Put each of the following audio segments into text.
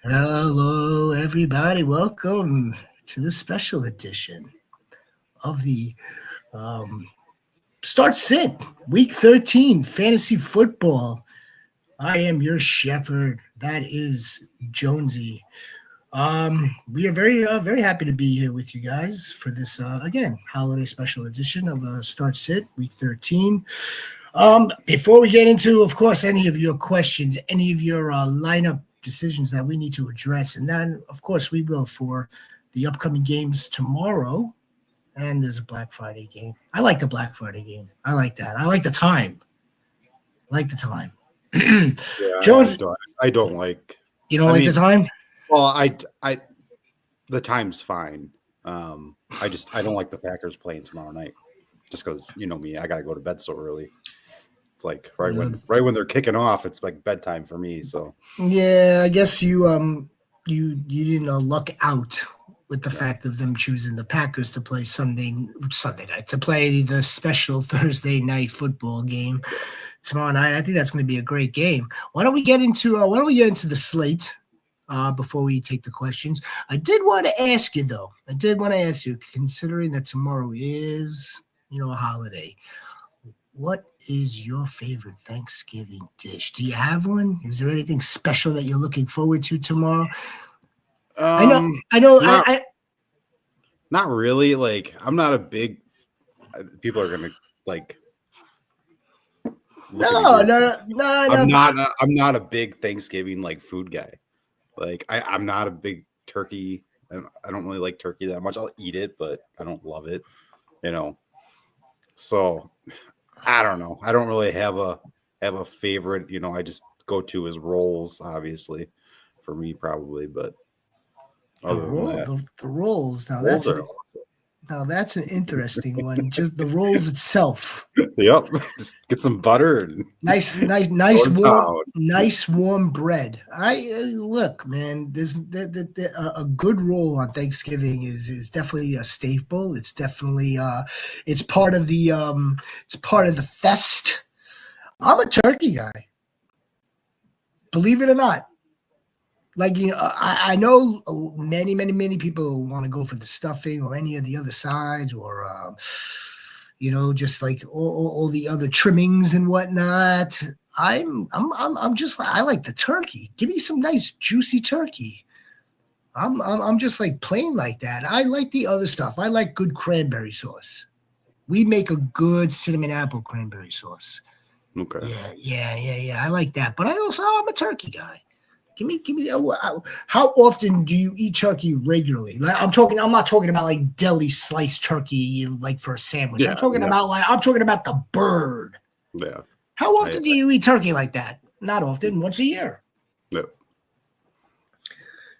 Hello, everybody. Welcome to the special edition of the um, Start Sit Week 13 Fantasy Football. I am your shepherd. That is Jonesy. We are very happy to be here with you guys for this again holiday special edition of Start Sit Week 13. Before we get into, of course, any of your questions, any of your lineup decisions that we need to address, and then, of course, we will for the upcoming games tomorrow. And there's a Black Friday game. I like the Black Friday game. I like that. I like the time. I like the time. Yeah, I Jones, don't. I don't like. you don't I like the mean, time? well, the time's fine. I don't like the Packers playing tomorrow night, just because you know me. I gotta go to bed so early. It's like You know, right when they're kicking off, it's like bedtime for me. So yeah, I guess you didn't luck out with the yeah, fact of them choosing the Packers to play Sunday night to play the special Thursday night football game tomorrow night. I think that's going to be a great game. Why don't we get into the slate before we take the questions? I did want to ask you though. I did want to ask you, considering that tomorrow is a holiday. What is your favorite Thanksgiving dish? Do you have one? Is there anything special that you're looking forward to tomorrow? I know, um, I know, not I not really. Like I'm not a big. People are gonna like look at me no, weird. no, no, I'm no. not. I'm not a big Thanksgiving like food guy. Like I'm not a big turkey. I don't really like turkey that much. I'll eat it, but I don't love it. You know. So I don't know. I don't really have a favorite. I just go to his rolls, obviously, for me probably. But The other than roll, that, the rolls. rolls are awesome. Now that's an interesting one. Just the rolls itself. Yep. Just get some butter and Nice, nice, go nice to warm, town. nice warm bread. I look, man. There's a good roll on Thanksgiving is definitely a staple. It's definitely it's part of the fest. I'm a turkey guy, believe it or not. Like I know many people want to go for the stuffing or any of the other sides or just like all the other trimmings and whatnot. I'm just I like the turkey. Give me some nice juicy turkey. I'm just like plain like that. I like the other stuff. I like good cranberry sauce. We make a good cinnamon apple cranberry sauce. Okay. Yeah. I like that. But I'm a turkey guy. Give me. How often do you eat turkey regularly? Like I'm not talking about like deli sliced turkey like for a sandwich. Yeah. No. I'm talking about the bird. Yeah. How I often do you eat turkey like that? Not often. Once a year. no.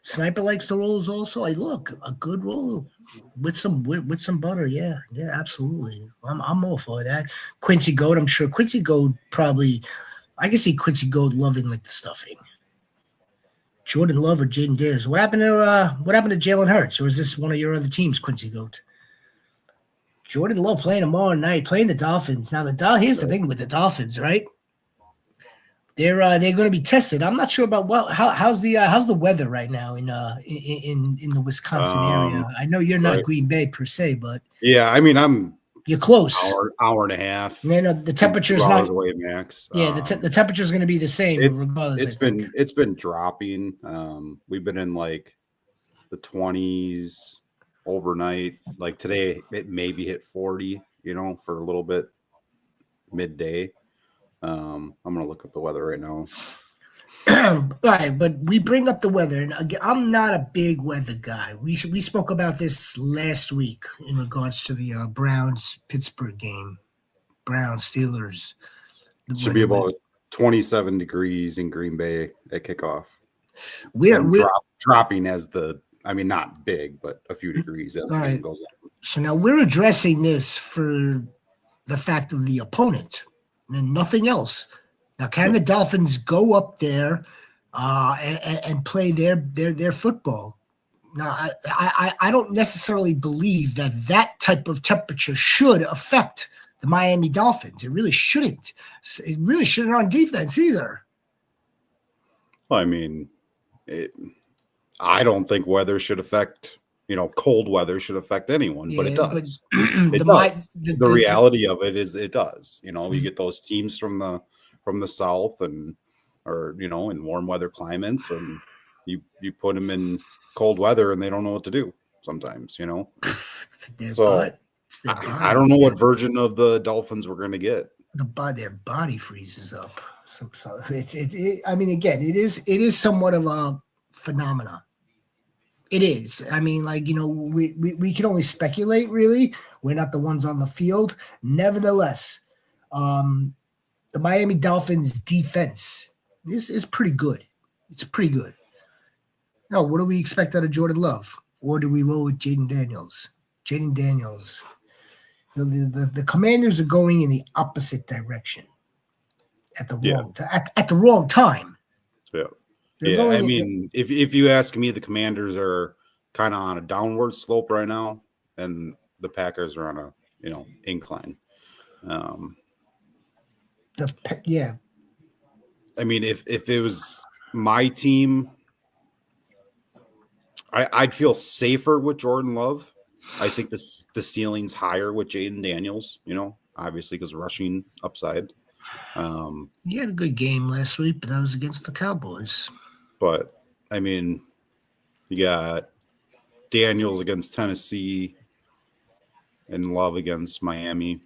Sniper likes the rolls also. I look a good roll with some butter. Yeah, absolutely. I'm all for that. Quincy Goat. I'm sure Quincy Goat probably. I can see Quincy Goat loving like the stuffing. Jordan Love or Jaden Daniels. What happened to Jalen Hurts? Or is this one of your other teams, Quincy Goat? Jordan Love playing tomorrow night, playing the Dolphins. Now here's the Right. thing with the Dolphins, right? They're going to be tested. I'm not sure about how's the weather right now in the Wisconsin area. I know you're not Right. Green Bay per se, but Yeah. I mean, I'm you're close. hour and a half, And then the temperature two is hours not. away max. Yeah, the temperature is going to be the same It's regardless. I it's think. been it's been dropping. We've been in like the 20s overnight. Like today, it maybe hit 40. For a little bit midday. I'm gonna look up the weather right now. Right, but we bring up the weather, and again, I'm not a big weather guy. We spoke about this last week in regards to the Browns Pittsburgh game, Browns Steelers. Should be about 27 degrees in Green Bay at kickoff, we're and we're dropping as I mean, not big, but a few degrees as all the game right. goes on. So now we're addressing this for the fact of the opponent and nothing else. Now, can the Nope. Dolphins go up there and play their football? Now, I don't necessarily believe that type of temperature should affect the Miami Dolphins. It really shouldn't. It really shouldn't on defense either. Well, I mean, it. I don't think weather should affect, cold weather should affect anyone, but it Yeah, but does. It the my does. the, The the reality of it is it does. You get those teams from the south or in warm weather climates, and you put them in cold weather and they don't know what to do sometimes. it's their body. So It's their I body. don't know what version of the Dolphins we're going to get. Their body freezes up. I mean, again, it is somewhat of a phenomena. It is. I mean, like, we can only speculate, really. We're not the ones on the field. Nevertheless, um, the Miami Dolphins defense is pretty good. It's pretty good. Now, what do we expect out of Jordan Love? Or do we roll with Jaden Daniels? Jaden Daniels. The Commanders are going in the opposite direction at the Yeah. wrong time. Yeah. They're Yeah. I going. mean, if you ask me, the Commanders are kind of on a downward slope right now, and the Packers are on a, incline. Yeah. I mean, if it was my team, I'd feel safer with Jordan Love. I think the ceiling's higher with Jaden Daniels, obviously because rushing upside. He had a good game last week, but that was against the Cowboys. But I mean, you got Daniels against Tennessee and Love against Miami.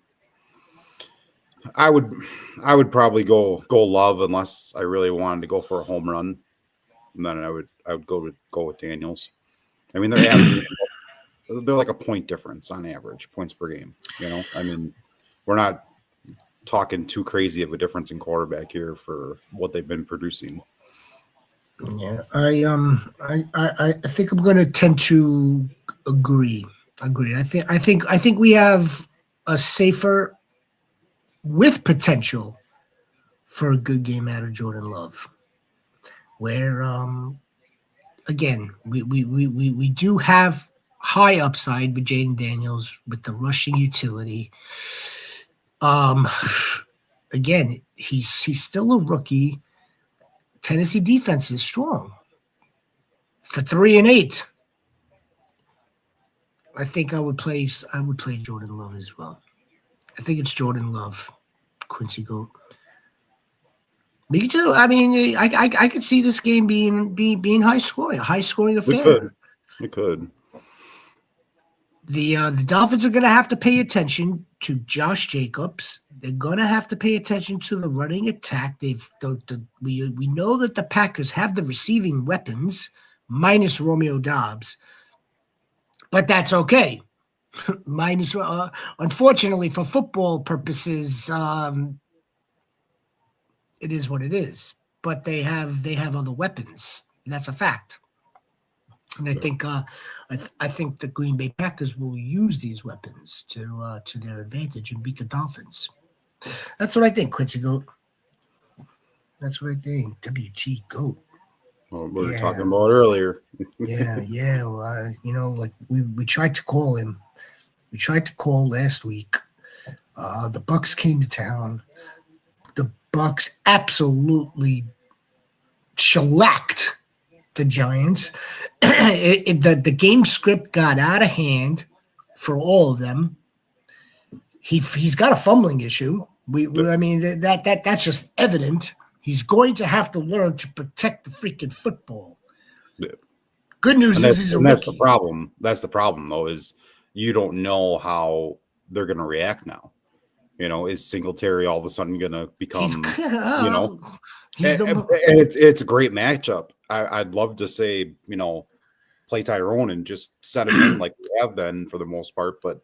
I would probably go Love unless I really wanted to go for a home run, and then I would go with Daniels. I mean, they're averaging they're like a point difference on average points per game. I mean, we're not talking too crazy of a difference in quarterback here for what they've been producing. Yeah, I think I'm going to tend to agree. I think we have a safer with potential for a good game out of Jordan Love. Where again, we do have high upside with Jaden Daniels with the rushing utility. Um, again, he's still a rookie. Tennessee defense is strong. For 3-8, I think I would play Jordan Love as well. I think it's Jordan Love, Quincy Goat. Me too. I mean, I could see this game being high scoring affair. We could. The Dolphins are going to have to pay attention to Josh Jacobs. They're going to have to pay attention to the running attack. We know that the Packers have the receiving weapons, minus Romeo Doubs, but that's okay. Minus, unfortunately, for football purposes, it is what it is. But they have other weapons. That's a fact. And I think I think the Green Bay Packers will use these weapons to their advantage and beat the Dolphins. That's what I think, Quincy Goat. That's what I think. WT Goat. Well, we were talking about earlier. yeah. Well, like we tried to call him. We tried to call last week. The Bucks came to town. The Bucks absolutely shellacked the Giants. The game script got out of hand for all of them. He's got a fumbling issue. I mean that's just evident. He's going to have to learn to protect the freaking football. Yeah. Good news is he's a rookie. That's the problem. That's the problem, though, is you don't know how they're going to react now. Is Singletary all of a sudden going to become, and it's a great matchup. I'd love to say, play Tyrone and just set him in like we have been for the most part, but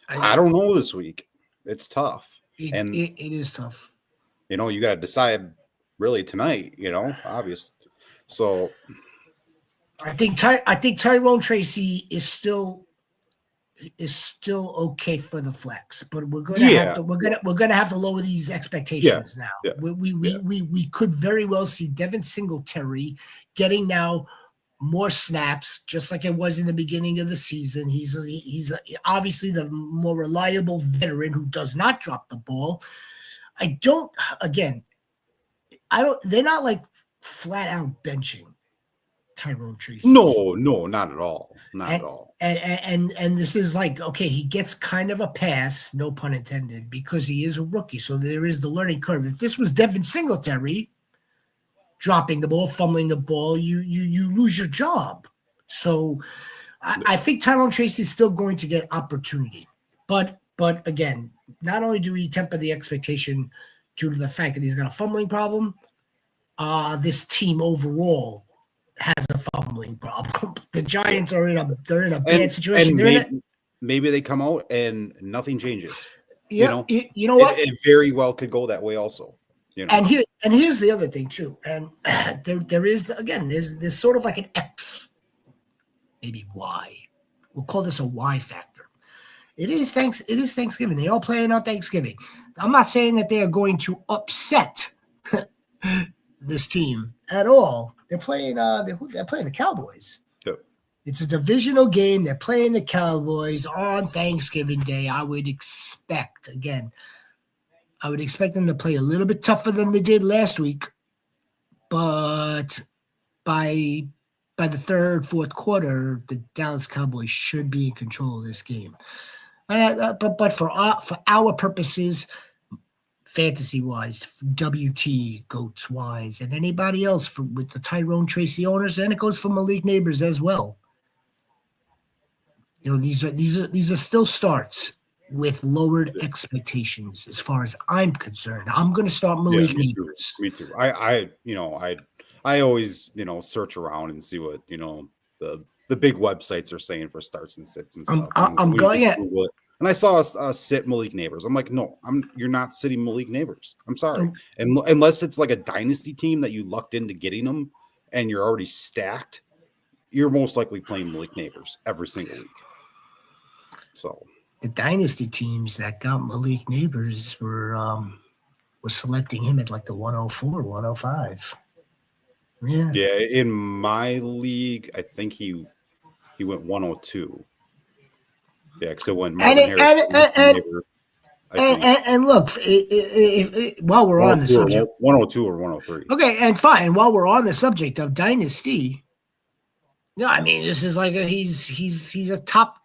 I don't know this week. It's tough. It is tough. You got to decide really tonight, obviously. So I think Tyrone Tracy is still okay for the flex, but we're gonna have to lower these expectations now. Yeah. We could very well see Devin Singletary getting now more snaps, just like it was in the beginning of the season. He's obviously the more reliable veteran who does not drop the ball. They're not like flat out benching Tyrone Tracy. No, not at all. Not and, at all. And this is like, okay, he gets kind of a pass, no pun intended, because he is a rookie. So there is the learning curve. If this was Devin Singletary dropping the ball, fumbling the ball, you lose your job. So I think Tyrone Tracy is still going to get opportunity. But again, not only do we temper the expectation due to the fact that he's got a fumbling problem, this team overall has a fumbling problem. The Giants are in a bad situation. Maybe they come out and nothing changes. Yeah, you know what? It very well could go that way also. And here's the other thing too. And there is again there's sort of like an X, maybe Y. We'll call this a Y factor. It is Thanksgiving. They all playing on Thanksgiving. I'm not saying that they are going to upset this team at all. They're playing the Cowboys. Yep. It's a divisional game. They're playing the Cowboys on Thanksgiving Day. I would expect them to play a little bit tougher than they did last week, but by the third, fourth quarter, the Dallas Cowboys should be in control of this game. But for our purposes, fantasy-wise, WT, GOATs-wise, and anybody else with the Tyrone Tracy owners, and it goes for Malik Neighbors as well. These are still starts with lowered expectations as far as I'm concerned. I'm going to start Malik Neighbors. Me too. I always search around and see what the big websites are saying for starts and sits and stuff. I'm going at. And I saw a sit Malik Neighbors. I'm like, no, you're not sitting Malik Neighbors. I'm sorry. And unless it's like a dynasty team that you lucked into getting them and you're already stacked, you're most likely playing Malik Neighbors every single week. So the dynasty teams that got Malik Neighbors were selecting him at like the 104, 105. Yeah. Yeah, in my league, I think he went 102. Yeah, because it went Marvin Harris. And look, while we're on the subject, 102 or 103. Okay, and fine. While we're on the subject of dynasty, I mean, this is like he's a top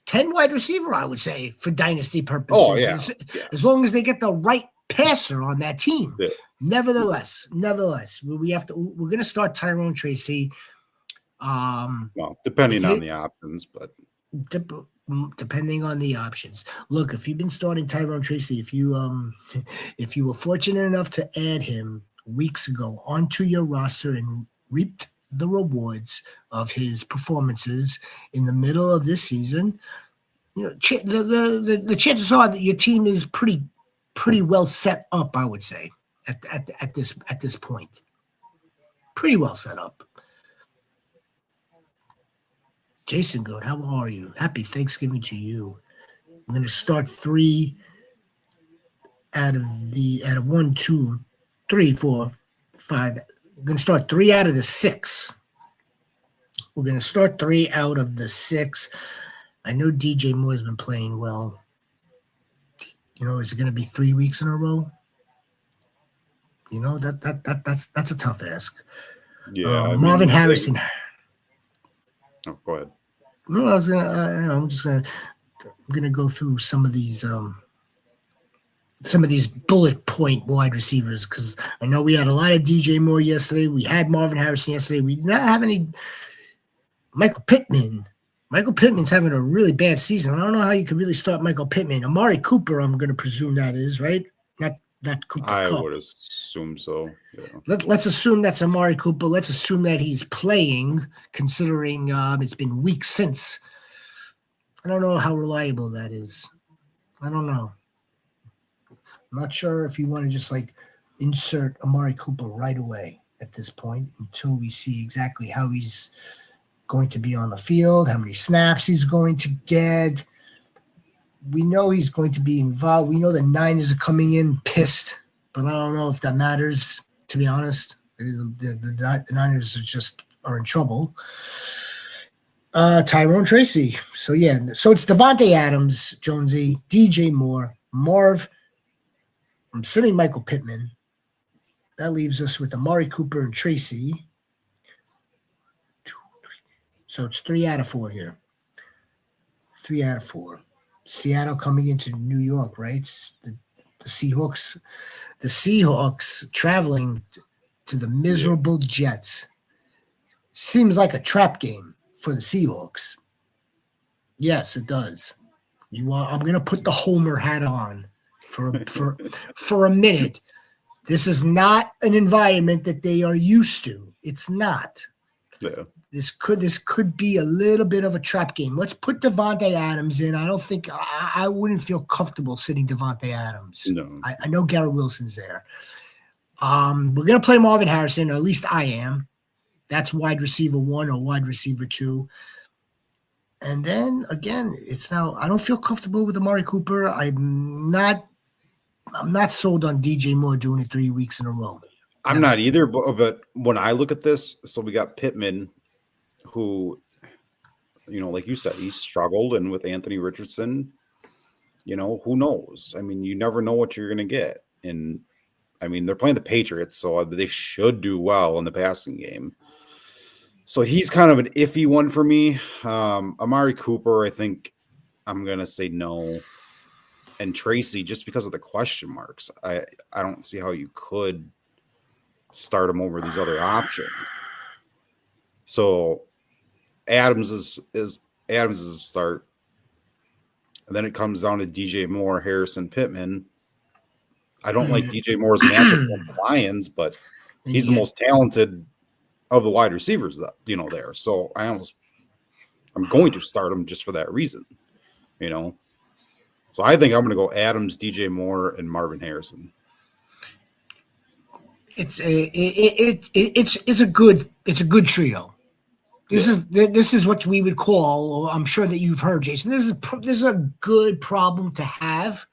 10 wide receiver, I would say, for dynasty purposes. Oh yeah, as long as they get the right passer on that team. Yeah. Nevertheless, we're going to start Tyrone Tracy. Well, depending on the options, but depending on the options. Look, if you've been starting Tyrone Tracy, if you were fortunate enough to add him weeks ago onto your roster and reaped the rewards of his performances in the middle of this season, the chances are that your team is pretty well set up, I would say, at this point. Pretty well set up. Jason Goat, how are you? Happy Thanksgiving to you. I'm going to start 3 out of 1, 2, 3, 4, 5. We're going to start 3 out of the 6. We're going to start 3 out of the 6. I know DJ Moore has been playing well. Is it going to be 3 weeks in a row? That's a tough ask. Yeah, Marvin Harrison. Oh, go ahead. No, I'm gonna go through some of these bullet point wide receivers, because I know we had a lot of DJ Moore yesterday. We had Marvin Harrison yesterday. We did not have any Michael Pittman. Michael Pittman's having a really bad season. I don't know how you could really start Michael Pittman. Amari Cooper, I'm going to presume that is, right? Not Cooper I Kupp. would assume so. Yeah. Let's assume that's Amari Cooper. Let's assume that he's playing, considering it's been weeks since. I don't know how reliable that is. I don't know. I'm not sure if you want to just insert Amari Cooper right away at this point until we see exactly how he's going to be on the field, how many snaps he's going to get. We know he's going to be involved. We know the Niners are coming in pissed, but I don't know if that matters, to be honest. The Niners are in trouble. Tyrone Tracy. So it's Devontae Adams, Jonesy, DJ Moore, Marv. I'm sitting Michael Pittman. That leaves us with Amari Cooper and Tracy. So it's 3 out of 4 here. 3 out of 4. Seattle coming into New York, right? The Seahawks. The Seahawks traveling to the miserable Jets. Seems like a trap game for the Seahawks. Yes, it does. I'm going to put the Homer hat on for a minute. This is not an environment that they are used to. It's not. Yeah. This could be a little bit of a trap game. Let's put Devontae Adams in. I don't think I wouldn't feel comfortable sitting Devontae Adams. No. I know Garrett Wilson's there. We're gonna play Marvin Harrison, or at least I am. That's wide receiver 1 or wide receiver 2. And then again, I don't feel comfortable with Amari Cooper. I'm not sold on DJ Moore doing it 3 weeks in a row. I'm not either, but when I look at this, so we got Pittman, who, like you said, he struggled, and with Anthony Richardson, who knows? I mean, you never know what you're going to get. And I mean, they're playing the Patriots, so they should do well in the passing game. So he's kind of an iffy one for me. Amari Cooper, I think I'm going to say no. And Tracy, just because of the question marks, I don't see how you could start him over these other options. So Adams is a start. And then it comes down to DJ Moore, Harrison, Pittman. I don't like DJ Moore's matchup with the Lions, but he's the most talented of the wide receivers there. So I'm going to start him just for that reason. So I think I'm going to go Adams, DJ Moore, and Marvin Harrison. It's a good trio. This is what we would call. I'm sure that you've heard, Jason. This is a good problem to have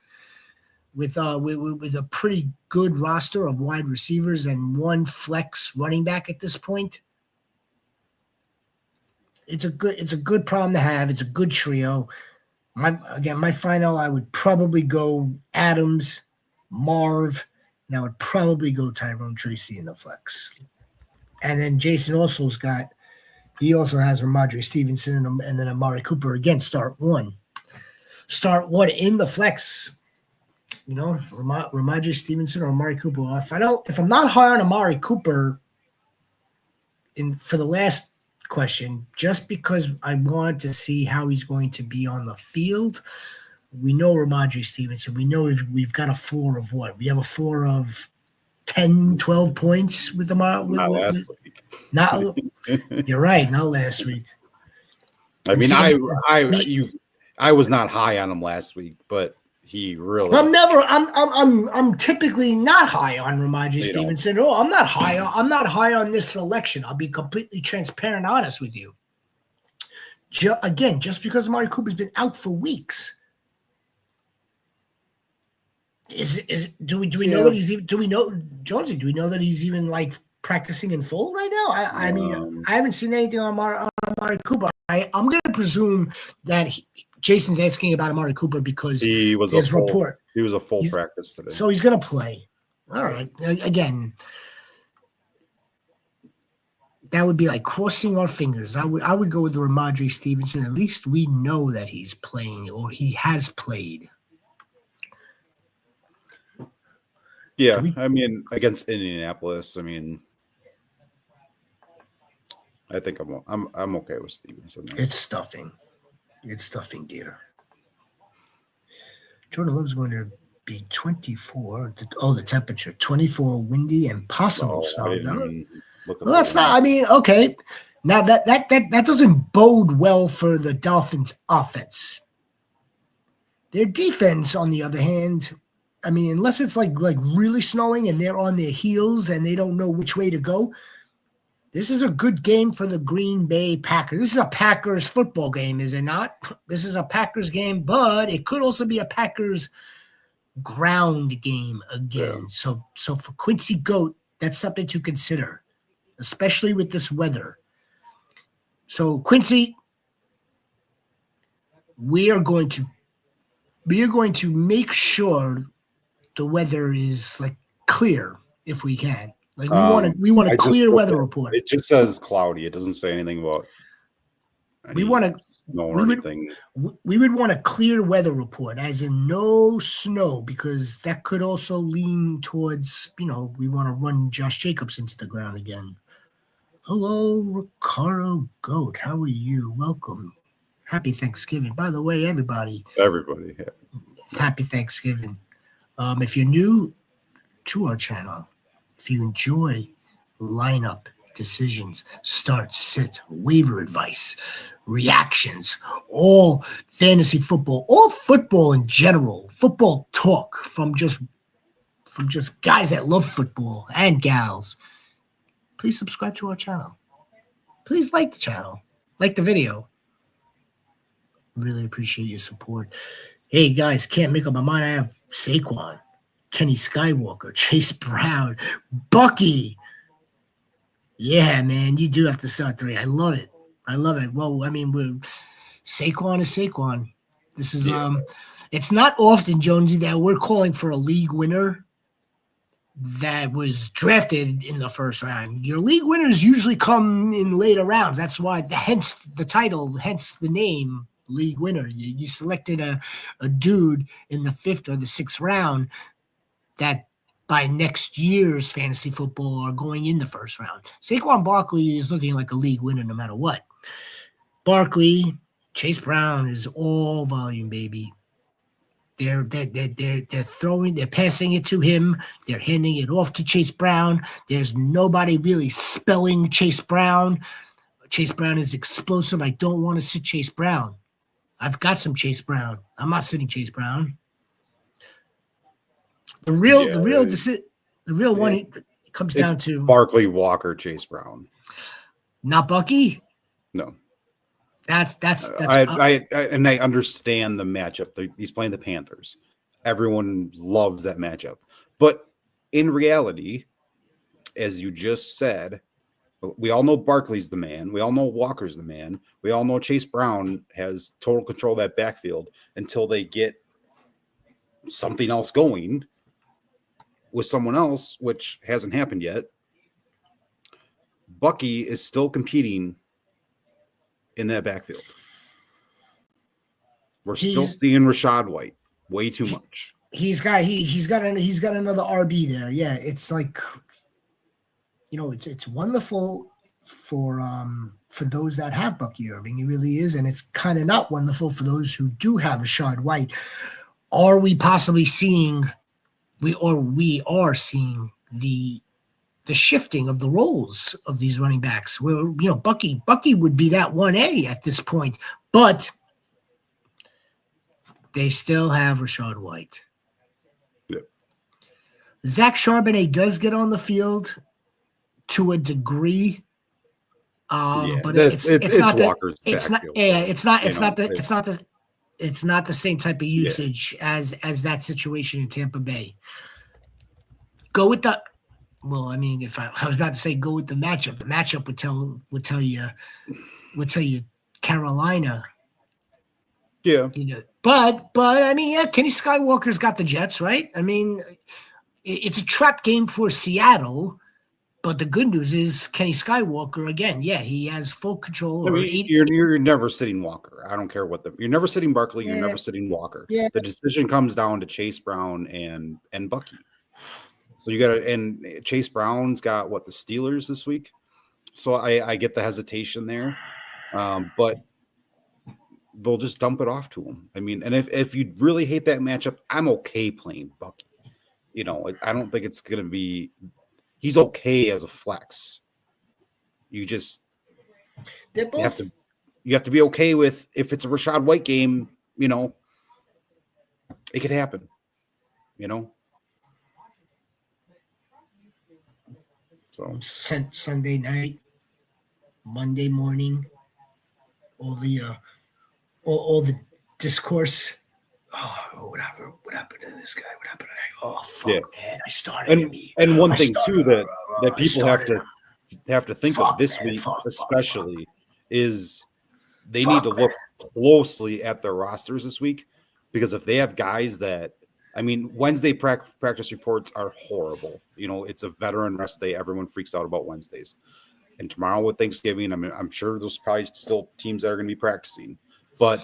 with a pretty good roster of wide receivers and one flex running back at this point. It's a good problem to have. It's a good trio. My final, I would probably go Adams, Marv, and I would probably go Tyrone Tracy in the flex. And then Jason also has Ramondre Stevenson and then Amari Cooper again. Start one in the flex. Ramondre Stevenson or Amari Cooper. If I'm not high on Amari Cooper for the last question, just because I want to see how he's going to be on the field. We know Ramondre Stevenson. We know we've got a floor of what? We have a floor of 10, 12 points with them. Not last week. You're right. Not last week. I mean, I was not high on him last week, but he really. I'm typically not high on Ramondre Stevenson. Oh, I'm not high on this selection. I'll be completely transparent, honest with you. Again, just because Amari Cooper's been out for weeks. Do we know that he's even? Do we know, Jonesy? Do we know that he's even like practicing in full right now? I mean, I haven't seen anything on Amari Cooper. I'm going to presume that Jason's asking about Amari Cooper because he was his report. He was a full practice today, so he's going to play. All right. Again, that would be like crossing our fingers. I would go with the Ramondre Stevenson. At least we know that he's playing or he has played. Yeah, I mean, against Indianapolis, I mean, I think I'm okay with Stevenson. It's stuffing, dear. Jordan Love's going to be 24. The temperature 24, windy and possible snow. Well, that's not. I mean, okay. Now that doesn't bode well for the Dolphins' offense. Their defense, on the other hand. I mean, unless it's like really snowing and they're on their heels and they don't know which way to go, this is a good game for the Green Bay Packers. This is a Packers football game, is it not? This is a Packers game, but it could also be a Packers ground game again. Yeah. So for Quincy Goat, that's something to consider, especially with this weather. So Quincy, we are going to make sure the weather is like clear if we can. Like we want a clear weather report. It just says cloudy. It doesn't say anything about We want to. snow or We would. anything. We would want a clear weather report, as in no snow, because that could also lean towards, we want to run Josh Jacobs into the ground again. Hello, Ricardo Goat. How are you? Welcome. Happy Thanksgiving. By the way, everybody, Everybody, happy Thanksgiving. If you're new to our channel, if you enjoy lineup decisions, start, sit, waiver advice, reactions, all fantasy football, all football in general, football talk from just guys that love football and gals, please subscribe to our channel. Please like the channel, like the video. Really appreciate your support. Hey guys, can't make up my mind. I have Saquon, Kenny Skywalker, Chase Brown, Bucky. Yeah, man, you do have to start 3. I love it. Well, I mean, Saquon is Saquon. This is it's not often, Jonesy, that we're calling for a league winner that was drafted in the first round. Your league winners usually come in later rounds. That's why, hence the title, hence the name, league winner. You selected a dude in the 5th or the 6th round that by next year's fantasy football are going in the first round. Saquon Barkley is looking like a league winner no matter what. Barkley, Chase Brown is all volume, baby. They're throwing, they're passing it to him. They're handing it off to Chase Brown. There's nobody really spelling Chase Brown. Chase Brown is explosive. I don't want to sit Chase Brown. I've got some Chase Brown. I'm not sitting Chase Brown. The real one comes down to Barkley, Walker, Chase Brown. Not Bucky. No. That's I understand the matchup. He's playing the Panthers. Everyone loves that matchup. But in reality, as you just said, we all know Barkley's the man. We all know Walker's the man. We all know Chase Brown has total control of that backfield until they get something else going with someone else, which hasn't happened yet. Bucky is still competing in that backfield. We're still seeing Rashad White way too much. He's got another RB there. Yeah, it's like, it's wonderful for those that have Bucky Irving. It really is, and it's kind of not wonderful for those who do have Rashad White. Are we possibly seeing we are seeing the shifting of the roles of these running backs, where Bucky would be that 1A at this point, but they still have Rashad White. Yep. Zach Charbonnet does get on the field to a degree, but it's not the same type of usage as that situation in Tampa Bay. Go with the. Well, I mean, if I was about to say go with the matchup would tell you Carolina. Yeah. But I mean, Kenny Skywalker's got the Jets, right? I mean, it's a trap game for Seattle, but the good news is Kenny Skywalker again. Yeah, he has full control. I mean, you're never sitting Walker. I don't care you're never sitting Barkley. You're never sitting Walker. Yeah. The decision comes down to Chase Brown and Bucky. So and Chase Brown's got the Steelers this week. So I get the hesitation there. But they'll just dump it off to him. I mean, and if you really hate that matchup, I'm okay playing Bucky. I don't think it's going to be, he's okay as a flex. You have to be okay with, if it's a Rashad White game, it could happen, So Sunday night, Monday morning, all the discourse. Oh, what happened to this guy? What happened to that? Oh, fuck, man! I started him. And one thing too that people have to think of this week, especially, is they need to look closely at their rosters this week, because if they have guys that, I mean, Wednesday practice reports are horrible. It's a veteran rest day. Everyone freaks out about Wednesdays. And tomorrow with Thanksgiving, I mean, I'm sure there's probably still teams that are going to be practicing. But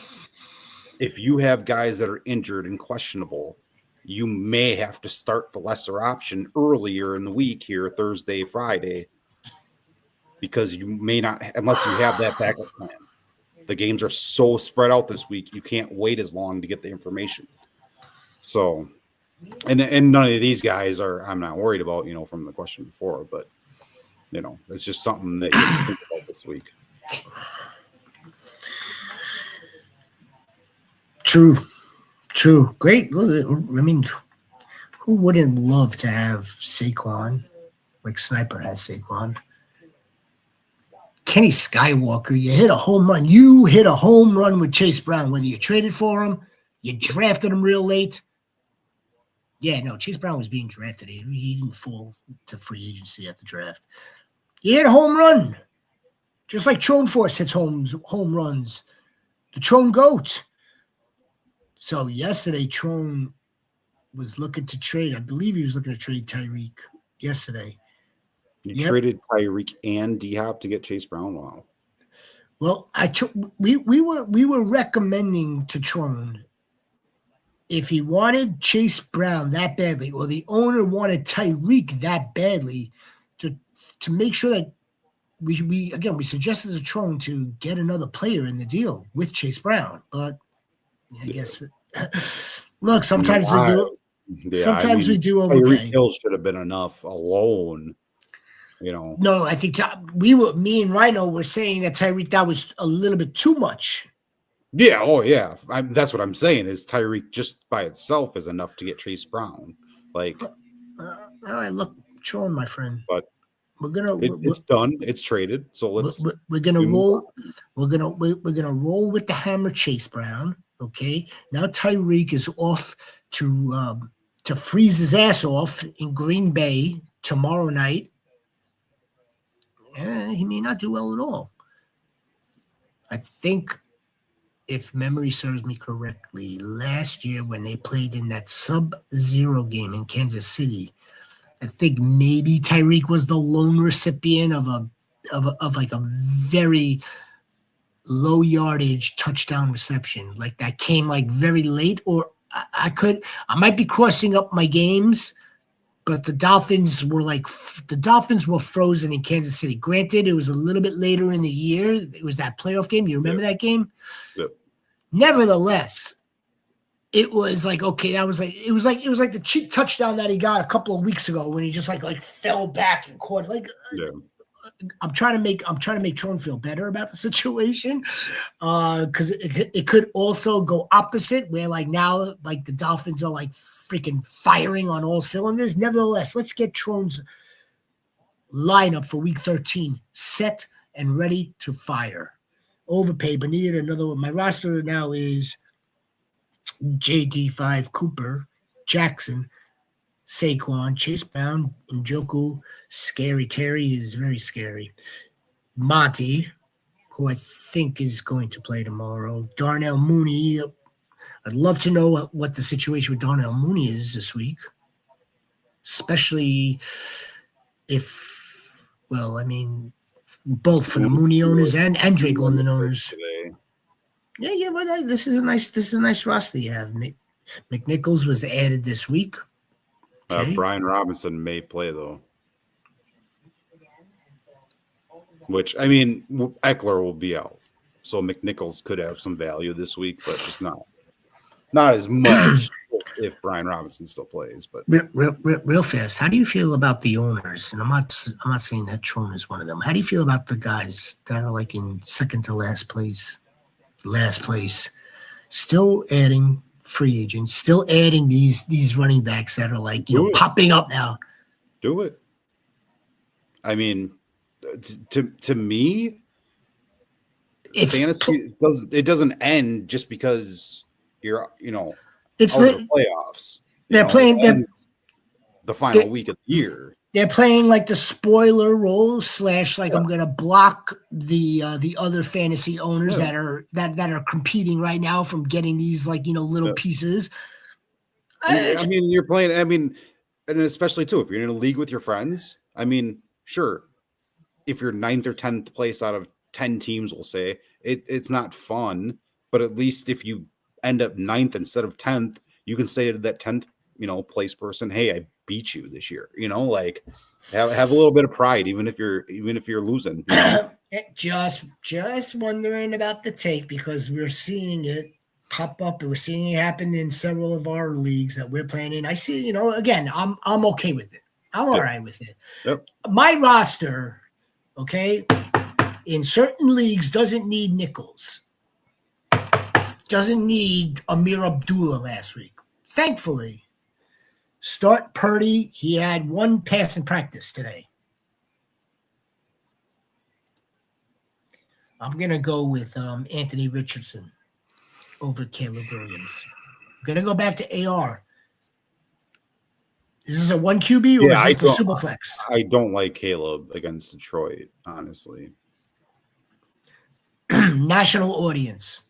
if you have guys that are injured and questionable, you may have to start the lesser option earlier in the week here, Thursday, Friday, because you may not, unless you have that backup plan. The games are so spread out this week, you can't wait as long to get the information. So, and none of these guys I'm not worried about, from the question before, but, it's just something that you have to think about this week. True. Great. I mean, who wouldn't love to have Saquon? Like Sniper has Saquon. Kenny Skywalker, you hit a home run. You hit a home run with Chase Brown, whether you traded for him, you drafted him real late. Yeah, no, Chase Brown was being drafted. He didn't fall to free agency at the draft. You hit a home run. Just like Trone Force hits home runs. The Trone GOAT. So yesterday, Trone was looking to trade. I believe he was looking to trade Tyreek yesterday. You traded Tyreek and D-Hop to get Chase Brown? Wow. Well, we were recommending to Trone, if he wanted Chase Brown that badly, or the owner wanted Tyreek that badly, to make sure that we suggested to Trone to get another player in the deal with Chase Brown. But I guess look, sometimes we do. Yeah, sometimes we do overpay. Tyreek Hill should have been enough alone. No, I think me and Rhino were saying that Tyreek, that was a little bit too much. Yeah, oh yeah. That's what I'm saying, is Tyreek just by itself is enough to get Chase Brown. Like, all right, look, Sean, my friend. But it's done. It's traded. So we're gonna roll. We're gonna roll with the hammer, Chase Brown. Okay. Now Tyreek is off to freeze his ass off in Green Bay tomorrow night. He may not do well at all. I think, if memory serves me correctly, last year when they played in that sub-zero game in Kansas City, I think maybe Tyreek was the lone recipient of a very low yardage touchdown reception, like that came like very late. Or I might be crossing up my games. But the Dolphins were frozen in Kansas City. Granted, it was a little bit later in the year. It was that playoff game. You remember that game? Yep. Nevertheless, it was like, okay, it was like the cheap touchdown that he got a couple of weeks ago when he just like fell back and caught. I'm trying to make Tron feel better about the situation, because it could also go opposite, where like now like the Dolphins are like freaking firing on all cylinders. Nevertheless, let's get Tron's lineup for week 13 set and ready to fire. Overpay, but needed another one. My roster now is JD5, Cooper, Jackson, Saquon, Chase Brown, Njoku, Scary Terry is very scary. Monty, who I think is going to play tomorrow. Darnell Mooney. I'd love to know what the situation with Darnell Mooney is this week, especially both for the Mooney owners and Drake London owners. Yeah, but this is a nice roster you have. McNichols was added this week. Okay. Brian Robinson may play, though. Which, I mean, Eckler will be out. So McNichols could have some value this week, but just not as much if Brian Robinson still plays. But real fast, how do you feel about the owners? And I'm not saying that Tron is one of them. How do you feel about the guys that are like in second to last place, still adding free agents, still adding these running backs that are like popping up now? Do it. I mean, to me, fantasy doesn't end just because you're it's the playoffs. They're playing the final week of the year. They're playing like the spoiler role / I'm going to block the other fantasy owners that are competing right now from getting these little pieces. I mean, you're playing. I mean, and especially too if you're in a league with your friends. I mean, sure, if you're ninth or 10th place out of 10 teams, we'll say it's not fun, but at least if you end up ninth instead of 10th, you can say to that 10th, place person, hey, I beat you this year, like have a little bit of pride, even if you're losing, Just wondering about the tape because we're seeing it pop up and we're seeing it happen in several of our leagues that we're playing in. I see, again, I'm okay with it. I'm all right with it. Yep. My roster, okay, in certain leagues doesn't need nickels. Doesn't need Amir Abdullah last week. Thankfully, start Purdy. He had one pass in practice today. I'm going to go with Anthony Richardson over Caleb Williams. I'm going to go back to AR. Is this a 1 QB or is this the super flex? I don't like Caleb against Detroit, honestly. National audience.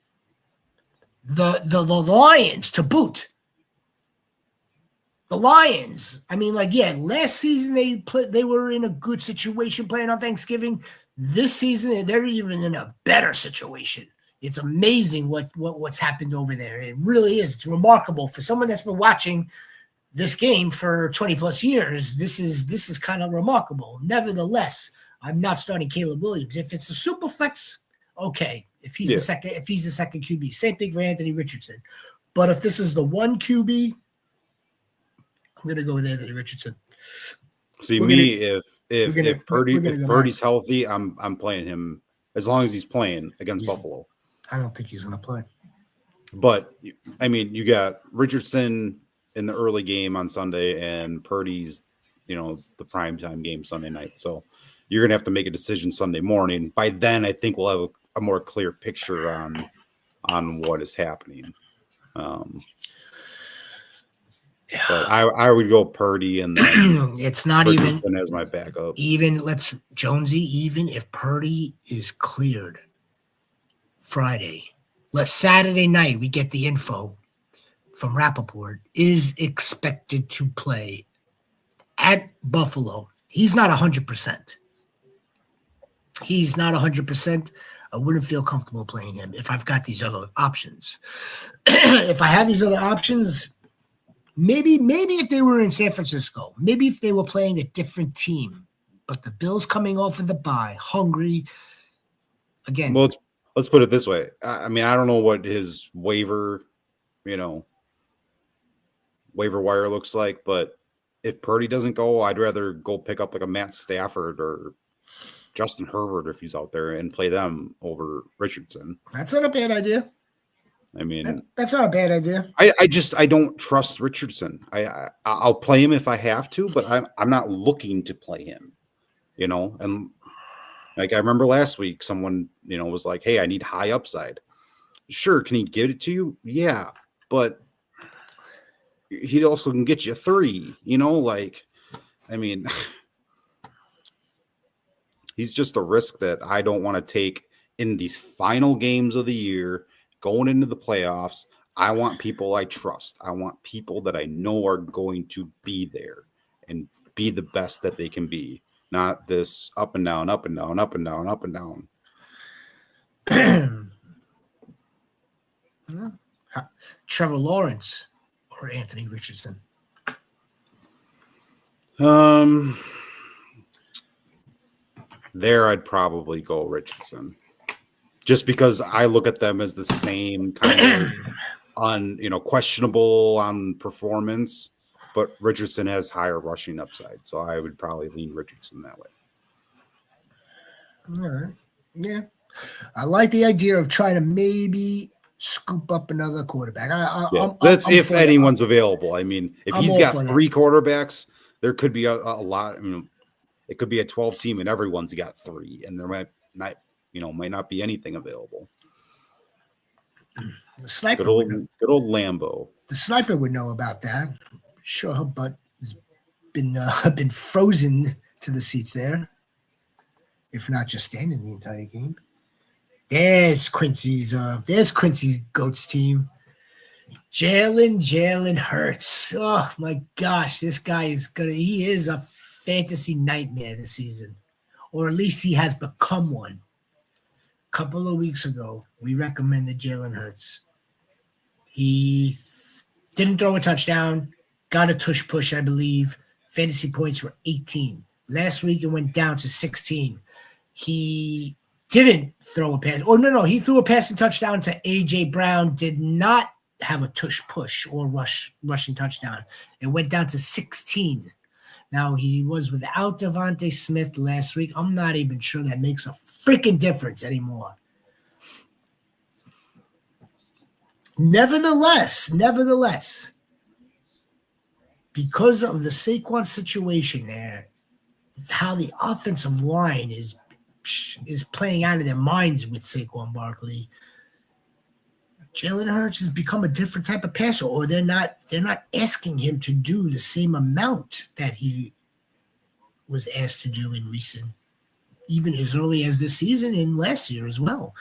The Lions to boot. The Lions. I mean, last season they were in a good situation playing on Thanksgiving. This season they're even in a better situation. It's amazing what's happened over there. It really is. It's remarkable for someone that's been watching this game for 20 plus years. This is kind of remarkable. Nevertheless, I'm not starting Caleb Williams. If it's a super flex, okay. If he's the second QB, same thing for Anthony Richardson. But if this is the 1 QB, I'm going to go with Anthony Richardson. See, if Purdy's healthy, I'm playing him as long as he's playing against Buffalo. I don't think he's going to play. But I mean, you got Richardson in the early game on Sunday, and Purdy's, the primetime game Sunday night. So you're going to have to make a decision Sunday morning. By then, I think we'll have a more clear picture on what is happening. But I would go Purdy, and then it's not Richardson even as my backup. Even if Purdy is cleared Friday, Saturday night we get the info from Rappaport, is expected to play at Buffalo. He's not 100%. He's not 100%. I wouldn't feel comfortable playing him if I've got these other options. If I have these other options, maybe if they were in San Francisco, maybe if they were playing a different team, but the Bills coming off of the bye, hungry. Again, well, let's put it this way. I mean, I don't know what his waiver wire looks like, but if Purdy doesn't go, I'd rather go pick up like a Matt Stafford or Justin Herbert if he's out there and play them over Richardson. That's not a bad idea. I mean, that's not a bad idea. I don't trust Richardson. I'll play him if I have to, but I'm not looking to play him, and like I remember last week, someone, was like, hey, I need high upside. Sure. Can he give it to you? Yeah. But he also can get you 3, I mean, he's just a risk that I don't want to take in these final games of the year, going into the playoffs. I want people I trust. I want people that I know are going to be there and be the best that they can be, not this up and down, up and down, up and down, up and down. Trevor Lawrence or Anthony Richardson? There I'd probably go Richardson, just because I look at them as the same kind of questionable on performance, but Richardson has higher rushing upside, so I would probably lean Richardson that way. All right. Yeah. I like the idea of trying to maybe scoop up another quarterback. That's if anyone's available. I mean, if he's got 3 quarterbacks, there could be a lot. I mean, it could be a 12 team and everyone's got 3, and there might not be anything available. The sniper, good old Lambo. The sniper would know about that. Sure, her butt has been frozen to the seats there, if not just standing the entire game. There's Quincy's Goats team. Jalen Hurts. Oh my gosh, this guy he is a fantasy nightmare this season. or at least he has become one. A couple of weeks ago, we recommended Jalen Hurts. He didn't throw a touchdown, got a tush push, I believe. Fantasy points were 18. Last week, it went down to 16. He didn't throw a pass. Oh, no. He threw a passing touchdown to A.J. Brown, did not have a tush push or rushing touchdown. It went down to 16. Now, he was without Devontae Smith last week. I'm not even sure that makes a freaking difference anymore. Nevertheless, because of the Saquon situation there, how the offensive line is playing out of their minds with Saquon Barkley, Jalen Hurts has become a different type of passer, or they're not asking him to do the same amount that he was asked to do in recent, even as early as this season and last year as well.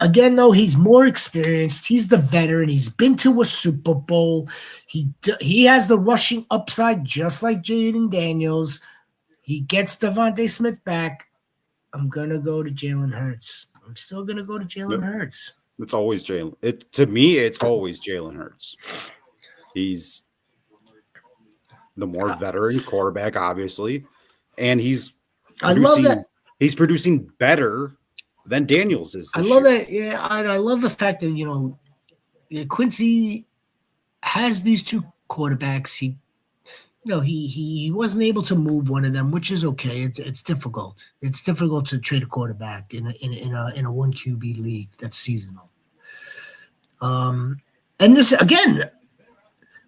Again, though, he's more experienced. He's the veteran. He's been to a Super Bowl. He has the rushing upside, just like Jaden Daniels. He gets Devontae Smith back. I'm going to go to Jalen Hurts. I'm still going to go to Jalen Hurts. It's always Jalen. To me, it's always Jalen Hurts. He's the more veteran quarterback, obviously. And I love that. He's producing better than Daniels is. I love that. Yeah, I love the fact that Quincy has these two quarterbacks. He wasn't able to move one of them, which is okay. It's difficult. It's difficult to trade a quarterback in a one QB league that's seasonal. And this again,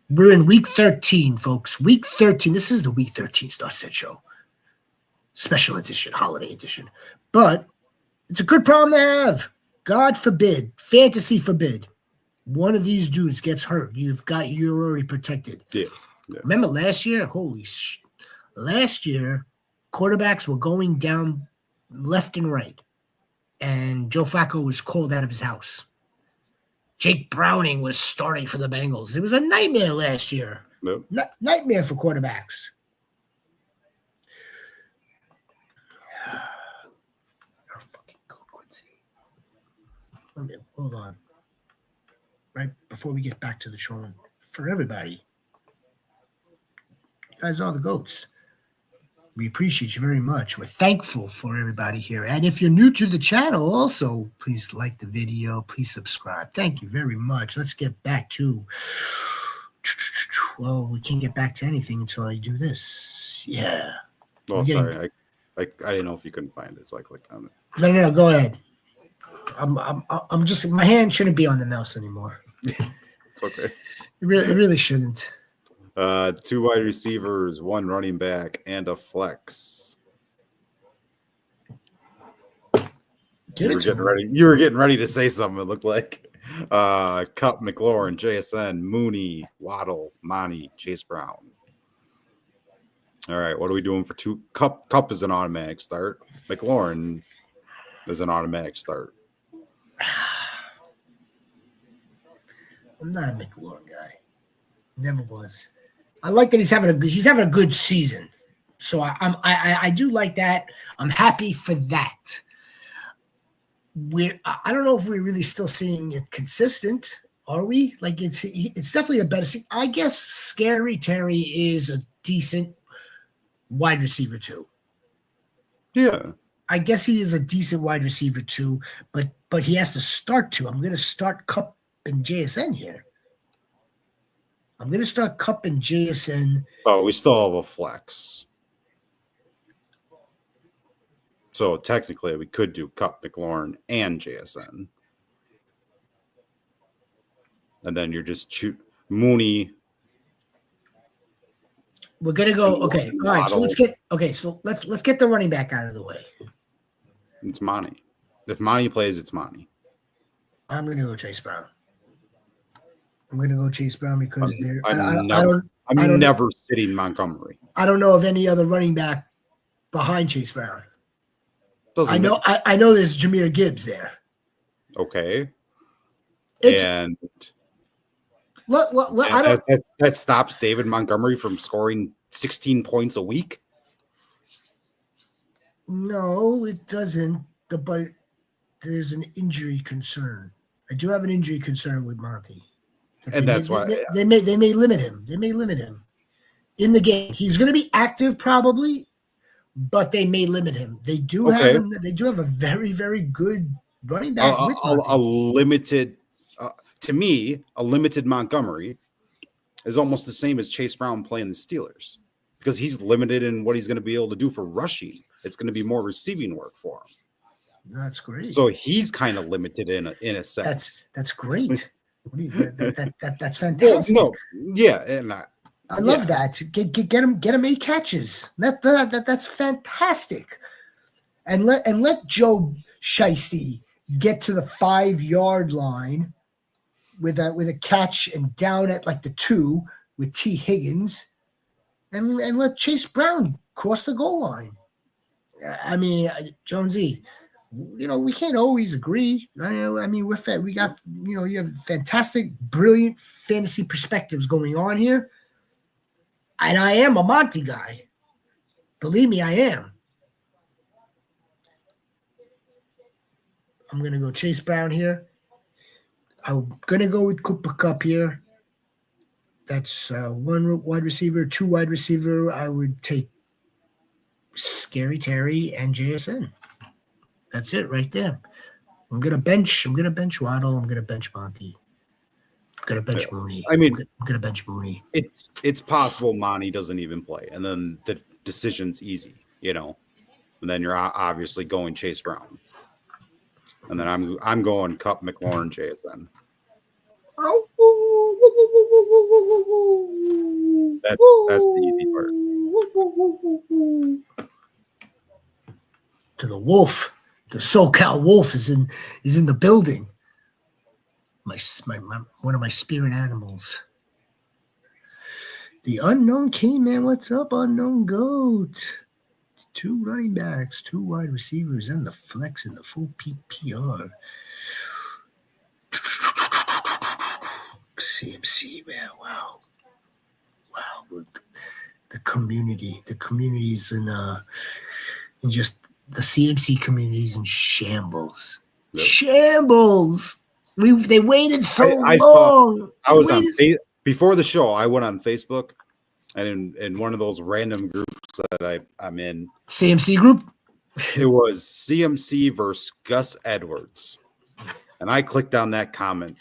we're in week 13, folks. Week 13. This is the week 13 Star Set Show, special edition, holiday edition, but. It's a good problem to have. God forbid, fantasy forbid, one of these dudes gets hurt. You're already protected. Yeah. Remember last year? Last year, quarterbacks were going down left and right, and Joe Flacco was called out of his house. Jake Browning was starting for the Bengals. It was a nightmare last year. Nope. Nightmare for quarterbacks. Hold on. Right before we get back to the show, for everybody, you guys are the GOATs. We appreciate you very much. We're thankful for everybody here. And if you're new to the channel, also, please like the video. Please subscribe. Thank you very much. Let's get back to... Well, we can't get back to anything until I do this. Yeah. Oh, sorry. I didn't know if you couldn't find it, so I clicked on it. No. Go ahead. I'm just, my hand shouldn't be on the mouse anymore. It's okay. It really shouldn't. 2 wide receivers, 1 running back, and a flex. You were getting ready to say something, it looked like. Cup, McLaurin, JSN, Mooney, Waddle, Monty, Chase Brown. All right, what are we doing for 2? Cup is an automatic start. McLaurin is an automatic start. I'm not a McLaurin guy. Never was. I like that he's having a good season. So I do like that. I'm happy for that. I don't know if we're really still seeing it consistent. Are we? Like it's definitely a better. I guess Scary Terry is a decent wide receiver too. Yeah. I guess he is a decent wide receiver too, but he has to start to. I'm going to start Cup and JSN here. I'm going to start Cup and JSN. Oh, we still have a flex. So technically, we could do Cup, McLaurin, and JSN. And then you're just Mooney. We're gonna go. Okay, all right. So let's get the running back out of the way. It's Monty. If Monty plays, it's Monty. I'm gonna go Chase Brown. Because I'm never sitting Montgomery. I don't know of any other running back behind Chase Brown. I know there's Jahmyr Gibbs there. Okay. That stops David Montgomery from scoring 16 points a week. No, it doesn't. But there's an injury concern. I do have an injury concern with Monty. That And that's why, they may limit him. They may limit him in the game. He's going to be active probably, but they may limit him. okay, They do have a very very good running a, back with Monty. a limited, to me, a limited Montgomery is almost the same as Chase Brown playing the Steelers because he's limited in what he's going to be able to do for rushing. It's going to be more receiving work for him. That's great. So he's kind of limited in a sense. That's great. That's fantastic. Well, no, yeah, and I love that. Get him 8 catches. That's fantastic. And let Joe Shiesty get to the 5-yard line with a catch and down at like the 2 with T. Higgins, and let Chase Brown cross the goal line. I mean, Jonesy, we can't always agree. I mean, we got, you have fantastic, brilliant fantasy perspectives going on here. And I am a Monty guy. Believe me, I am. I'm going to go Chase Brown here. I'm going to go with Cooper Kupp here. That's 1 wide receiver, 2 wide receiver. I would take Scary Terry and JSN. That's it right there. I'm gonna bench Waddle. I'm gonna bench Monty. I'm gonna bench Mooney. I mean, I'm gonna bench Mooney. It's possible Monty doesn't even play, and then the decision's easy, And then you're obviously going Chase Brown, and then I'm going Kupp, McLaurin, JSN. That's the easy part. To the wolf. The SoCal Wolf is in the building. My one of my spirit animals. The unknown K-Man, what's up, unknown goat? 2 running backs, 2 wide receivers, and the flex in the full PPR. CMC, man, wow. The communities in just the CMC communities in shambles. Yep. Shambles. They waited so long. Before the show. I went on Facebook, and in one of those random groups that I'm in, CMC group. It was CMC versus Gus Edwards, and I clicked on that comment,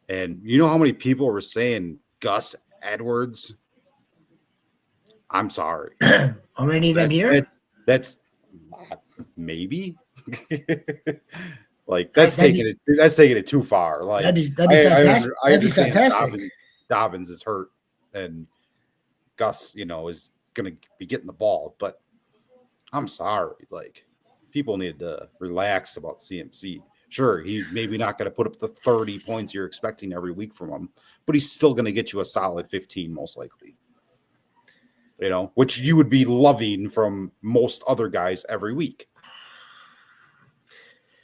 and you know how many people were saying Gus Edwards? I'm sorry. Are any of them here? That's maybe like that's taking it too far. Like that'd be fantastic. That'd be fantastic. Dobbins is hurt, and Gus, is gonna be getting the ball. But I'm sorry, like people need to relax about CMC. Sure, he's maybe not going to put up the 30 points you're expecting every week from him, but he's still going to get you a solid 15, most likely. Which you would be loving from most other guys every week.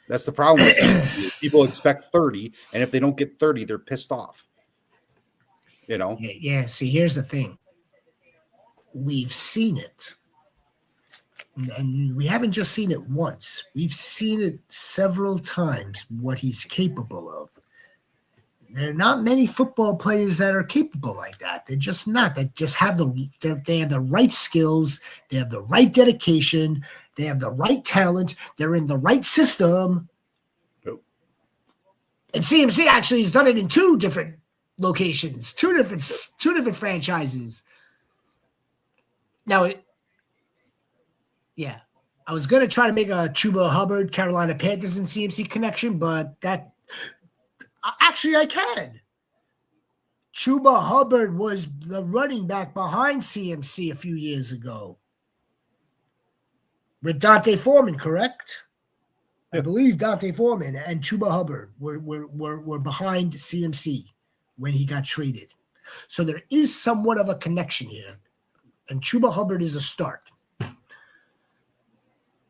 That's the problem with CMC. People expect 30, and if they don't get 30, they're pissed off. Yeah, see, here's the thing. We've seen it. And we haven't just seen it once. We've seen it several times, what he's capable of. There are not many football players that are capable like that. They're just not. They just have they have the right skills. They have the right dedication. They have the right talent. They're in the right system. Nope. And CMC actually has done it in 2 different locations, 2 different franchises. Now, I was going to try to make a Chuba Hubbard, Carolina Panthers and CMC connection, but that actually I can. Chuba Hubbard was the running back behind CMC a few years ago. With Dante Foreman, correct? I believe Dante Foreman and Chuba Hubbard were behind CMC when he got traded. So there is somewhat of a connection here. And Chuba Hubbard is a start.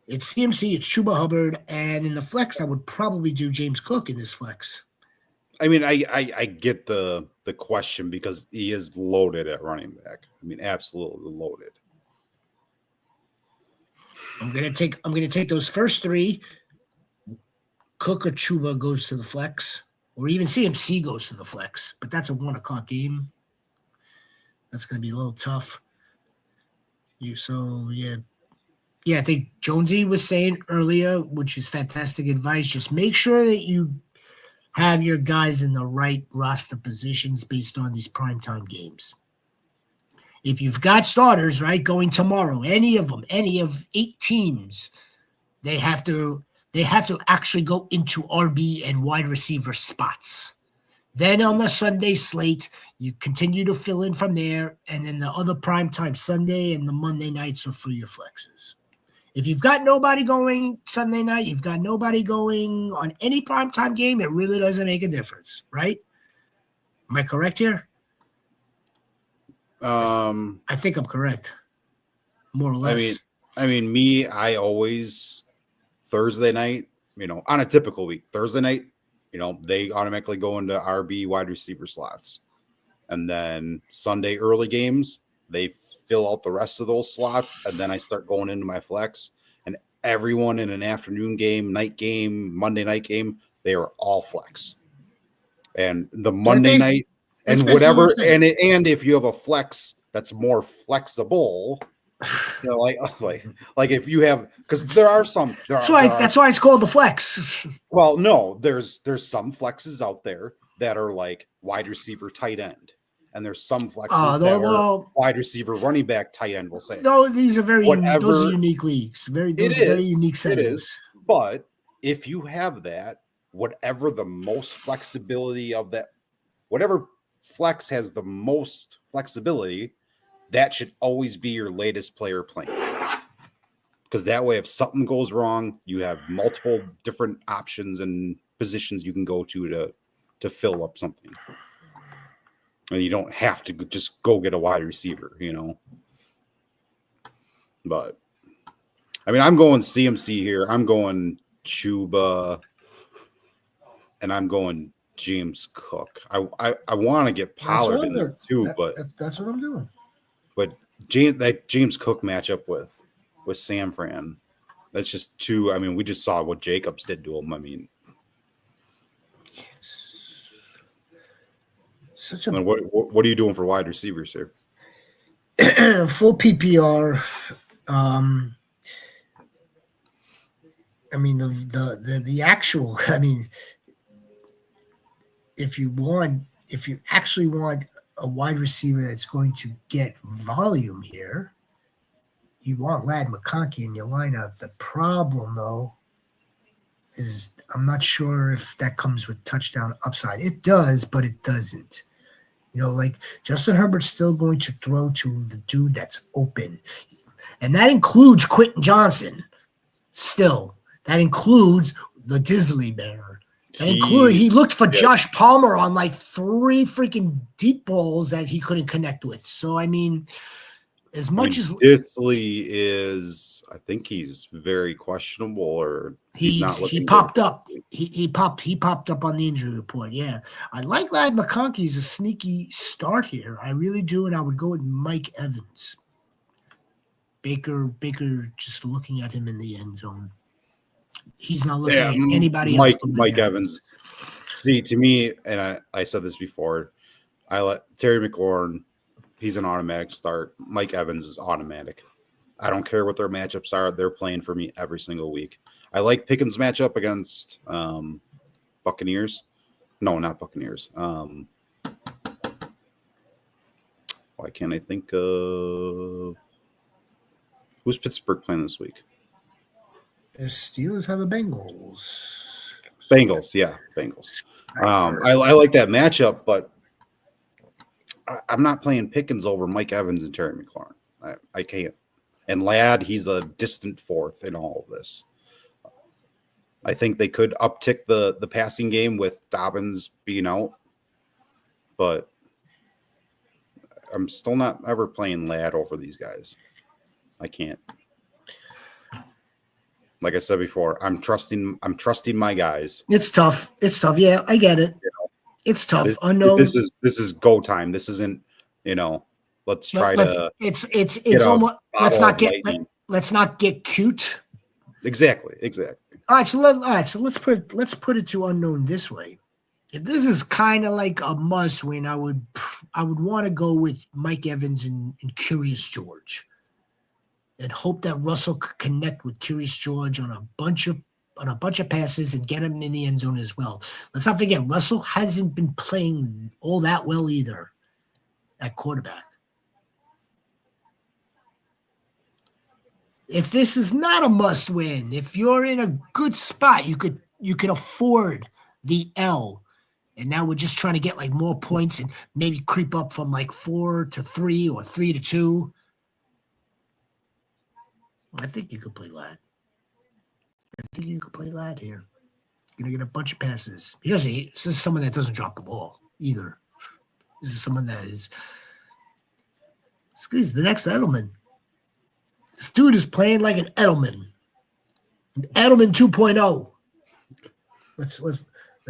It's CMC, it's Chuba Hubbard, and in the flex, I would probably do James Cook in this flex. I mean, I get the question because he is loaded at running back. I mean, absolutely loaded. I'm gonna take those first three. Cook or Chuba goes to the flex, or even CMC goes to the flex, but that's a 1 o'clock game. That's gonna be a little tough. Yeah. I think Jonesy was saying earlier, which is fantastic advice. Just make sure that you have your guys in the right roster positions based on these primetime games. If you've got starters, right, going tomorrow, any of them, any of 8 teams, they have to actually go into RB and wide receiver spots. Then on the Sunday slate, you continue to fill in from there, and then the other primetime Sunday and the Monday nights are for your flexes. If you've got nobody going Sunday night, you've got nobody going on any primetime game, it really doesn't make a difference, right? Am I correct here? I think I'm correct, more or less. I mean, I always Thursday night, on a typical week, Thursday night, they automatically go into RB wide receiver slots, and then Sunday early games, they fill out the rest of those slots, and then I start going into my flex, and everyone in an afternoon game, night game, Monday night game, they are all flex, and the Monday night. And whatever, and if you have a flex that's more flexible, like if you have, because there are some. That's why it's called the flex. Well, no, there's some flexes out there that are like wide receiver, tight end, and there's some flexes that are wide receiver, running back, tight end. We'll say. No, those are unique leagues. Very unique settings. It is, but if you have that, whatever the most flexibility of that, whatever flex has the most flexibility, that should always be your latest player playing, because that way if something goes wrong, you have multiple different options and positions you can go to fill up something, and you don't have to just go get a wide receiver, but I mean, I'm going CMC here, I'm going Chuba, and I'm going James Cook. I want to get Pollard in there too, but that's what I'm doing. But James Cook matchup with San Fran, that's just too. I mean, we just saw what Jacobs did to him. I mean, what are you doing for wide receivers here? Full PPR. I mean the actual. I mean, if you actually want a wide receiver that's going to get volume here, you want Ladd McConkey in your lineup. The problem, though, is I'm not sure if that comes with touchdown upside. It does, but it doesn't. Like Justin Herbert's still going to throw to the dude that's open, and that includes Quentin Johnson. Still, that includes the Disley Bear. He looked for Josh Palmer on like 3 freaking deep balls that he couldn't connect with. So, I mean, as Disley is, I think he's very questionable, or he popped up. He popped up on the injury report. Yeah. I like Ladd McConkey's a sneaky start here. I really do, and I would go with Mike Evans. Baker just looking at him in the end zone. He's not looking at anybody else. Mike Evans. See, to me, and I said this before, I let Terry McLaurin, he's an automatic start. Mike Evans is automatic. I don't care what their matchups are. They're playing for me every single week. I like Pickens' matchup against Buccaneers. No, not Buccaneers. Why can't I think of who's Pittsburgh playing this week? The Steelers have the Bengals. Bengals. I like that matchup, but I'm not playing Pickens over Mike Evans and Terry McLaurin. I can't. And Ladd, he's a distant fourth in all of this. I think they could uptick the passing game with Dobbins being out, but I'm still not ever playing Ladd over these guys. I can't. Like I said before, I'm trusting my guys. It's tough. Yeah, I get it. It's tough. This is go time. This isn't, let's try to. It's almost. Let's not get. let's not get cute. Exactly. All right, so let's put it to unknown this way. If this is kind of like a must win, I would want to go with Mike Evans and Curious George, and hope that Russell could connect with Curious George on a bunch of passes and get him in the end zone as well. Let's not forget Russell hasn't been playing all that well either at quarterback. If this is not a must win, if you're in a good spot, you could afford the L. And now we're just trying to get like more points and maybe creep up from like 4-3 or 3-2. I think you could play lad. Here. You're gonna get a bunch of passes. This is someone that doesn't drop the ball either. This is someone that is. He's the next Edelman. This dude is playing like an Edelman. An Edelman 2.0. Let's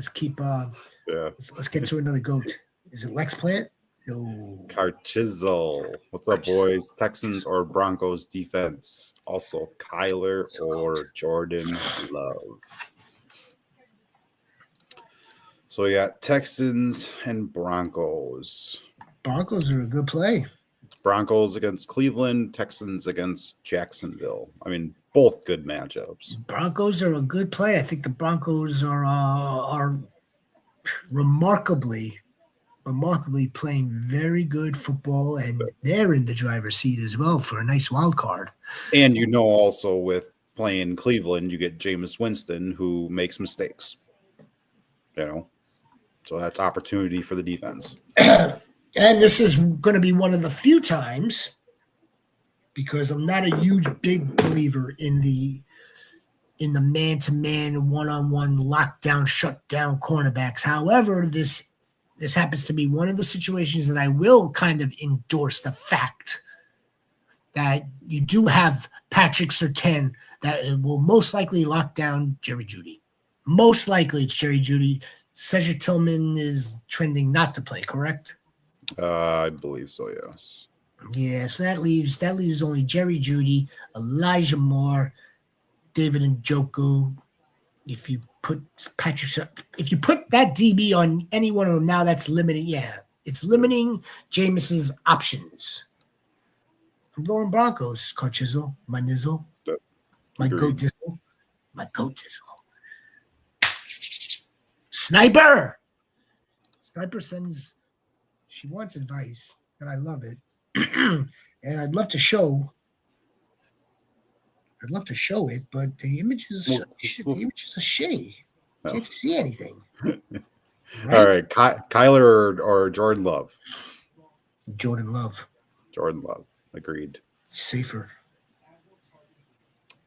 keep. Let's get to another goat. Is it Lex Plant? No. Carchizel. What's up, boys? Texans or Broncos defense? Also, Kyler or Jordan Love. So we got Texans and Broncos. Broncos are a good play. Broncos against Cleveland, Texans against Jacksonville. I mean, both good matchups. Broncos are a good play. I think the Broncos are remarkably playing very good football, and they're in the driver's seat as well for a nice wild card. And also with playing Cleveland, you get Jameis Winston, who makes mistakes. So that's opportunity for the defense. And this is going to be one of the few times, because I'm not a huge big believer in the man-to-man, one-on-one, lockdown, shutdown cornerbacks. However, this happens to be one of the situations that I will kind of endorse the fact that you do have Patrick Surtain that will most likely lock down Jerry Jeudy. Most likely it's Jerry Jeudy. Cedric Tillman is trending not to play, correct? I believe so, yes. Yeah, so that leaves only Jerry Jeudy, Elijah Moore, David Njoku. If you put that DB on any one of them now, that's limiting. Yeah, it's limiting Jameis's options. I'm going Broncos, Carchizel, my nizzle, my goat dizzle, Sniper sends. She wants advice, and I love it. And I'd love to show it, but the images are shitty. Can't see anything. Right? All right, Kyler or Jordan Love? Jordan Love. Agreed. Safer.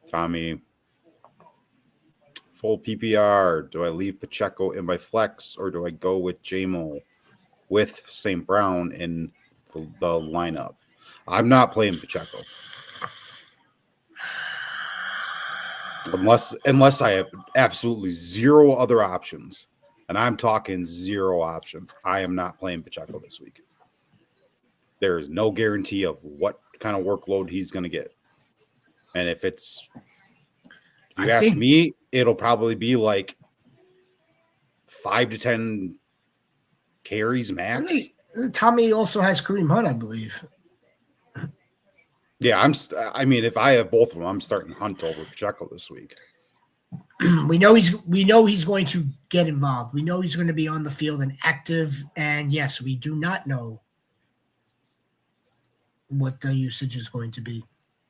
Tommy. Full PPR. Do I leave Pacheco in my flex, or do I go with JMO with St. Brown in the lineup? I'm not playing Pacheco. Unless I have absolutely zero other options, and I'm talking zero options, I am not playing Pacheco this week. There is no guarantee of what kind of workload he's going to get. And if you ask me, it'll probably be like 5 to 10 carries max. Tommy also has Kareem Hunt, I believe. Yeah, if I have both of them, I'm starting Hunt over Pacheco this week. We know he's going to get involved. We know he's going to be on the field and active. And yes, we do not know what the usage is going to be.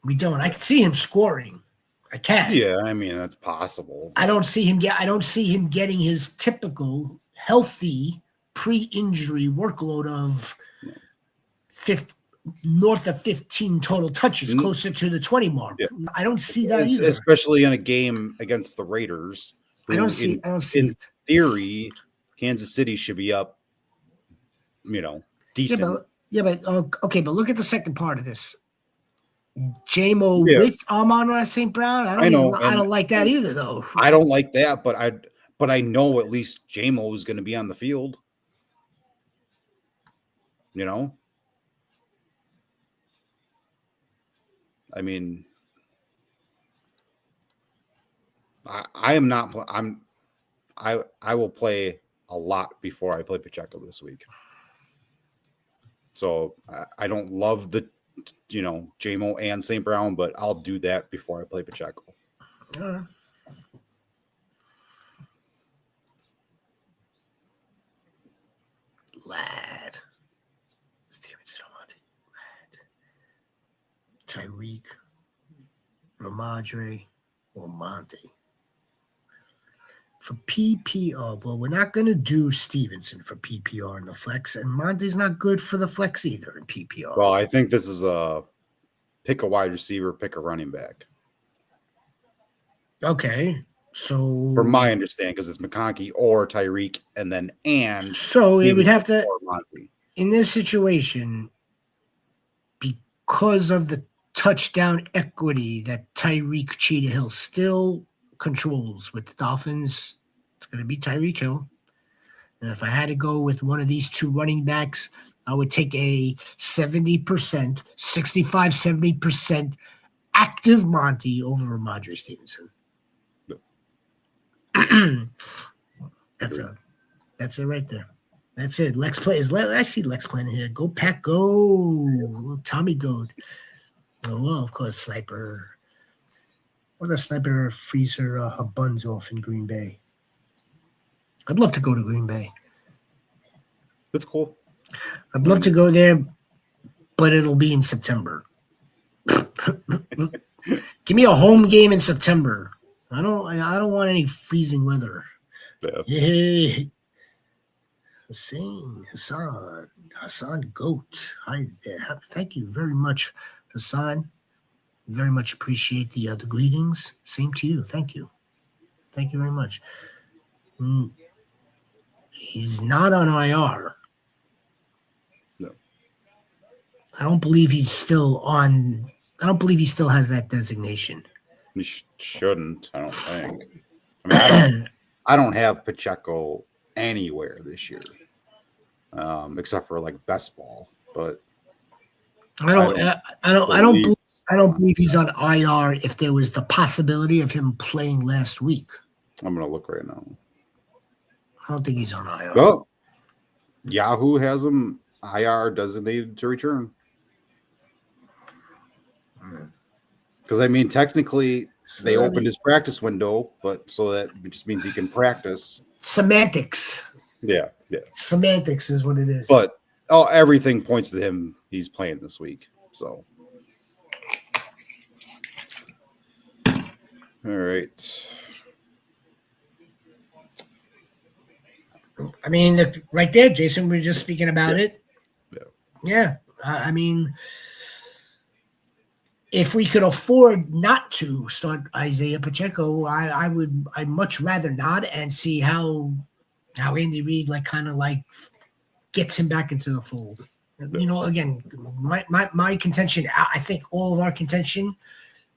We don't. I can see him scoring. I can. Yeah, that's possible. I don't see him getting his typical healthy pre-injury workload of north of 15 total touches, closer to the 20 mark. Yeah. I don't see that either. Especially in a game against the Raiders. I don't see it. In theory, Kansas City should be up, decent. But but look at the second part of this. JMO with Amon-Ra St. Brown. I don't like that either, though. I don't like that, but I know at least JMO is going to be on the field. I am not. I will play a lot before I play Pacheco this week. So I don't love the, JMO and St. Brown, but I'll do that before I play Pacheco. Lad. Stevenson, Lad. Tyreek. Ramadre. Or Monty. For PPR, well, we're not going to do Stevenson for PPR in the flex, and Monty's not good for the flex either in PPR. Well, I think this is a pick a wide receiver, pick a running back. Okay, so from my understanding, because it's McConkey or Tyreek, and so Stevenson it would have to Monty. In this situation, because of the touchdown equity that Tyreek Cheetah Hill still controls with the Dolphins. It's going to be Tyreek Hill. And if I had to go with one of these two running backs, I would take a 70%, 65-70% active Monty over Ramadre Stevenson. That's it right there. That's it. Lex play is. I see Lex playing here. Go Pack, go! Tommy Goad. Oh, well, of course, Sniper. Or the Sniper frees her buns off in Green Bay. I'd love to go to Green Bay. That's cool. I'd love to go there, but it'll be in September. Give me a home game in September. I don't want any freezing weather. Yeah. Yay. Hassan Goat. Hi there. Thank you very much, Hassan. Very much appreciate the greetings. Same to you. Thank you. Thank you very much. He's not on IR. No. I don't believe he's still on. I don't believe he still has that designation. He shouldn't, I don't think. I mean, I don't have Pacheco anywhere this year, except for like best ball. But I don't believe he's on IR. If there was the possibility of him playing last week, I'm gonna look right now. I don't think he's on IR. Well, Yahoo has him IR designated to return. Because I mean, technically, they opened his practice window, but so that just means he can practice. Semantics. Yeah. Semantics is what it is. But everything points to him. He's playing this week. So, all right. I mean, right there, Jason. We were just speaking about it. Yeah. I mean, if we could afford not to start Isaiah Pacheco, I'd much rather not and see how Andy Reid kind of gets him back into the fold. You know, again, my contention. I think all of our contention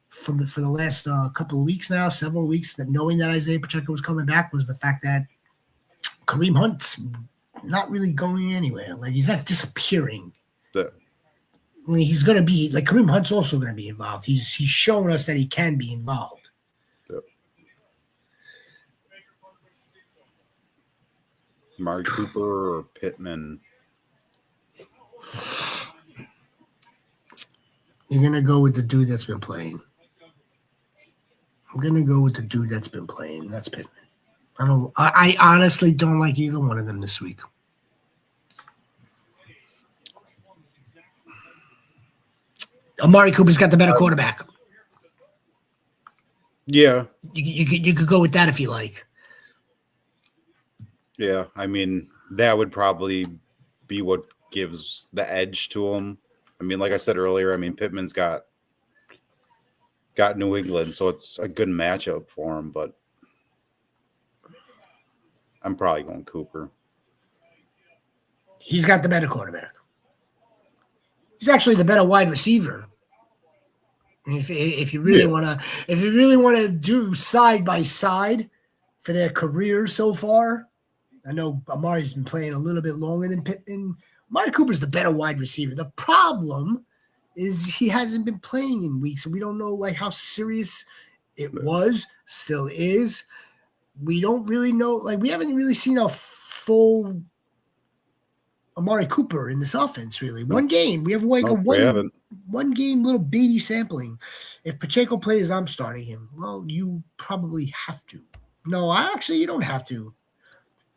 for the last couple of weeks now, several weeks, that knowing that Isaiah Pacheco was coming back was the fact that Kareem Hunt's not really going anywhere. He's not disappearing. Yeah. I mean, he's going to be Kareem Hunt's also going to be involved. He's shown us that he can be involved. Yep. Mark Cooper or Pittman? You're going to go with the dude that's been playing. I'm going to go with the dude that's been playing. That's Pittman. I honestly don't like either one of them this week. Amari Cooper's got the better quarterback. Yeah. You could go with that if you like. Yeah, I mean, that would probably be what gives the edge to him. I mean, like I said earlier, I mean, Pittman's got New England, so it's a good matchup for him, but I'm probably going Cooper. He's got the better quarterback. He's actually the better wide receiver. If you really want to do side by side for their career so far, I know Amari's been playing a little bit longer than Pittman. Amari Cooper's the better wide receiver. The problem is he hasn't been playing in weeks, and we don't know how serious It was, still is. We don't really know. Like, we haven't really seen a full Amari Cooper in this offense, really. No. One game. We have like No, we haven't. one game little baby sampling. If Pacheco plays, I'm starting him. Well, you probably have to. No, you don't have to.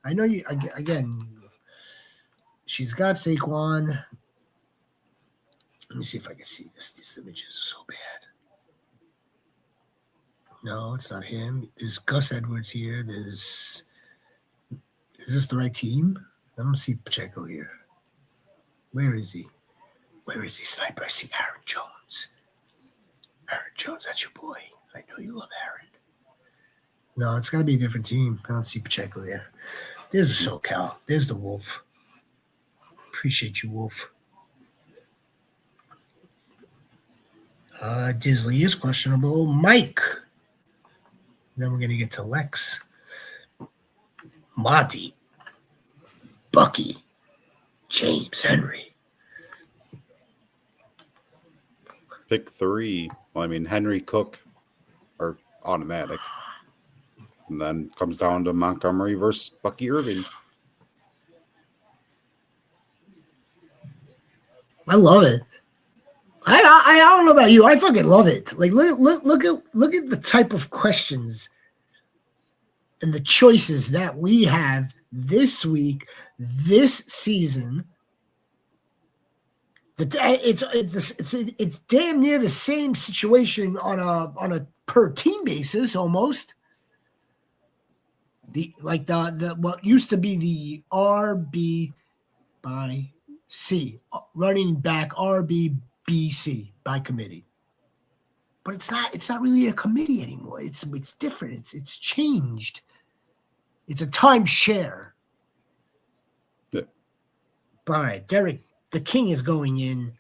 I know you, again, she's got Saquon. Let me see if I can see this. These images are so bad. No, it's not him. There's Gus Edwards here. Is this the right team? I don't see Pacheco here. Where is he? Where is he, Sniper? I see Aaron Jones. Aaron Jones, that's your boy. I know you love Aaron. No, it's got to be a different team. I don't see Pacheco there. There's a SoCal. There's the Wolf. Appreciate you, Wolf. Disley is questionable. Mike. Then we're going to get to Lex. Monty. Bucky. James Henry. Pick 3. Well, I mean, Henry, Cook are automatic. And then comes down to Montgomery versus Bucky Irving. I love it. I don't know about you. I fucking love it. Like, look at the type of questions and the choices that we have this week, this season. It's damn near the same situation on a per team basis almost. The what used to be the RB by C, running back RBBC by committee. But it's not really a committee anymore. It's different. It's changed. It's a timeshare. Yeah. All right, Derek, the king is going in.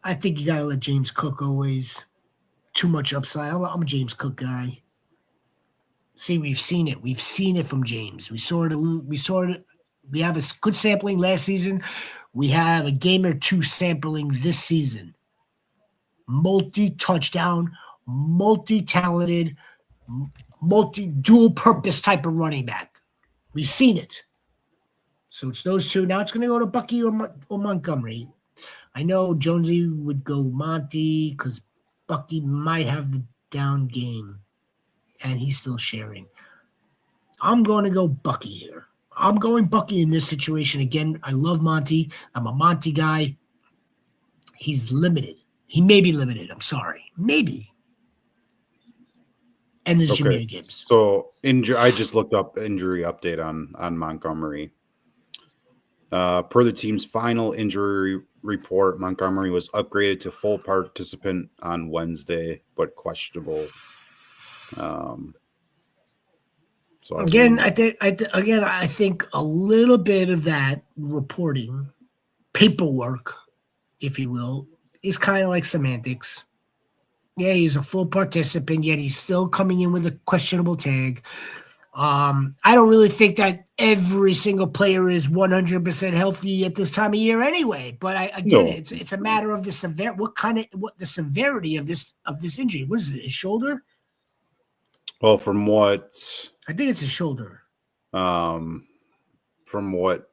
I think you got to let James Cook always. Too much upside. I'm a James Cook guy. See, we've seen it. We've seen it from James. We saw it. We have a good sampling last season. We have a game or two sampling this season. Multi-touchdown, multi-talented, multi-dual purpose type of running back. We've seen it. So it's those two. Now it's going to go to Bucky or Montgomery. I know Jonesy would go Monty because Bucky might have the down game, and he's still sharing. I'm going to go Bucky here. I'm going Bucky in this situation. Again, I love Monty. I'm a Monty guy. He's limited. He may be limited. I'm sorry. Maybe. And there's Jimmy Gibbs. So I just looked up injury update on Montgomery. Per the team's final injury report, Montgomery was upgraded to full participant on Wednesday, but questionable. So again, I think a little bit of that reporting, paperwork, if you will, is kind of like semantics. Yeah, he's a full participant, yet he's still coming in with a questionable tag. I don't really think that every single player is 100% healthy at this time of year anyway. But it's a matter of the the severity of this injury. What is it? His shoulder? Well, from what I think it's his shoulder. From what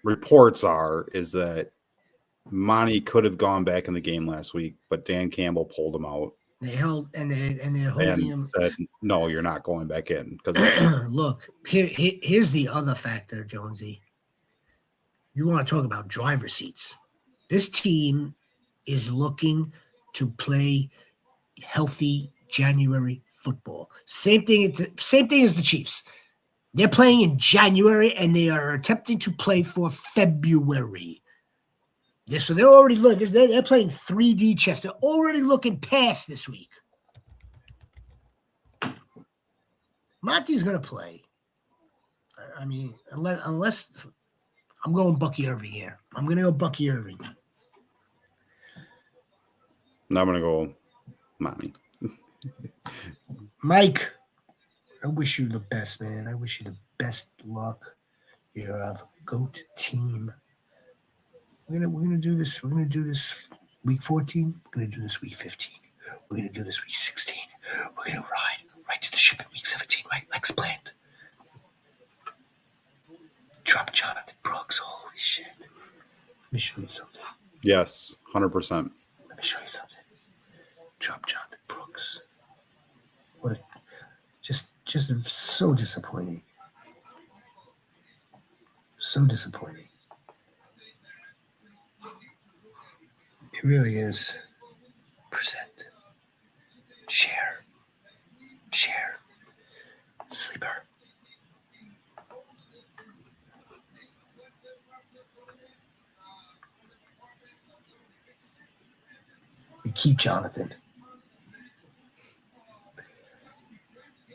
reports are, is that Monty could have gone back in the game last week, but Dan Campbell pulled him out. They held and they're holding him. Said, no, you're not going back in. Look, here's the other factor, Jonesy. You want to talk about driver's seats. This team is looking to play healthy January football. Same thing as the Chiefs. They're playing in January and they are attempting to play for February. So they're already they're playing 3D chess. They're already looking past this week. Monty's going to play. I mean, unless I'm going Bucky Irving here. I'm going to go Bucky Irving. Now I'm going to go Monty. Mike, I wish you the best, man. I wish you the best luck. You're a GOAT team. We're gonna do this. We're gonna do this week 14. We're gonna do this week 15. We're going to do this week 16. We're going to ride right to the ship at week 17, right? Lex planned. Drop Jonathan Brooks. Holy shit. Let me show you something. Yes, 100%. Let me show you something. Drop Jonathan Brooks. What a, just so disappointing. So disappointing. It really is. Present. Share. Sleeper. We keep Jonathan.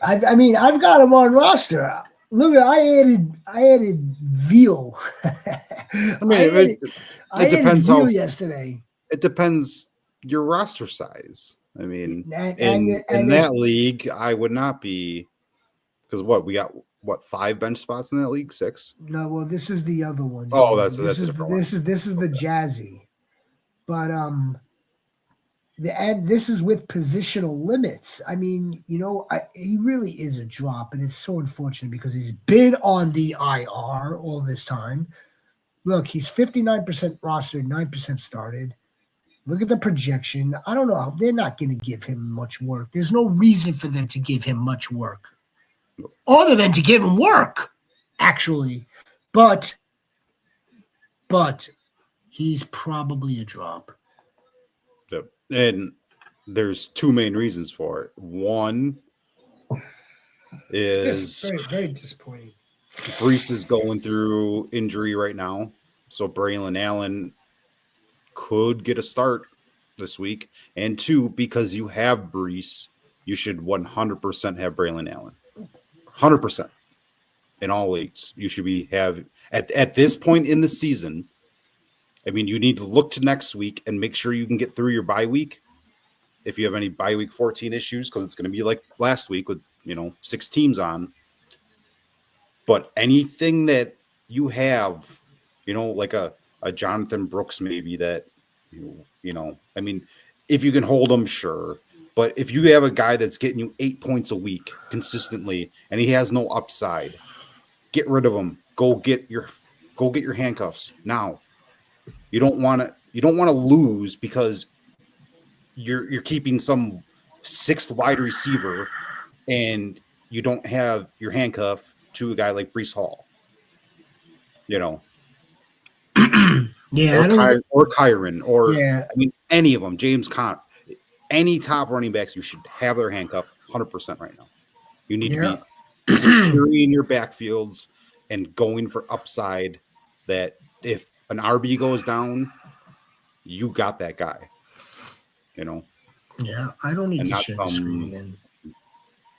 I've got him on roster. Look, I added Veal. I mean, I added depends Veal how yesterday. it depends your roster size. I mean, And in that league, I would not be because we got 5 bench spots in that league? 6? No, well, this is the other one. Oh, James. that's a different one. This is the Jazzy, but this is with positional limits. I mean, he really is a drop, and it's so unfortunate because he's been on the IR all this time. Look, he's 59% rostered, 9% started. Look at the projection. I don't know. They're not going to give him much work. There's no reason for them to give him much work other than to give him work, actually. But he's probably a drop. Yep. And there's 2 main reasons for it. One is very, very disappointing. Brees is going through injury right now. So Braylon Allen could get a start this week. And 2, because you have Brees, you should 100% have Braylon Allen. 100% in all leagues. You should have at this point in the season. I mean, you need to look to next week and make sure you can get through your bye week. If you have any bye week 14 issues, because it's going to be like last week with 6 teams on. But anything that you have, like a Jonathan Brooks maybe that I mean, if you can hold him, sure. But if you have a guy that's getting you 8 points a week consistently and he has no upside, get rid of him. Go get your handcuffs now. You don't want to lose because you're keeping some 6th wide receiver and you don't have your handcuff to a guy like Brees Hall. Yeah, or Kyron, or yeah. I mean any of them. James Conner, any top running backs, you should have their handcuff 100% right now. You need to be securing your backfields and going for upside. That if an RB goes down, you got that guy. Yeah, I don't need to share the screen again.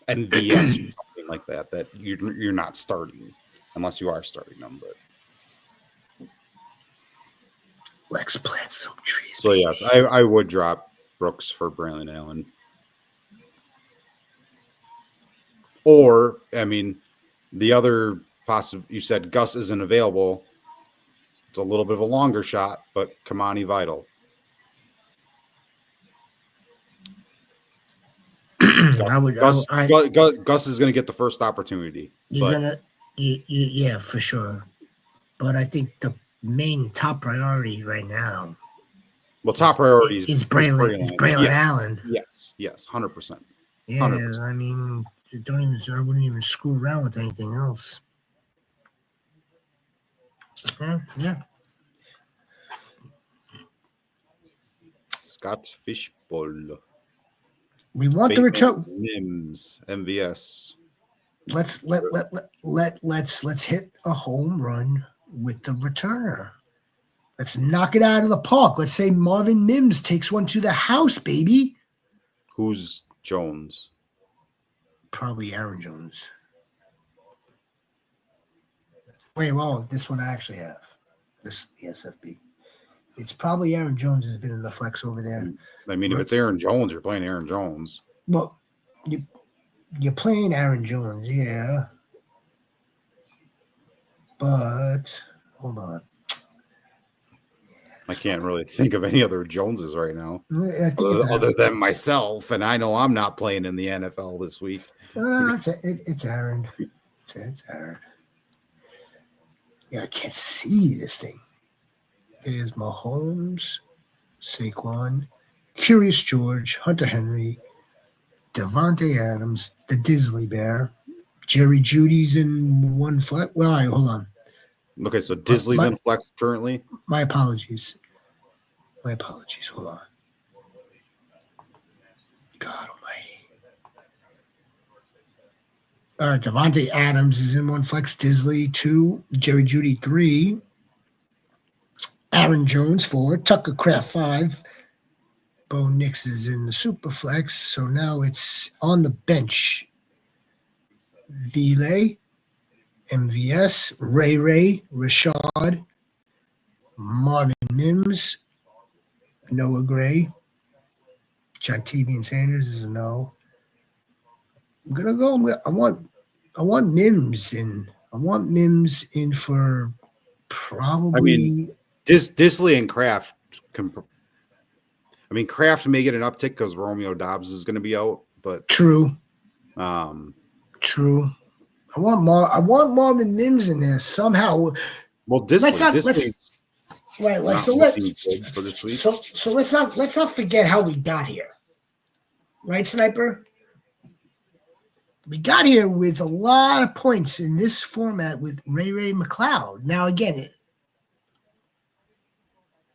NVS or something like that you're not starting unless you are starting them. But Lex plant some trees. So yes, I would drop Brooks for Braylon Allen. Or I mean, the other you said Gus isn't available. It's a little bit of a longer shot, but Kamani Vital. Gus is going to get the first opportunity. Yeah, for sure. But I think the main top priority right now. Well, top priority is Braylon Allen. Yes, 100%. Yeah, 100%. I mean, I wouldn't even screw around with anything else. Yeah. Scott Fishbowl. We want the return. Mims, MVS. Let's hit a home run with the returner. Let's knock it out of the park. Let's say Marvin Mims takes one to the house, baby. Who's Jones? Probably Aaron Jones. Wait, well, this one I actually have. The SFB. It's probably Aaron Jones has been in the flex over there. I mean, if it's Aaron Jones, you're playing Aaron Jones. Well, you're playing Aaron Jones, yeah. But hold on. I can't really think of any other Joneses right now, I think it's other than myself, and I know I'm not playing in the NFL this week. it's Aaron. It's Aaron. Yeah, I can't see this thing. There's Mahomes, Saquon, Curious George, Hunter Henry, Devontae Adams, the Disley Bear, Jerry Judy's in one flat. Well, all right, hold on. Okay, so Disley's in flex currently. My apologies. Hold on. God almighty. Devontae Adams is in one flex. Disley 2. Jerry Judy 3. Aaron Jones 4. Tucker Craft 5. Bo Nix is in the super flex. So now it's on the bench. Vile, MVS, Ray, Rashad, Marvin Mims, Noah Gray, John and Sanders is a no. I'm gonna go with I want Mims in. I want Mims in for probably. I mean, Disley and Kraft Kraft may get an uptick because Romeo Dobbs is going to be out, but True. True. I want Marvin Mims in there somehow. Well, Disley. Right, like so. For this week. So let's not forget how we got here. Right, Sniper? We got here with a lot of points in this format with Ray McLeod. Now, again,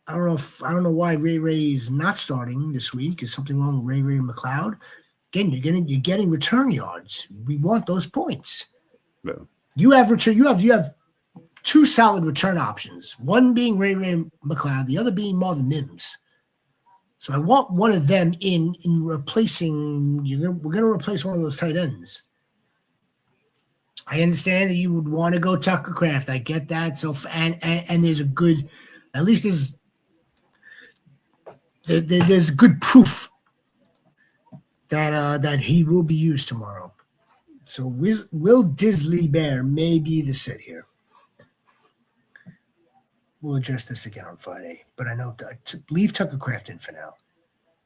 I don't know why Ray is not starting this week. Is something wrong with Ray McLeod? Again, you're getting return yards. We want those points. No. You have two solid return options. One being Ray McLeod, the other being Marvin Mims. So I want one of them in replacing. We're going to replace one of those tight ends. I understand that you would want to go Tucker Craft. I get that. So and there's a good, at least there's good proof that he will be used tomorrow. So Will Disley Bear may be the sit here. We'll address this again on Friday, but I know leave Tucker Craft in for now.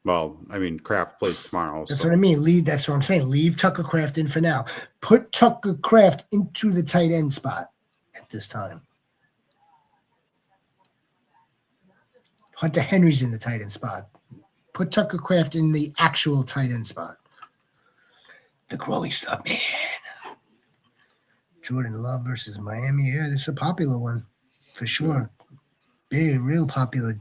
Well, I mean, Kraft plays tomorrow. That's what I mean. That's what I'm saying. Leave Tucker Craft in for now. Put Tucker Craft into the tight end spot at this time. Hunter Henry's in the tight end spot. Put Tucker Craft in the actual tight end spot. The growing stuff, man. Jordan Love versus Miami. Yeah, this is a popular one for sure. Big, real popular.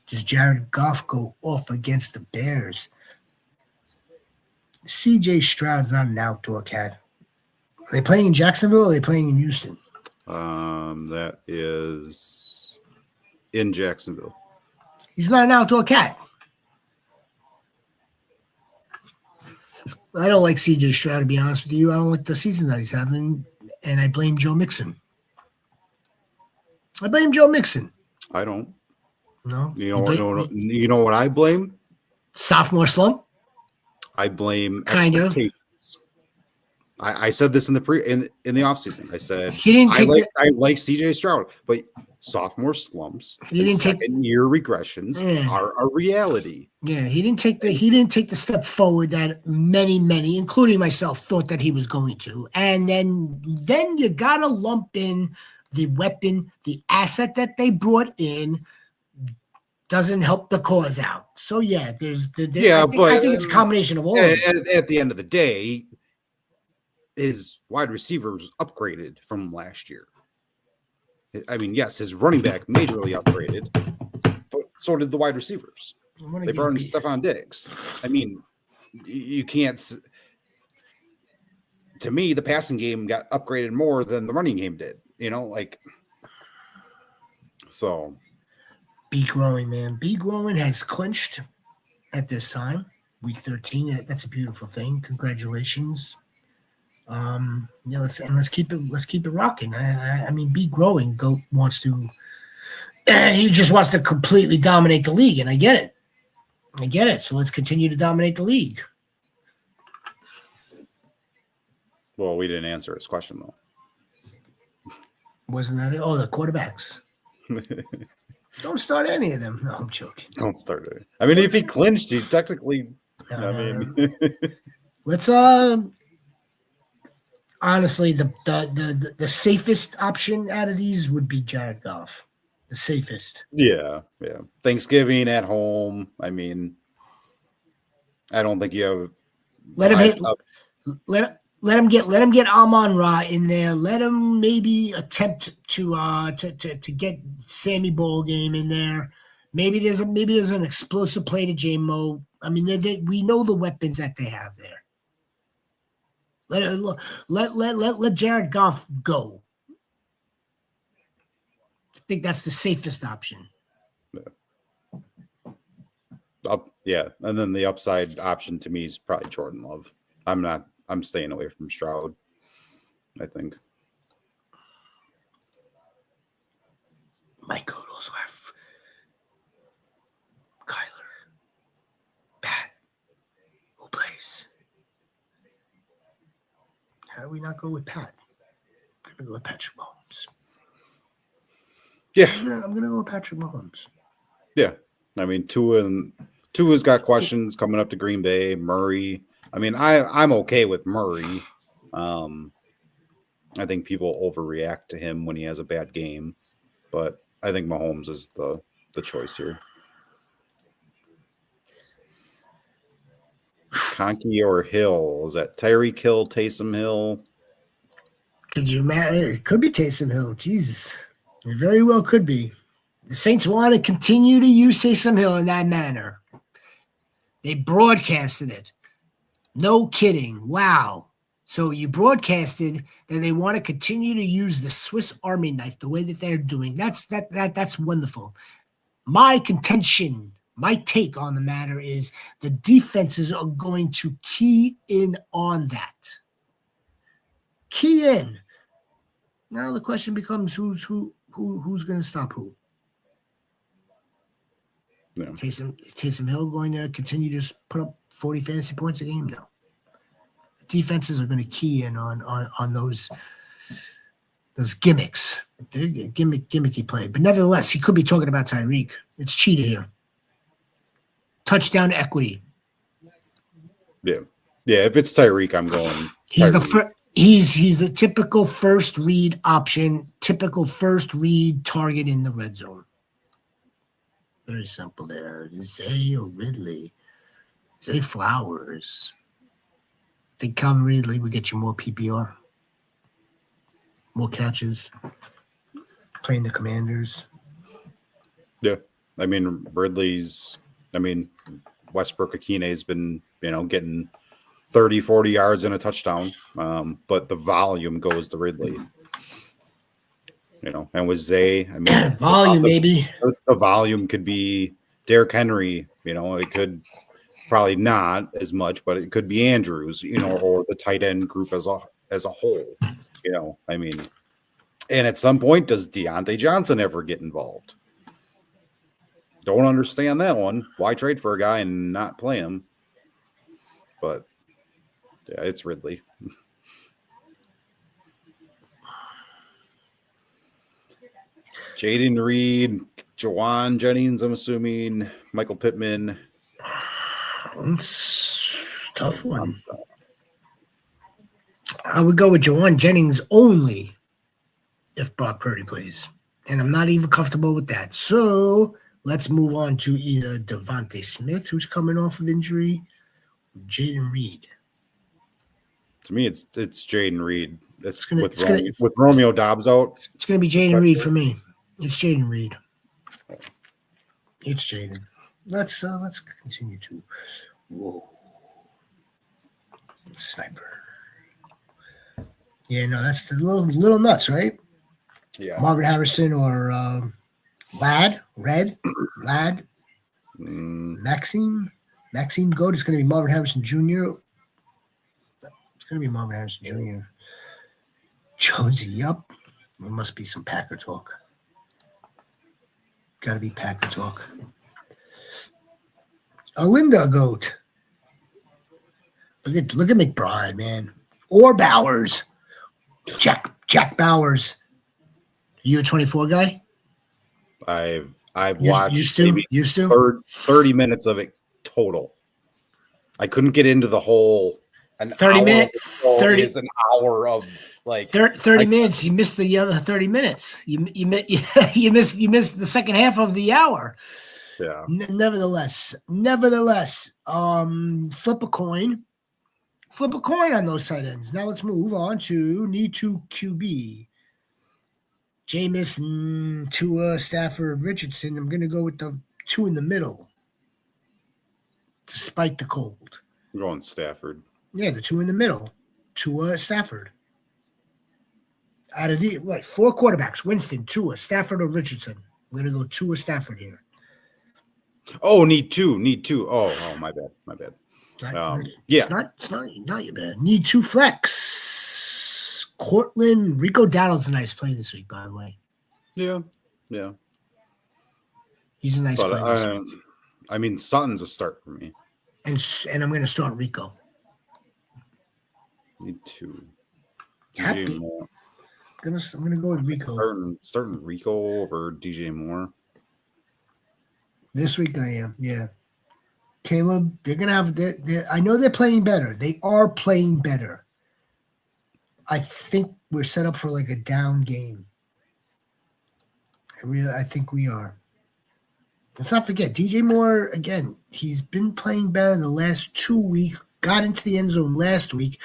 Does Jared Goff go off against the Bears? CJ Stroud's not an outdoor cat. Are they playing in Jacksonville or are they playing in Houston? That is in Jacksonville. He's not an outdoor cat. I don't like CJ Stroud, to be honest with you. I don't like the season that he's having, and I blame Joe Mixon. I don't. No. You know what I blame? Sophomore slump? I blame expectations. I said this in the offseason. I said I like CJ Stroud, but sophomore slumps and second-year regressions are a reality. Yeah, he didn't take the step forward that many, including myself, thought that he was going to. And then you gotta lump in the weapon, the asset that they brought in doesn't help the cause out. So yeah, I think it's a combination of all of it. At the end of the day, his wide receivers upgraded from last year. I mean, yes, his running back majorly upgraded, but so did the wide receivers. They brought in Stephon Diggs. I mean, you can't. To me, the passing game got upgraded more than the running game did. So. Be growing, man. Be growing has clinched at this time, week 13. That's a beautiful thing. Congratulations. Let's keep it rocking. I mean, Be growing wants to. He just wants to completely dominate the league, and I get it. So let's continue to dominate the league. Well, we didn't answer his question though. Wasn't that it? Oh, the quarterbacks. Don't start any of them. No, I'm joking. Don't start it. I mean, if he clinched, he technically. No, I no, mean, no. Let's honestly, the safest option out of these would be Jared Goff. The safest. yeah. Thanksgiving at home. I mean, I don't think you have. Let him hit. Up. Let him get Amon-Ra in there. Let him maybe attempt to get Sammy Bowl game in there. Maybe there's an explosive play to J-Mo. I mean, we know the weapons that they have there. Let Jared Goff go. I think that's the safest option. Yeah, and then the upside option to me is probably Jordan Love. I'm staying away from Stroud, I think. Mike could also have Kyler, Pat, who plays. How do we not go with Pat? I'm going to go with Patrick Mahomes. Yeah. I'm gonna go with Patrick Mahomes. Yeah. I mean, Tua's got questions coming up to Green Bay. Murray. I mean, I'm okay with Murray. I think people overreact to him when he has a bad game, but I think Mahomes is the choice here. Conkey or Hill? Is that Tyreek Hill, Taysom Hill? Could you imagine? It could be Taysom Hill. Jesus. It very well could be. The Saints want to continue to use Taysom Hill in that manner. They broadcasted it. No kidding. Wow. So you broadcasted that they want to continue to use the Swiss Army knife the way that they're doing. That's wonderful. My contention, my take on the matter is the defenses are going to key in on that. Key in. Now the question becomes who's going to stop who? Yeah. Taysom Hill going to continue to put up 40 fantasy points a game? No. The defenses are going to key in on those gimmicks. Gimmicky play. But nevertheless, he could be talking about Tyreek. It's cheated here. Touchdown equity. Yeah. Yeah, if it's Tyreek, I'm going. He's Tyreek. He's the typical first read option, typical first read target in the red zone. Very simple there. Zay or Ridley. Zay Flowers. I think Calvin Ridley would get you more PPR. More catches. Playing the Commanders. Yeah. I mean, Westbrook Akine has been, getting 30, 40 yards and a touchdown. But the volume goes to Ridley. And with Zay, I mean, volume, maybe. The volume could be Derrick Henry. It could probably not as much, but it could be Andrews, or the tight end group as a whole. I mean, and at some point, does Deontay Johnson ever get involved? Don't understand that one. Why trade for a guy and not play him? But yeah, it's Ridley. Jaden Reed, Jawan Jennings, I'm assuming, Michael Pittman. It's a tough one. I would go with Jawan Jennings only if Brock Purdy plays. And I'm not even comfortable with that. So let's move on to either Devontae Smith, who's coming off of injury, or Jaden Reed. To me, it's Jaden Reed. With Romeo Dobbs out. It's going to be Jaden Reed for me. It's Jaden Reed. It's Jaden. Let's continue to. Whoa. Sniper. Yeah, no, that's the little nuts, right? Yeah. Marvin Harrison or Ladd. Maxime Goat. It's going to be Marvin Harrison Jr. It's going to be Marvin Harrison Jr. Jonesy, yup. There must be some Packer talk. Got to be Packer talk. Alinda Goat. Look at McBride, man. Or Bowers. Jack Bowers. You a 24 guy? I've I've watched Used to? maybe 30 minutes of it total. I couldn't get into the whole 30 minutes. 30 is an hour of like 30 minutes. You missed the other 30 minutes. You missed the second half of the hour. Yeah. Nevertheless, flip a coin. Flip a coin on those tight ends. Now let's move on to need to QB. Jameis, Tua, Stafford, Richardson. I'm going to go with the two in the middle, despite the cold. I'm going Stafford. Yeah, the two in the middle. Tua, Stafford. Out of the four quarterbacks: Winston, Tua, Stafford, or Richardson. I'm going to go Tua, Stafford here. Oh, need two. Oh, my bad. It's not your bad. Need two flex. Cortland, Rico Dowdle's a nice play this week, by the way. Yeah. He's a nice play this week. I mean, Sutton's a start for me. And I'm going to start Rico. Need two. Happy. I'm gonna go with Rico. Starting Rico over DJ Moore. This week I am, yeah. Caleb, they're gonna have. I know they're playing better. They are playing better. I think we're set up for like a down game. I think we are. Let's not forget DJ Moore again. He's been playing better the last 2 weeks. Got into the end zone last week.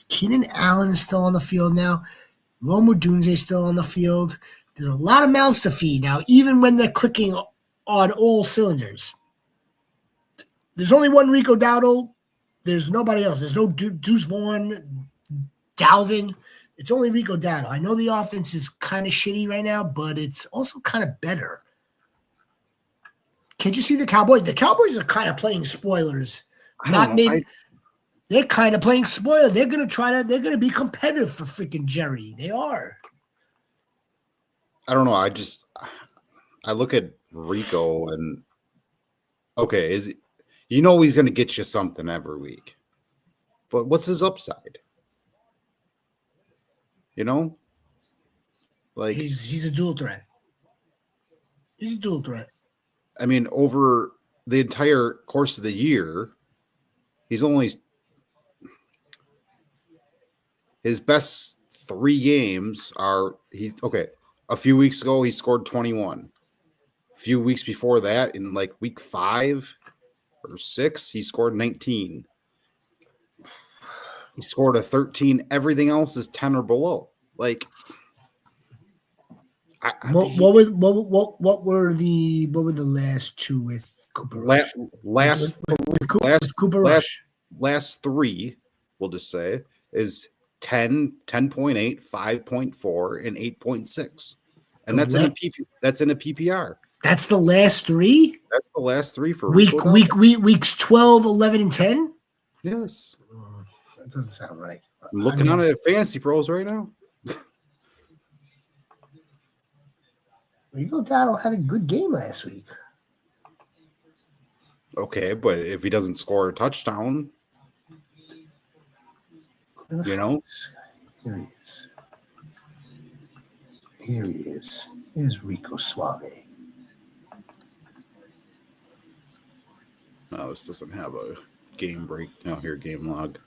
Keenan Allen is still on the field now. Rome Odunze is still on the field. There's a lot of mouths to feed now, even when they're clicking on all cylinders. There's only one Rico Dowdle. There's nobody else. There's no Deuce Vaughn, Dalvin. It's only Rico Dowdle. I know the offense is kind of shitty right now, but it's also kind of better. Can't you see the Cowboys? The Cowboys are kind of playing spoilers. They're kind of playing spoiler. They're going to be competitive for freaking Jerry. They are. I don't know. I look at Rico and okay, he's going to get you something every week. But what's his upside? Like he's a dual threat. He's a dual threat. I mean, over the entire course of the year, his best 3 games are a few weeks ago he scored 21. A few weeks before that, in like week 5 or 6, he scored 19. He scored a 13. Everything else is 10 or below. Like, what were the last 2 with Cooper Rush? With Cooper Rush. Last 3, we'll just say, is 10, 10.8, 5.4, and 8.6. And that's in a PPR. That's the last 3? That's the last 3 for weeks 12, 11, and 10? Yes. That doesn't sound right. I'm looking on at Fantasy Pros right now. Rico Dowdle had a good game last week. Okay, but if he doesn't score a touchdown, Here he is. Here's Rico Suave. No, this doesn't have a game break. No, here, game log.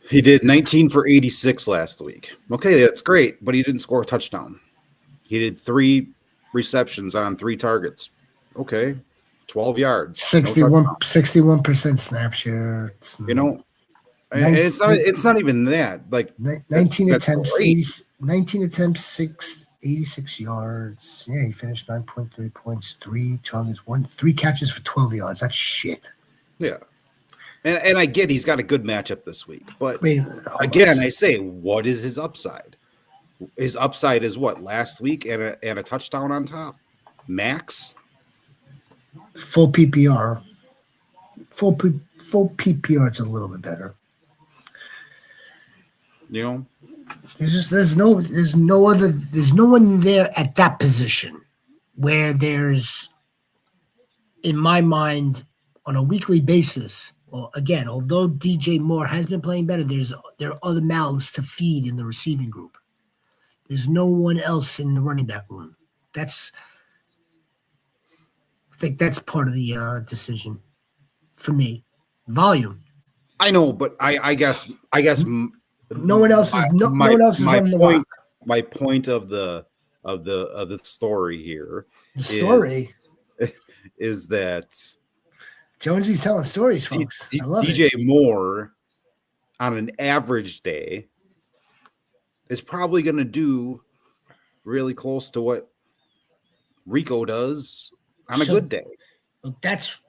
He did 19 for 86 last week. Okay, that's great, but he didn't score a touchdown. He did 3 receptions on 3 targets. Okay, 12 yards. 61% snap share. And it's not even that. Like 19 attempts, 86 yards. Yeah, he finished 9.3 points, 3 targets, 3 catches for 12 yards. That's shit. Yeah. And I get he's got a good matchup this week. But again, I say, what is his upside? His upside is what? Last week and a touchdown on top? Max? Full PPR. Full PPR, it's a little bit better. There's no one there at that position where there's, in my mind, on a weekly basis. Well, again, although DJ Moore has been playing better, there are other mouths to feed in the receiving group. There's no one else in the running back room. That's I think that's part of the decision for me. Volume. I know, but I guess No one else is no one else is running the rock. My point of the story here The story. is that Jonesy's telling stories, folks. I love DJ it. Moore on an average day is probably going to do really close to what Rico does on a good day. That's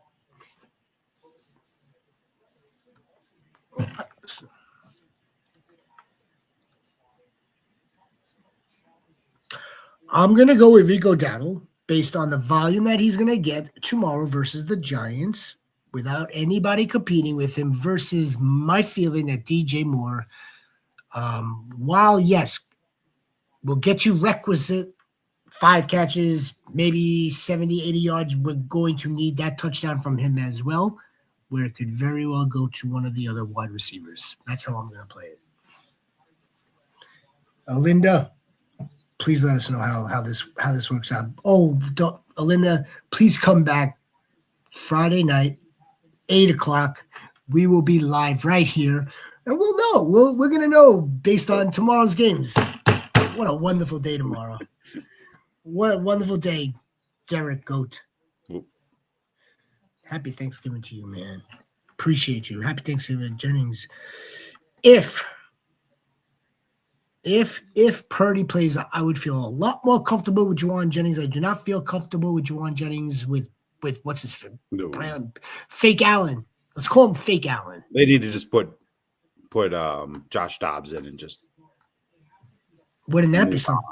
I'm going to go with Rico Dowdle based on the volume that he's going to get tomorrow versus the Giants without anybody competing with him versus my feeling that DJ Moore, while, yes, will get you requisite 5 catches, maybe 70, 80 yards, we're going to need that touchdown from him as well, where it could very well go to one of the other wide receivers. That's how I'm going to play it. Linda, please let us know how this works out. Oh, Alinda, please come back Friday night, 8:00. We will be live right here, and we'll know. We're gonna know based on tomorrow's games. What a wonderful day tomorrow! What a wonderful day, Derek Goat. Happy Thanksgiving to you, man. Appreciate you. Happy Thanksgiving, Jennings. If Purdy plays, I would feel a lot more comfortable with Juwan Jennings. I do not feel comfortable with Juwan Jennings with what's his Fake Allen. Let's call him Fake Allen. They need to just put Josh Dobbs in and just wouldn't that be something?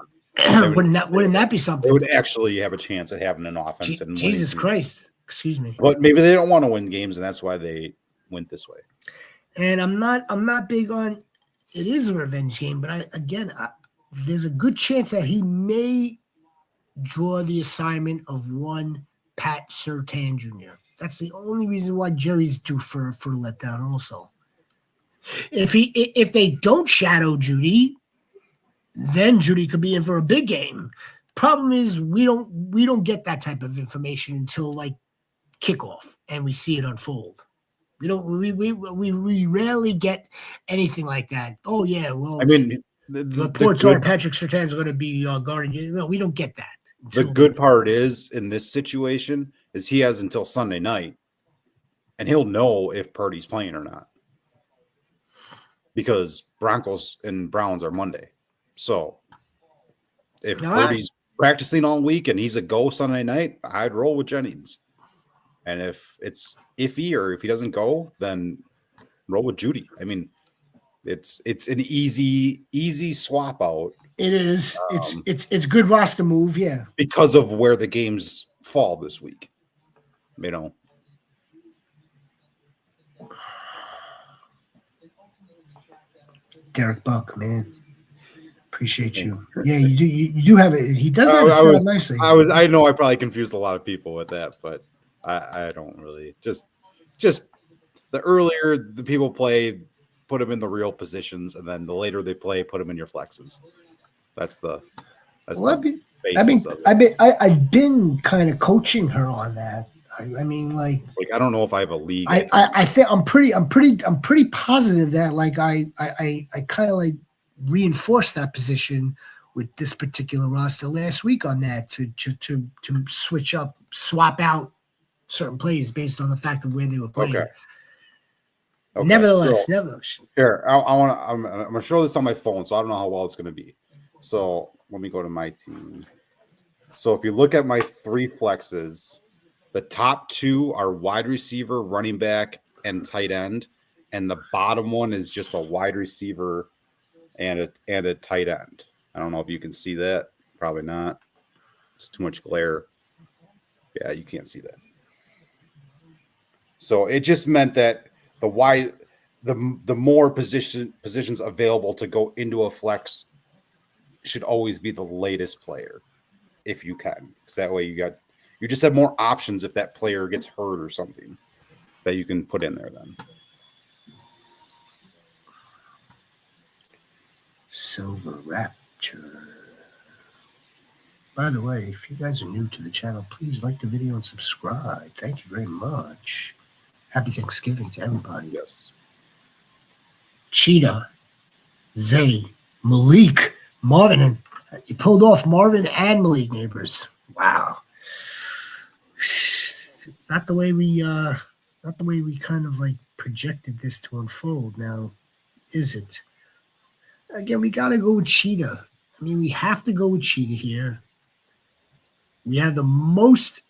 Wouldn't that be something? They would actually have a chance at having an offense and Jesus Christ. Excuse me. But maybe they don't want to win games, and that's why they went this way. And I'm not big on it is a revenge game, but there's a good chance that he may draw the assignment of one Pat Surtain Jr. That's the only reason why Jerry's due for a letdown. Also, if they don't shadow Judy, then Judy could be in for a big game. Problem is, we don't get that type of information until like kickoff, and we see it unfold. We rarely get anything like that. Oh yeah, well, I mean, the reports are Patrick Surtain's going to be guarding you. No, we don't get that. The good part is in this situation is he has until Sunday night, and he'll know if Purdy's playing or not, because Broncos and Browns are Monday. So if Purdy's practicing all week and he's a go Sunday night, I'd roll with Jennings. And if it's iffy or if he doesn't go, then roll with Judy. I mean, it's an easy swap out. It is. It's good roster move, yeah. Because of where the games fall this week. You know. Derek Buck, man. Appreciate you. Yeah, you do have it. He does have it set up nicely. I know I probably confused a lot of people with that, but I don't really just the earlier the people play, put them in the real positions, and then the later they play, put them in your flexes. I've been kind of coaching her on that. I mean, like I don't know if I have a league. I think I'm pretty positive that like I kind of like reinforced that position with this particular roster last week on that to swap out certain plays based on the fact of where they were playing. Okay. Nevertheless. Here, I'm gonna show this on my phone, so I don't know how well it's gonna be. So let me go to my team. So if you look at my 3 flexes, the top 2 are wide receiver, running back, and tight end, and the bottom one is just a wide receiver and a tight end. I don't know if you can see that. Probably not. It's too much glare. Yeah, you can't see that. So it just meant that the more positions available to go into a flex should always be the latest player, if you can, because that way you just have more options if that player gets hurt or something that you can put in there then. Silver Rapture. By the way, if you guys are new to the channel, please like the video and subscribe. Thank you very much. Happy Thanksgiving to everybody. Yes. Cheetah, Zay, Malik, Marvin, and you pulled off Marvin and Malik neighbors. Wow. Not the way we kind of like projected this to unfold now, is it? Again, we gotta go with Cheetah. I mean, we have to go with Cheetah here. We have the most,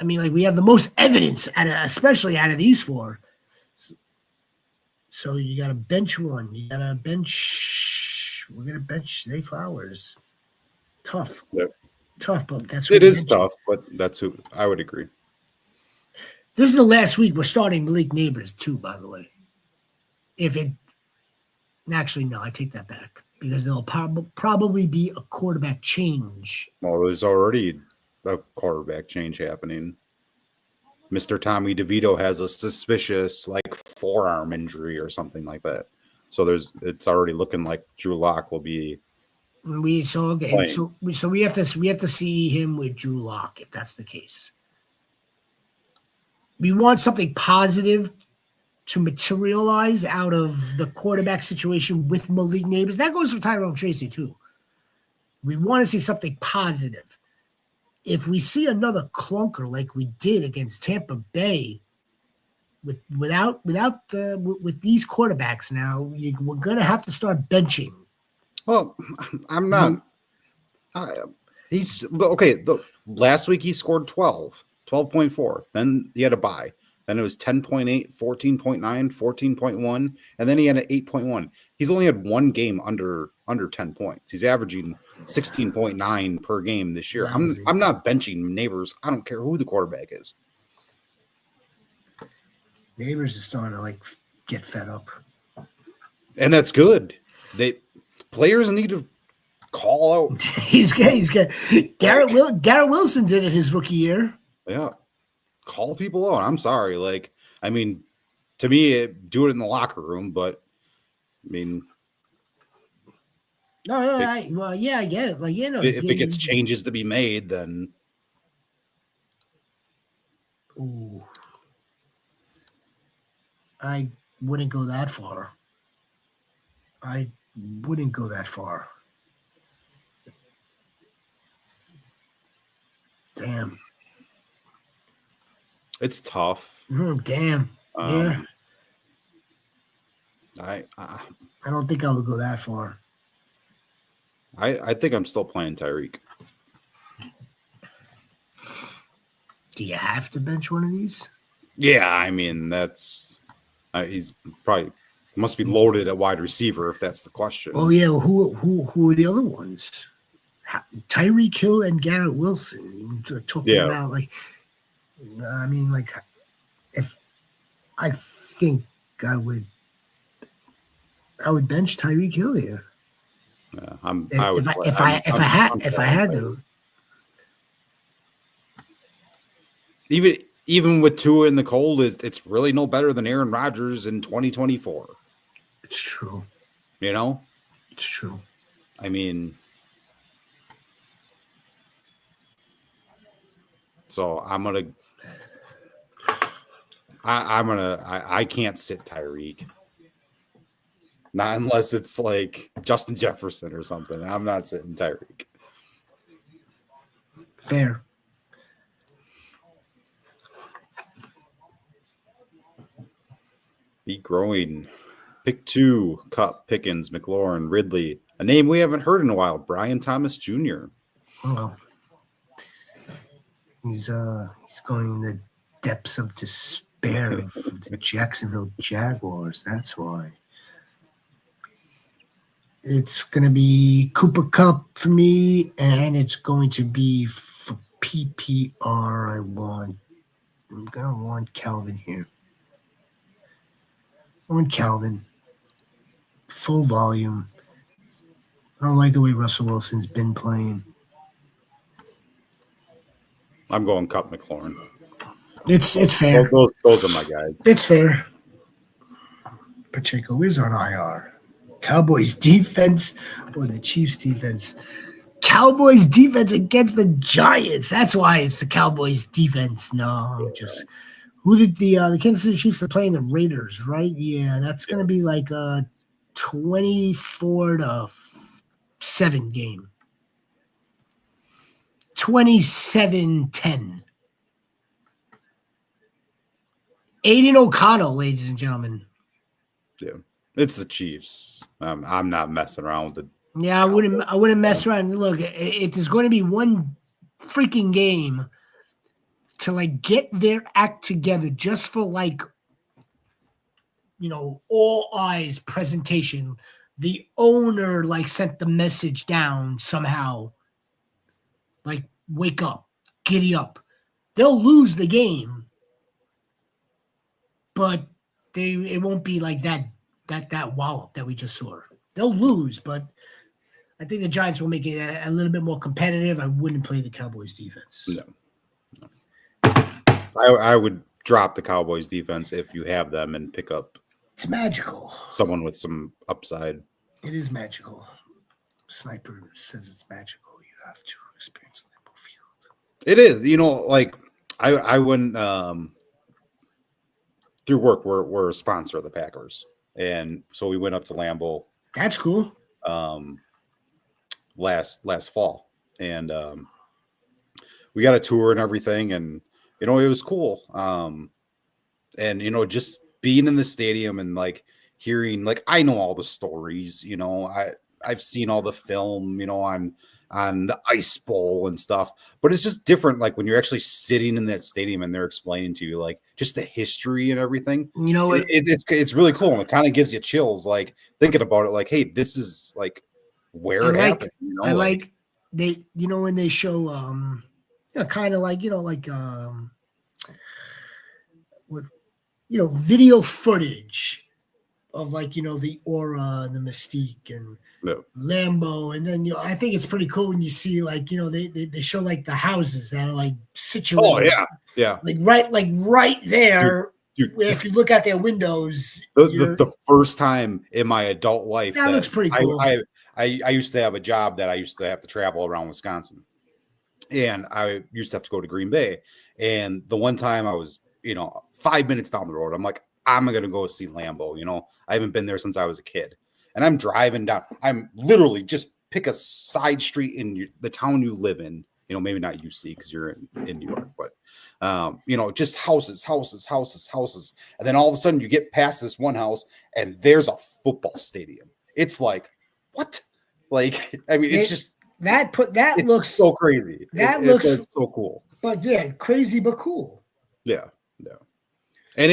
we have the most evidence, especially out of these four. So you got to bench one. You got to bench. We're going to bench Zay Flowers. Tough. Yep. Tough, but that's it is tough, but that's who I would agree. This is the last week we're starting Malik Neighbors, too, by the way. Actually, no, I take that back. Because there'll probably be a quarterback change. Well, there's already a quarterback change happening. Mr. Tommy DeVito has a suspicious forearm injury or something like that. So it's already looking like Drew Lock will be. So we have to see him with Drew Lock if that's the case. We want something positive to materialize out of the quarterback situation with Malik Neighbors. That goes for Tyrone Tracy too. We want to see something positive. If we see another clunker like we did against Tampa Bay, with these quarterbacks now, we're going to have to start benching. Well, I'm not. He's okay. Last week he scored 12.4. Then he had a bye. Then it was 10.8, 14.9, 14.1, and then he had an 8.1. He's only had one game under 10 points. He's averaging 16.9 per game this year. I'm not benching Neighbors. I don't care who the quarterback is. Neighbors is starting to get fed up, and that's good. Players need to call out. he's got Garrett Wilson did it his rookie year. Yeah. Call people out. I'm sorry. To me, do it in the locker room, but no, I get it. If it gets changes to be made, then. Ooh. I wouldn't go that far. Damn. It's tough. Damn. Yeah. I don't think I would go that far. I think I'm still playing Tyreek. Do you have to bench one of these? Yeah, that's he's probably must be loaded at wide receiver if that's the question. Oh yeah, who are the other ones? Tyreek Hill and Garrett Wilson. You're talking about if I think I would bench Tyreek Hill here. Yeah, if I had to. Even with Tua in the cold, it's really no better than Aaron Rodgers in 2024. It's true. It's true. So I can't sit Tyreek. Not unless it's like Justin Jefferson or something. I'm not sitting Tyreek. Fair. Be growing. Pick 2, Cup, Pickens, McLaurin, Ridley. A name we haven't heard in a while, Brian Thomas Jr. Oh. He's going in the depths of despair of the Jacksonville Jaguars. That's why. It's going to be Cooper Kupp for me, and it's going to be for PPR. I'm going to want Calvin here. I want Calvin. Full volume. I don't like the way Russell Wilson's been playing. I'm going Cup McLaurin. It's fair. Those are my guys. It's fair. Pacheco is on IR. Cowboys defense or the Chiefs defense. Cowboys defense against the Giants. That's why it's the Cowboys defense. No, just who did the Kansas City Chiefs are playing the Raiders, right? Yeah, that's gonna be like a 24-7 game. 27-10. Aiden O'Connell, ladies and gentlemen. Yeah, it's the Chiefs. I'm not messing around with it. Yeah, I wouldn't mess around. Look, if there's going to be one freaking game to like get their act together just for like, all eyes presentation, the owner like sent the message down somehow. Like, wake up, giddy up. They'll lose the game, but it won't be like that wallop that we just saw. They'll lose, but I think the Giants will make it a little bit more competitive. I wouldn't play the Cowboys defense. No. I would drop the Cowboys defense if you have them and pick up. It's magical. Someone with some upside. It is magical. Sniper says it's magical. You have to experience Lambeau Field. It is. Like I wouldn't through work we're a sponsor of the Packers. And so we went up to Lambeau. That's cool. Last fall. And we got a tour and everything, and it was cool. And just being in the stadium and like hearing, like, I know all the stories, I've seen all the film, on the Ice Bowl and stuff, but it's just different. Like when you're actually sitting in that stadium and they're explaining to you, like, just the history and everything, it's really cool. And it kind of gives you chills, like thinking about it, like, hey, this is like where it happened. I like they, when they show, kind of like, with, video footage of like, the aura and the mystique and Lambeau. And then, I think it's pretty cool when you see like, they show like the houses that are like situated. Oh yeah. Yeah. Like right there. Dude, if you look out their windows, the first time in my adult life, that looks pretty cool. I used to have a job that I used to have to travel around Wisconsin, and I used to have to go to Green Bay. And the one time I was, 5 minutes down the road, I'm like, I'm going to go see Lambeau. I haven't been there since I was a kid, and I'm driving down. I'm literally just pick a side street in the town you live in, maybe not UC because you're in New York, but just houses. And then all of a sudden you get past this one house and there's a football stadium. It's like, what? Like, I mean, it's just it looks so crazy. It's so cool. But yeah, crazy but cool. Yeah. And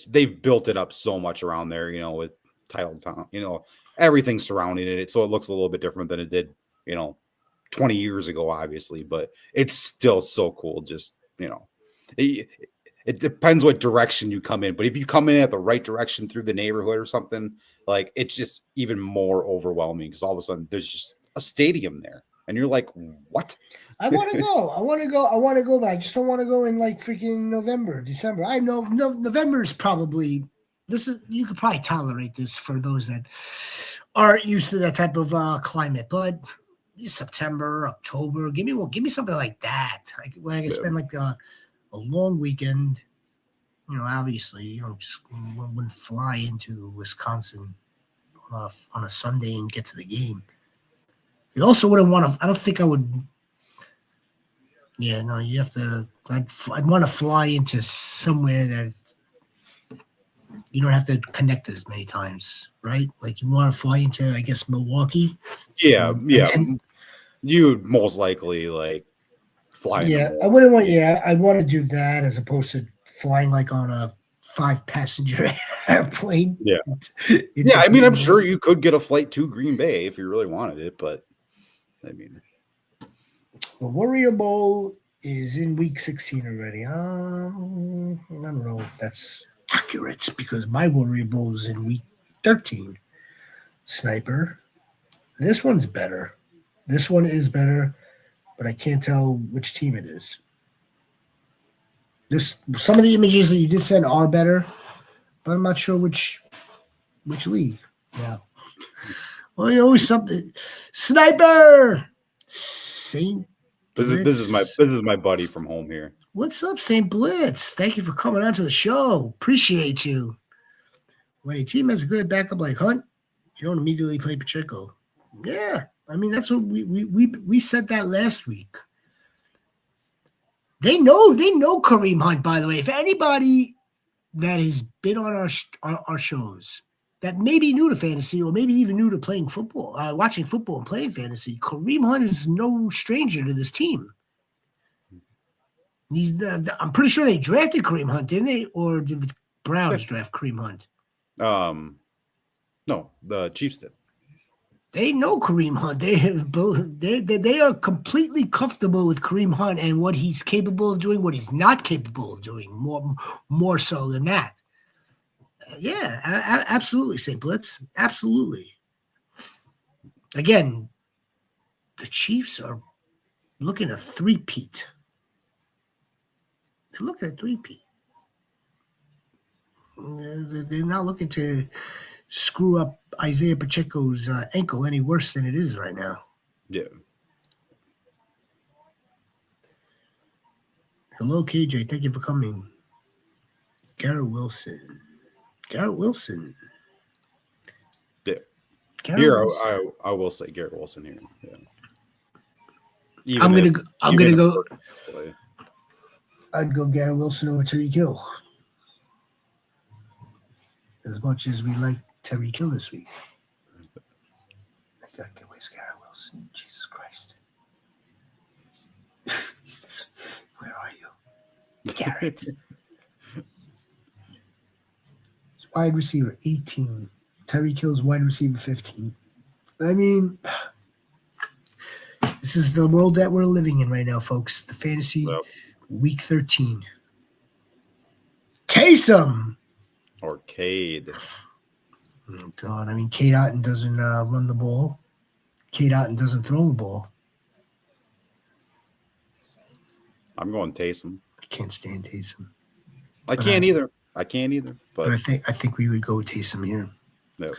they've built it up so much around there, with Titletown, everything surrounding it. So it looks a little bit different than it did, 20 years ago, obviously, but it's still so cool. Just, it depends what direction you come in, but if you come in at the right direction through the neighborhood or something, like, it's just even more overwhelming because all of a sudden there's just a stadium there and you're like, what? I want to go, but I just don't want to go in like freaking November, December. I know November is probably you could probably tolerate this for those that aren't used to that type of climate, but September, October, give me something like that. Where I can spend like a long weekend. Obviously, just wouldn't fly into Wisconsin on a Sunday and get to the game. You also wouldn't want to. I don't think I would. Yeah, no, you have to. I'd want to fly into somewhere that you don't have to connect as many times, right? Like you want to fly into, I guess, Milwaukee. Yeah, and you would most likely like fly. Yeah, I wouldn't want. Yeah, I'd want to do that as opposed to flying like on a 5-passenger airplane. Yeah, yeah. I mean, I'm sure you could get a flight to Green Bay if you really wanted it, but I mean. The Warrior Bowl is in week 16 already. I don't know if that's accurate because my Warrior Bowl is in week 13. Sniper. This one's better. This one is better, but I can't tell which team it is. Some of the images that you did send are better, but I'm not sure which league. Yeah. Well, you always something. Sniper. Saint This Blitz. is my buddy from home here. What's up, Saint Blitz? Thank you for coming onto the show. Appreciate you. When a team has a good backup like Hunt, you don't immediately play Pacheco. Yeah, I mean that's what we said that last week. They know Kareem Hunt. By the way, if anybody that has been on our shows that may be new to fantasy or maybe even new to playing football, watching football and playing fantasy, Kareem Hunt is no stranger to this team. I'm pretty sure they drafted Kareem Hunt, didn't they? Or did the Browns draft Kareem Hunt? No, the Chiefs did. They know Kareem Hunt. They are completely comfortable with Kareem Hunt and what he's capable of doing, what he's not capable of doing, more so than that. Yeah, absolutely, St. Blitz. Absolutely. Again, the Chiefs are looking at three-peat. They're looking at three-peat. They're not looking to screw up Isaiah Pacheco's ankle any worse than it is right now. Yeah. Hello, KJ. Thank you for coming. Garrett Wilson. Yeah. Garrett Here, Wilson. I will say Garrett Wilson here. Yeah. I'm gonna go. I'd go Garrett Wilson over Tyreek Hill. As much as we like Tyreek Hill this week. Where's Garrett Wilson? Jesus Christ. Where are you? Garrett. Wide receiver 18. Tyreek Hill's wide receiver 15. I mean, this is the world that we're living in right now, folks. The fantasy week 13. Taysom or Cade. Oh God! I mean, Cade Otton doesn't run the ball. Cade Otton doesn't throw the ball. I'm going Taysom. I can't stand Taysom. I can't either. But I think we would go with Taysom here. No.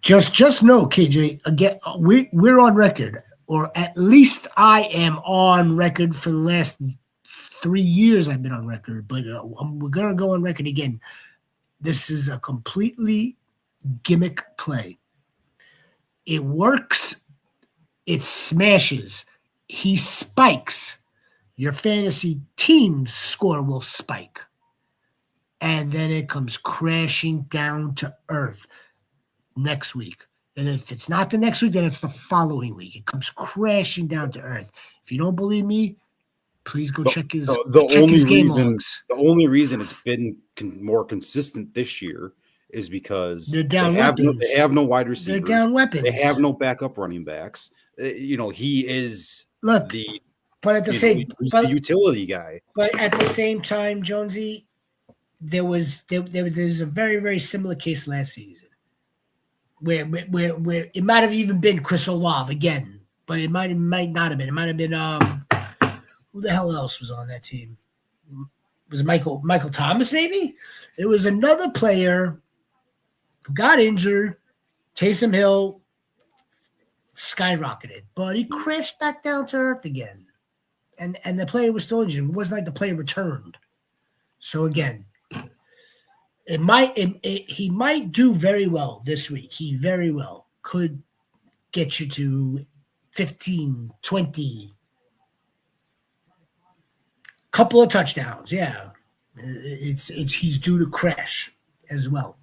Just know, KJ. Again, we're on record, or at least I am on record for the last 3 years. I've been on record, but we're gonna go on record again. This is a completely gimmick play. It works. It smashes. He spikes. Your fantasy team's score will spike. And then it comes crashing down to earth next week. And if it's not the next week, then it's the following week. It comes crashing down to earth. If you don't believe me, please go check his game logs. The only reason it's been more consistent this year is because they're down weapons. They have no wide receivers. They're down weapons. They have no backup running backs. He is the utility guy. But at the same time, Jonesy, there's a very, very similar case last season where it might have even been Chris Olave again, but it might not have been. It might have been who the hell else was on that team? Was it Michael Thomas, maybe? It was another player who got injured. Taysom Hill skyrocketed, but he crashed back down to earth again. And the player was still injured. It wasn't like the player returned. So again, he might do very well this week. He very well could get you to 15, 20, couple of touchdowns. Yeah. He's due to crash as well.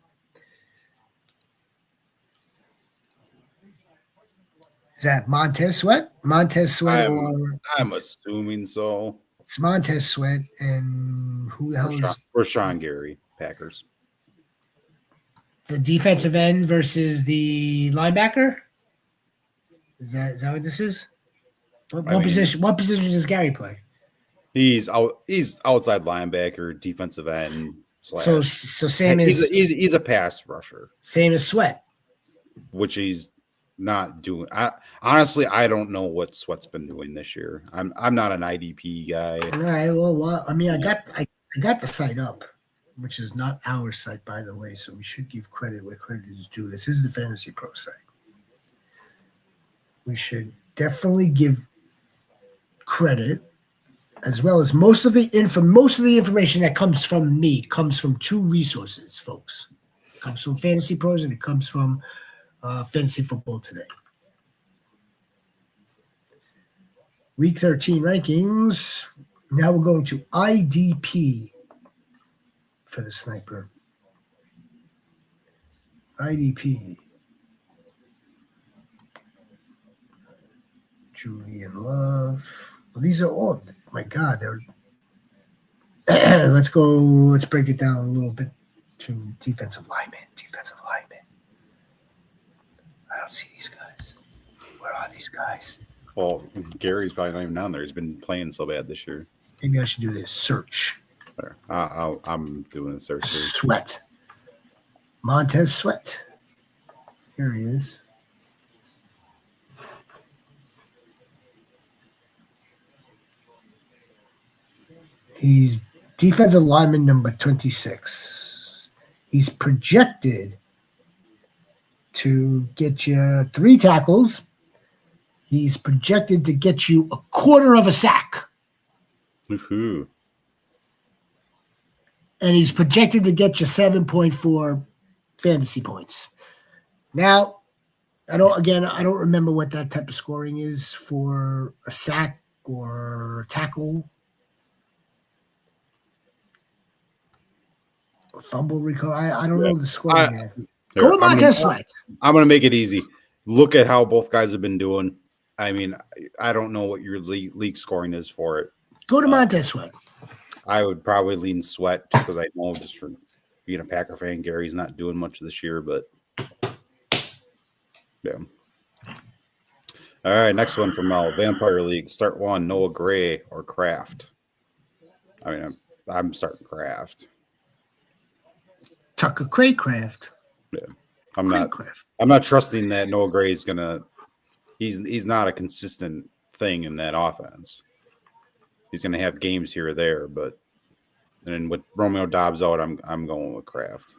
Is that Montez Sweat? I'm assuming so. It's Montez Sweat and who the hell is Rashawn Gary, Packers. The defensive end versus the linebacker? Is that what this is? What position does Gary play? He's outside linebacker, defensive end. So same as he's a pass rusher. Same as Sweat. Which he's not doing. Honestly, I don't know what Sweat's been doing this year. I'm not an IDP guy. All right. Well, I mean, I got the site up, which is not our site, by the way. So we should give credit where credit is due. This is the Fantasy Pro site. We should definitely give credit, as well as most of the information that comes from me comes from two resources, folks. It comes from Fantasy Pros and it comes from Fantasy Football Today. Week 13 rankings. Now we're going to IDP for the sniper. IDP. Julian Love. Well, these are all, my God, they're. Let's break it down a little bit to defensive linemen. I don't see these guys. Where are these guys? Well, Gary's probably not even down there. He's been playing so bad this year. Maybe I should do this. Search. There. I'm doing a search here. Sweat. Montez Sweat. Here he is. He's defensive lineman number 26. He's projected to get you 3 tackles. He's projected to get you a quarter of a sack. Woohoo. And he's projected to get you 7.4 fantasy points. Now, I don't remember what that type of scoring is for a sack or a tackle. A fumble recovery. I don't know the scoring yet. Go with Montez Sweat. I'm going to make it easy. Look at how both guys have been doing. I mean, I don't know what your league scoring is for it. Go to Montez Sweat. I would probably lean Sweat just because I know, just from being a Packer fan, Gary's not doing much this year, but yeah. All right, next one from Vampire League. Start one, Noah Gray or Kraft. I mean, I'm starting Kraft. Tucker Craycraft. Yeah, I'm not trusting that Noah Gray is gonna. He's not a consistent thing in that offense. He's gonna have games here or there, but and with Romeo Dobbs out, I'm going with Kraft.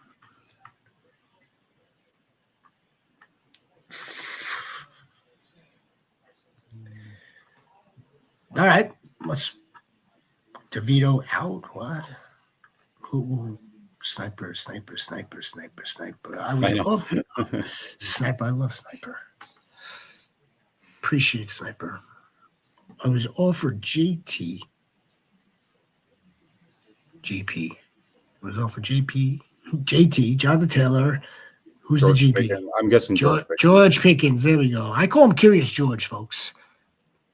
All right, let's. DeVito out. What? Who? Sniper. I love Sniper. I love Sniper. Appreciate Sniper. I was offered GP. I was offered JT, Jonathan Taylor. Who's George the GP? Pickens. I'm guessing George Pickens. There we go. I call him Curious George, folks.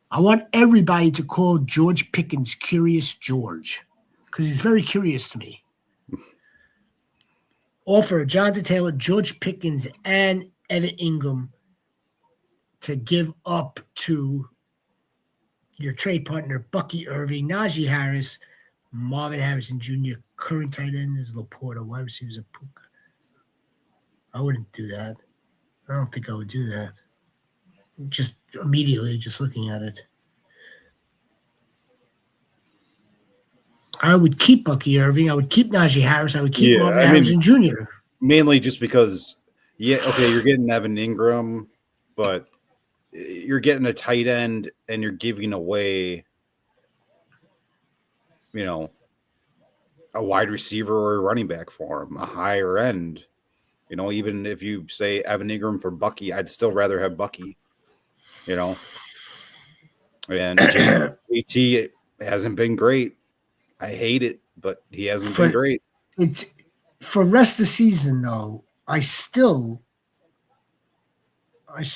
I want everybody to call George Pickens Curious George because he's very curious to me. Offer Jonathan Taylor, George Pickens, and Evan Ingram to give up to your trade partner, Bucky Irving, Najee Harris, Marvin Harrison Jr., current tight end is Laporta, wide receivers are Puka. I wouldn't do that. I don't think I would do that. Just immediately, just looking at it. I would keep Bucky Irving. I would keep Najee Harris. I would keep Marvin Harrison Jr. Mainly just because, you're getting Evan Ingram, but you're getting a tight end and you're giving away, a wide receiver or a running back for him, a higher end. Even if you say Evan Ingram for Bucky, I'd still rather have Bucky, And JT hasn't been great. I hate it, but he hasn't been great. For rest of the season, though, I still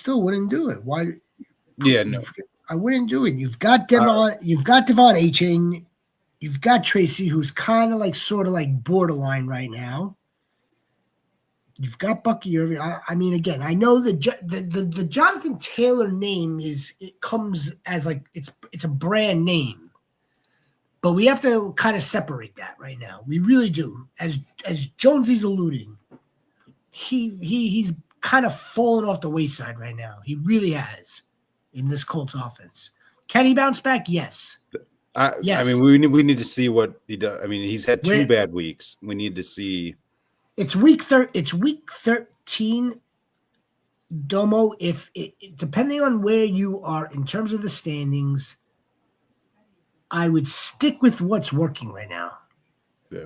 wouldn't do it. Why? Yeah, no, I wouldn't do it. You've got Devon Achane, you've got Tracy, who's kind of sort of borderline right now. You've got Bucky Irving. I mean, again, I know the Jonathan Taylor name comes as it's a brand name. But we have to kind of separate that right now. We really do. As Jonesy's alluding, he's kind of fallen off the wayside right now. He really has in this Colts offense. Can he bounce back? Yes. Yes. I mean, we need to see what he does. I mean, he's had 2 bad weeks. We need to see. It's week 13. Domo, if depending on where you are in terms of the standings, I would stick with what's working right now. Yeah.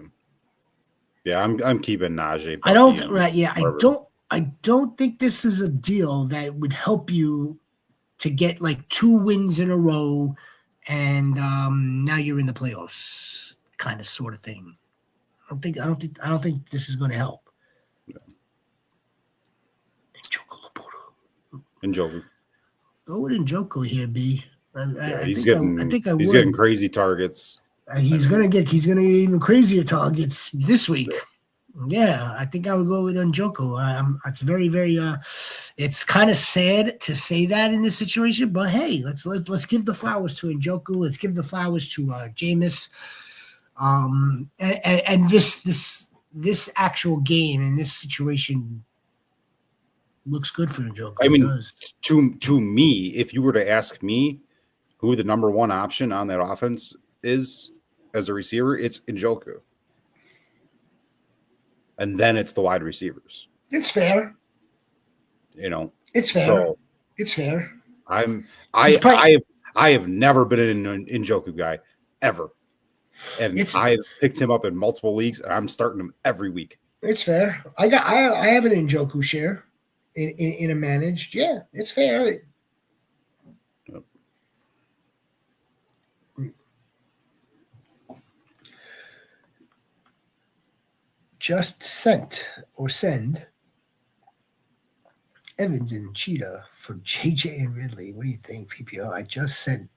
Yeah, I'm keeping Najee, I Bucky, don't and right. Yeah, Barber. I don't think this is a deal that would help you to get like 2 wins in a row, and now you're in the playoffs, kind of sort of thing. I don't think this is going to help. And Joker. Go with Njoku here, B. Yeah, I think I he's getting would. crazy targets. He's I gonna mean, get even crazier targets this week. Yeah, I think I would go with Njoku. It's very, very. It's kind of sad to say that in this situation, but hey, let's give the flowers to Njoku. Let's give the flowers to Jameis. And this actual game and this situation looks good for Njoku. I It mean, does. to me, if you were to ask me who the number one option on that offense is as a receiver, it's Njoku. And then it's the wide receivers. It's fair. You know, It's fair. so It's fair. I have never been an Njoku guy ever, and I've picked him up in multiple leagues, and I'm starting him every week. It's fair. I have an Njoku share in a managed. Yeah, it's fair. Yep. Just send Evans and Cheetah for JJ and Ridley. What do you think, PPO? I just sent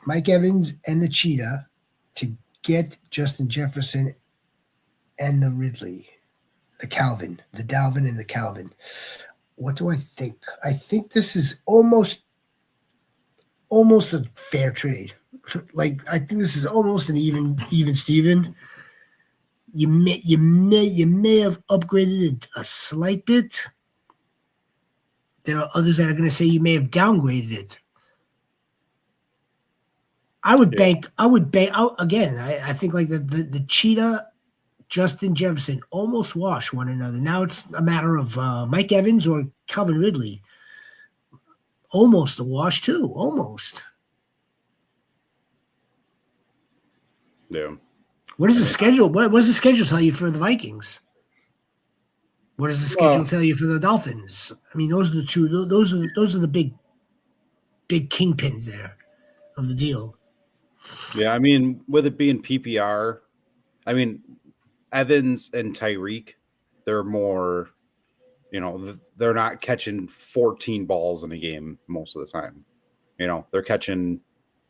Mike Evans and the Cheetah to get Justin Jefferson and the Ridley, the Dalvin and the Calvin. What do I think? I think this is almost a fair trade. Like I think this is almost an even Steven. You may have upgraded a slight bit. There are others that are going to say you may have downgraded it. I would bank. Again. I think like the Cheetah, Justin Jefferson almost wash one another. Now it's a matter of Mike Evans or Calvin Ridley. Almost a wash too. Almost. Yeah. What is the schedule? What does the schedule tell you for the Vikings? What does the schedule tell you for the Dolphins? I mean, those are the two. Those are the big kingpins there of the deal. Yeah, I mean, with it being PPR, I mean, Evans and Tyreek, they're more, they're not catching 14 balls in a game most of the time. They're catching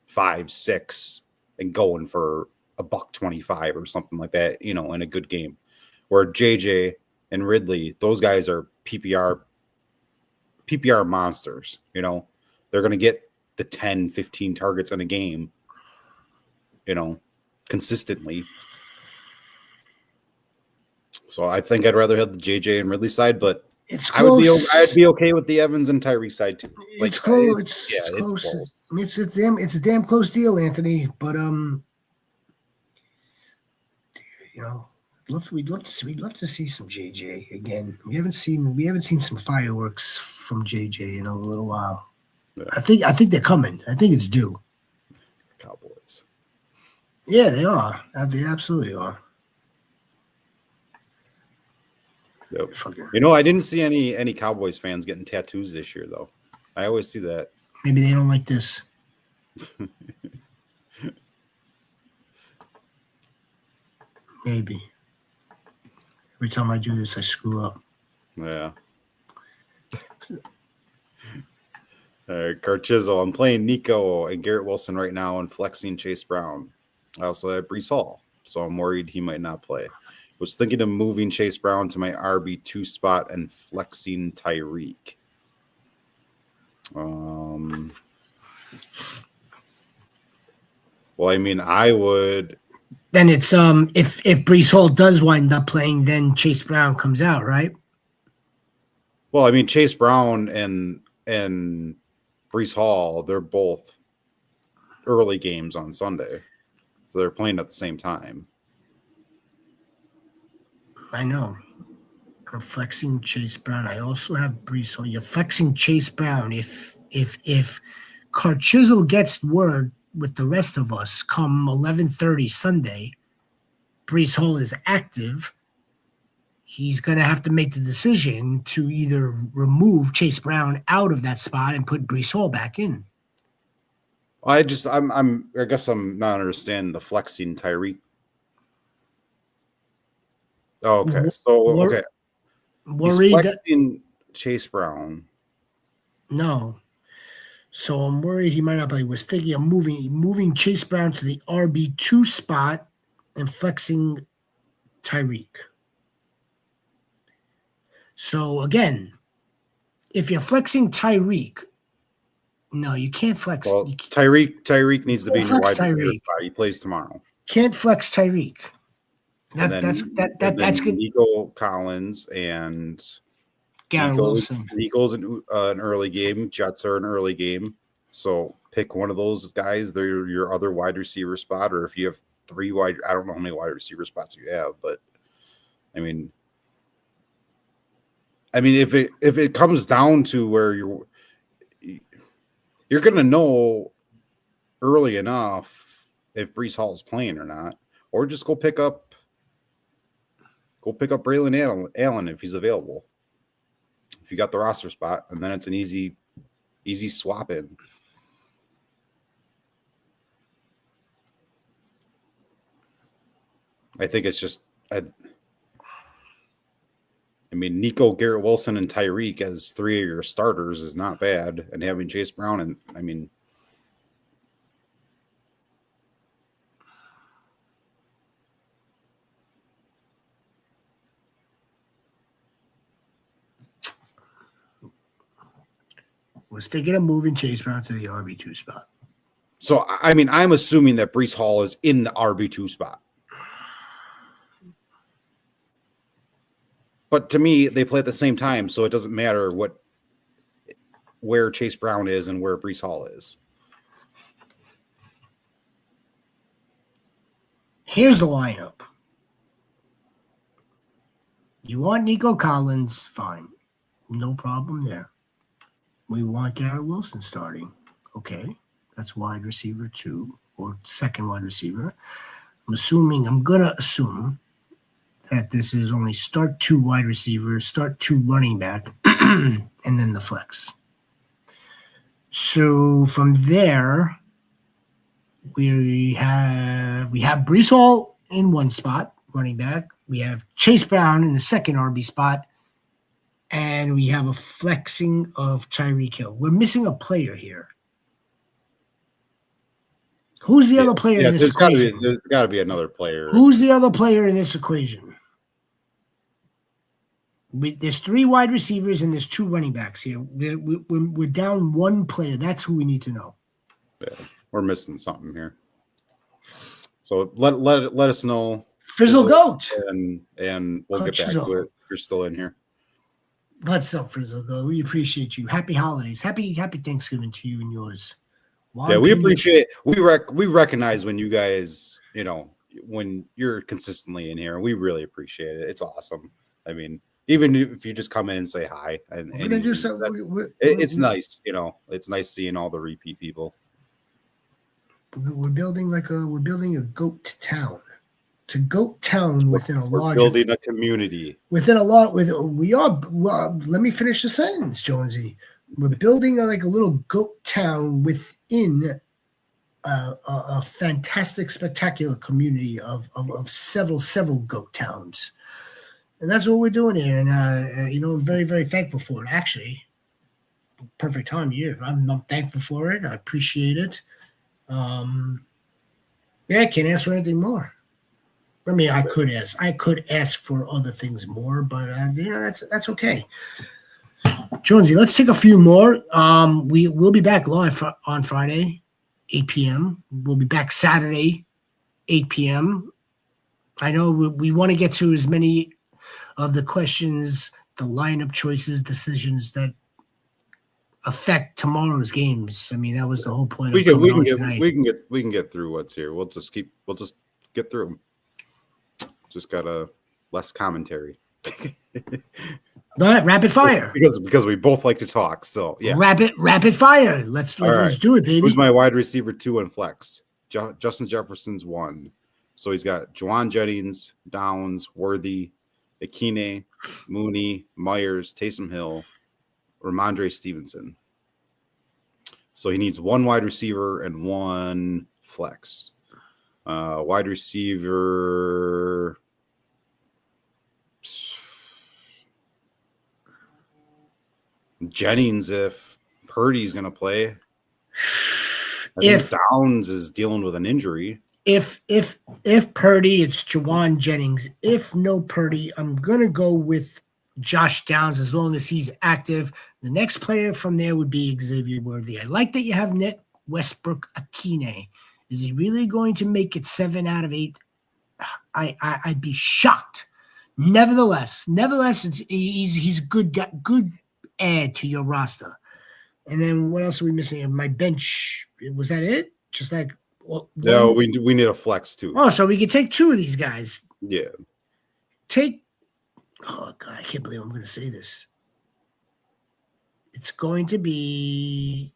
5, 6 and going for $125 or something like that, in a good game. Where JJ and Ridley, those guys are PPR monsters. They're going to get the 10, 15 targets in a game, consistently. So I think I'd rather have the JJ and Ridley side, but it's close. I'd be okay with the Evans and Tyreek side too. Like, it's close. It's close. It's a damn close deal, Anthony. But we'd love to see some JJ again. We haven't seen some fireworks from JJ in a little while. Yeah. I think they're coming. I think it's due. Cowboys. Yeah, they are. They absolutely are. Yep. I didn't see any Cowboys fans getting tattoos this year, though. I always see that. Maybe they don't like this. Maybe. Every time I do this, I screw up. Yeah. All right, Carchizzle. I'm playing Nico and Garrett Wilson right now and flexing Chase Brown. I also have Breece Hall, so I'm worried he might not play. Was thinking of moving Chase Brown to my RB2 spot and flexing Tyreek. Well, I mean, I would. Then it's if Breece Hall does wind up playing, then Chase Brown comes out, right? Well, I mean, Chase Brown and Breece Hall, they're both early games on Sunday, so they're playing at the same time. I know. I'm flexing Chase Brown. I also have Brees Hall. You're flexing Chase Brown. If Chisel gets word with the rest of us come 11:30 Sunday, Brees Hall is active. He's going to have to make the decision to either remove Chase Brown out of that spot and put Brees Hall back in. I guess I'm not understanding the flexing Tyreek. Oh, okay. So okay. He's flexing Chase Brown. No. So I'm worried he might not play. Was thinking of moving Chase Brown to the RB2 spot and flexing Tyreek. So again, if you're flexing Tyreek, no, you can't flex. Well, Tyreek needs to be in your wide receiver spot. He plays tomorrow. Can't flex Tyreek. That's good. Nico Collins and Garrett Wilson. Nico's an early game. Jets are an early game. So pick one of those guys. They're your other wide receiver spot, or if you have I don't know how many wide receiver spots you have, but I mean, if it comes down to where you're going to know early enough if Brees Hall is playing or not, or just go pick up Braylon Allen if he's available. If you got the roster spot, and then it's an easy swap in. I think it's just Nico, Garrett Wilson, and Tyreek as three of your starters is not bad. And having Chase Brown, and was thinking of moving Chase Brown to the RB2 spot. So, I'm assuming that Brees Hall is in the RB2 spot. But to me, they play at the same time, so it doesn't matter where Chase Brown is and where Brees Hall is. Here's the lineup. You want Nico Collins, fine. No problem there. We want Garrett Wilson starting. Okay, that's wide receiver 2 or second wide receiver. I'm going to assume that this is only start 2 wide receivers, start 2 running back, and then the flex. So from there, we have Brees Hall in one spot, running back. We have Chase Brown in the second RB spot, and we have a flexing of Tyreek Hill. We're missing a player here. Who's the other player in this equation? There's got to be another player. Who's the other player in this equation? There's 3 wide receivers and there's 2 running backs here. We're down 1 player. That's who we need to know. Yeah, we're missing something here. So let us know. Frizzle Goat. And we'll get back to it. You're still in here. What's up, Frizzle Goat? We appreciate you. Happy holidays. Happy Thanksgiving to you and yours. Yeah, we appreciate we recognize when you guys, when you're consistently in here, and we really appreciate it. It's awesome. Even if you just come in and say hi, it's nice. It's nice seeing all the repeat people. We're building a goat town. To goat town within a larger. Building a community within a lot. We are. Well, let me finish the sentence, Jonesy. We're building a little goat town within a fantastic, spectacular community of several goat towns. And that's what we're doing here. And, I'm very, very thankful for it. Actually, perfect time of year. I'm thankful for it. I appreciate it. I can't ask for anything more. I could ask for other things more, but, that's okay. Jonesy, let's take a few more. We'll be back live on Friday, 8 p.m. We'll be back Saturday, 8 p.m. I know we want to get to as many of the questions, the lineup choices, decisions that affect tomorrow's games. That was the whole point. We can get through what's here. We'll just get through them. Just got a less commentary. All right, rapid fire. Because we both like to talk. So yeah. Rapid fire. Let's do it, baby. Who's my wide receiver 2 and flex? Justin Jefferson's 1. So he's got Juwan Jennings, Downs, Worthy, Akine, Mooney, Myers, Taysom Hill, Ramondre Stevenson. So he needs 1 wide receiver and 1 flex. Wide receiver. Jennings, if Purdy's going to play. If Downs is dealing with an injury. If Purdy, it's Juwan Jennings. If no Purdy, I'm going to go with Josh Downs as long as he's active. The next player from there would be Xavier Worthy. I like that you have Nick Westbrook Akine. Is he really going to make it 7 out of 8? I'd be shocked. Nevertheless, he's good add to your roster. And then what else are we missing? My bench, was that it? Just like no, we need a flex too. Oh, so we could take 2 of these guys. Yeah. Oh God, I can't believe I'm going to say this. It's going to be.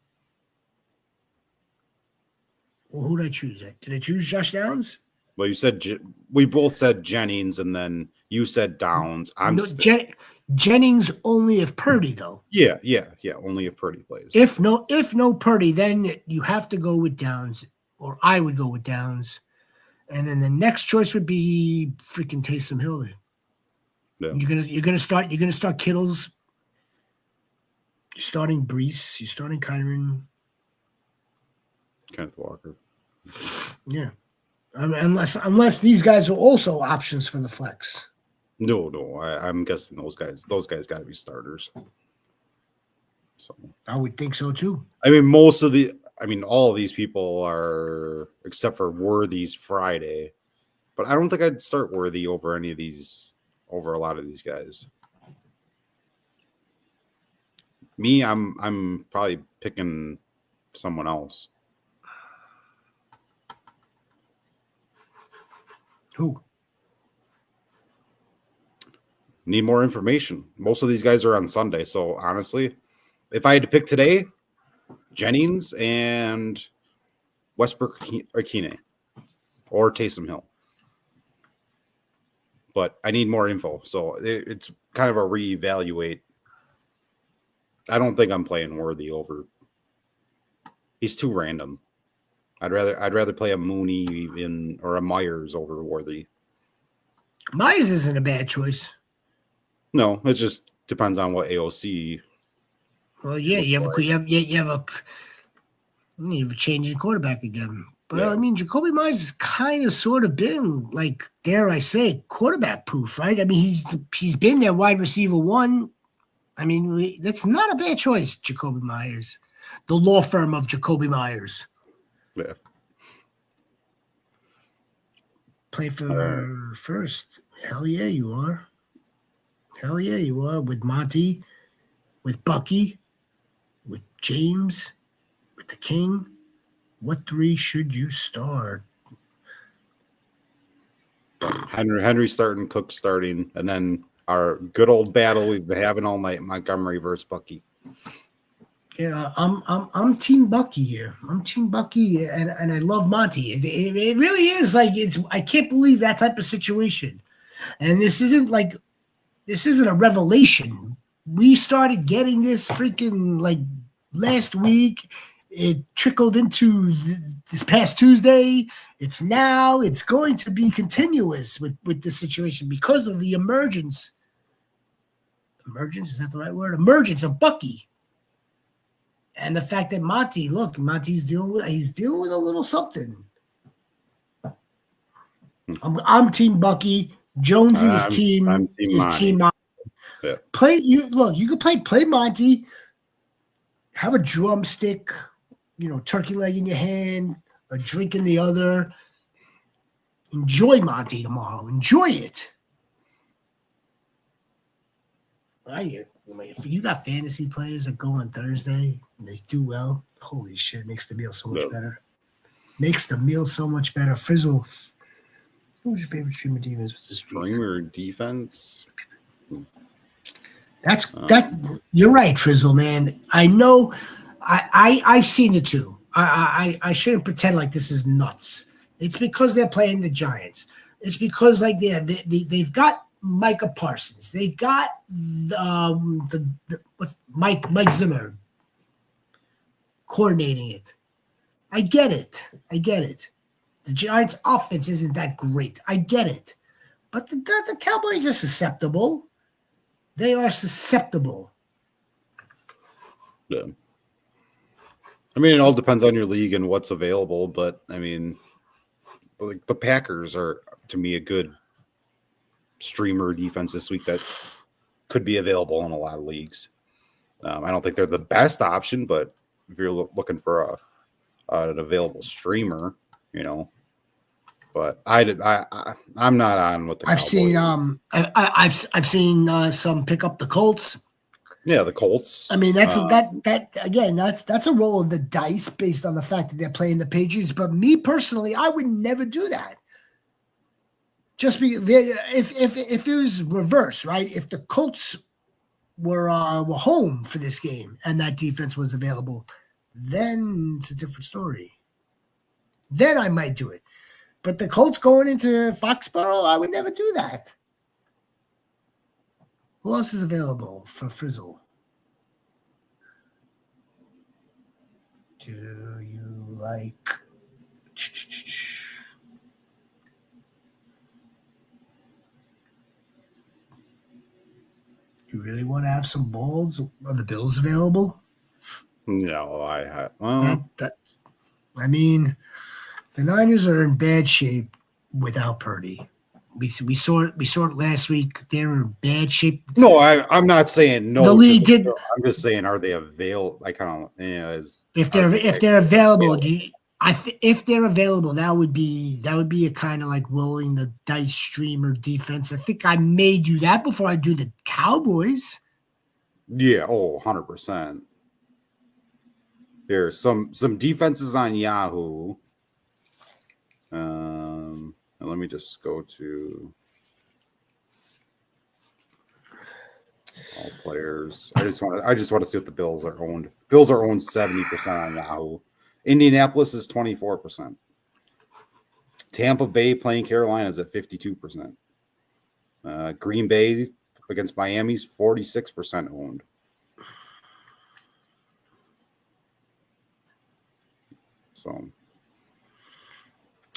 Well, who did I choose? Did I choose Josh Downs? Well, you said we both said Jennings, and then you said Downs. Jennings only if Purdy though. Yeah. Only if Purdy plays. If no Purdy, then you have to go with Downs, or I would go with Downs, and then the next choice would be freaking Taysom Hill. Yeah. You're gonna start Kittles. You're starting Brees. You're starting Kyron. Kenneth Walker. Yeah. Unless these guys are also options for the flex. No, I'm guessing those guys got to be starters. So I would think so too. I mean, all of these people are, except for Worthy's Friday, but I don't think I'd start Worthy over any of these, over a lot of these guys. Me, I'm probably picking someone else. Who? Need more information. Most of these guys are on Sunday, so honestly, if I had to pick today, Jennings and Westbrook Akine or Taysom Hill. But I need more info, so it's kind of a reevaluate. I don't think I'm playing Worthy over. He's too random. I'd rather play a Mooney or a Myers over Worthy. Myers isn't a bad choice. No, it just depends on what AOC. Well, yeah, you have a change in quarterback again. But yeah. I mean, Jacoby Myers has kind of sort of been, like, dare I say, quarterback proof, right? I mean, he's been their wide receiver 1. I mean, that's not a bad choice, Jacoby Myers. The law firm of Jacoby Myers. Yeah. Play for first. Hell yeah, you are. Hell yeah, you are. With Monty, with Bucky, with James, with the King. What 3 should you start? Henry starting, Cook starting, and then our good old battle we've been having all night, Montgomery versus Bucky. Yeah, I'm Team Bucky here. I'm Team Bucky, and I love Monty. It really is like I can't believe that type of situation. And this isn't a revelation. We started getting this freaking like last week. It trickled into this past Tuesday. It's going to be continuous with this situation because of the emergence. Emergence, is that the right word? Emergence of Bucky. And the fact that Monty's dealing with a little something. I'm Team Bucky. Jonesy is Team Monty. Yeah. You can play Monty. Have a drumstick, turkey leg in your hand, a drink in the other. Enjoy Monty tomorrow. Enjoy it. If you got fantasy players that go on Thursday and they do well, holy shit, it makes the meal so much better. Makes the meal so much better. Frizzle, who's your favorite streamer defense? Streamer defense? That. You're right, Frizzle, man. I know. I've seen it too. I shouldn't pretend like this is nuts. It's because they're playing the Giants. It's because like they've got Micah Parsons. They got the what's Mike Zimmer coordinating it. I get it. The Giants' offense isn't that great. I get it. But the Cowboys are susceptible. They are susceptible. Yeah. I mean, it all depends on your league and what's available, but I mean, like the Packers are to me a good streamer defense this week that could be available in a lot of leagues. I don't think they're the best option, but if you're looking for an available streamer, you know. But I'm not on with the I've Cowboys. seen I've seen some pick up the Colts. Yeah, the Colts. I mean, that's that's a roll of the dice based on the fact that they're playing the Patriots. But me personally, I would never do that. Just if it was reverse, right? If the Colts were home for this game and that defense was available, then it's a different story. Then I might do it. But the Colts going into Foxborough, I would never do that. Who else is available for Frizzle? Do you like? You really want to have some balls? Are the Bills available? No, I mean, the Niners are in bad shape without Purdy. We saw it last week. They're in bad shape. No, I'm not saying no. The league did. I'm just saying, are they available? I kind of, if they're available, if they're available, that would be a kind of like rolling the dice streamer defense. I think I made you that before I do the Cowboys. Yeah. 100%. There's some defenses on Yahoo. Let me just go to all players. I just want to see what the Bills are owned. Bills are owned 70% on Yahoo. Indianapolis is 24%. Tampa Bay playing Carolina is at 52%. Green Bay against Miami's 46% owned. So,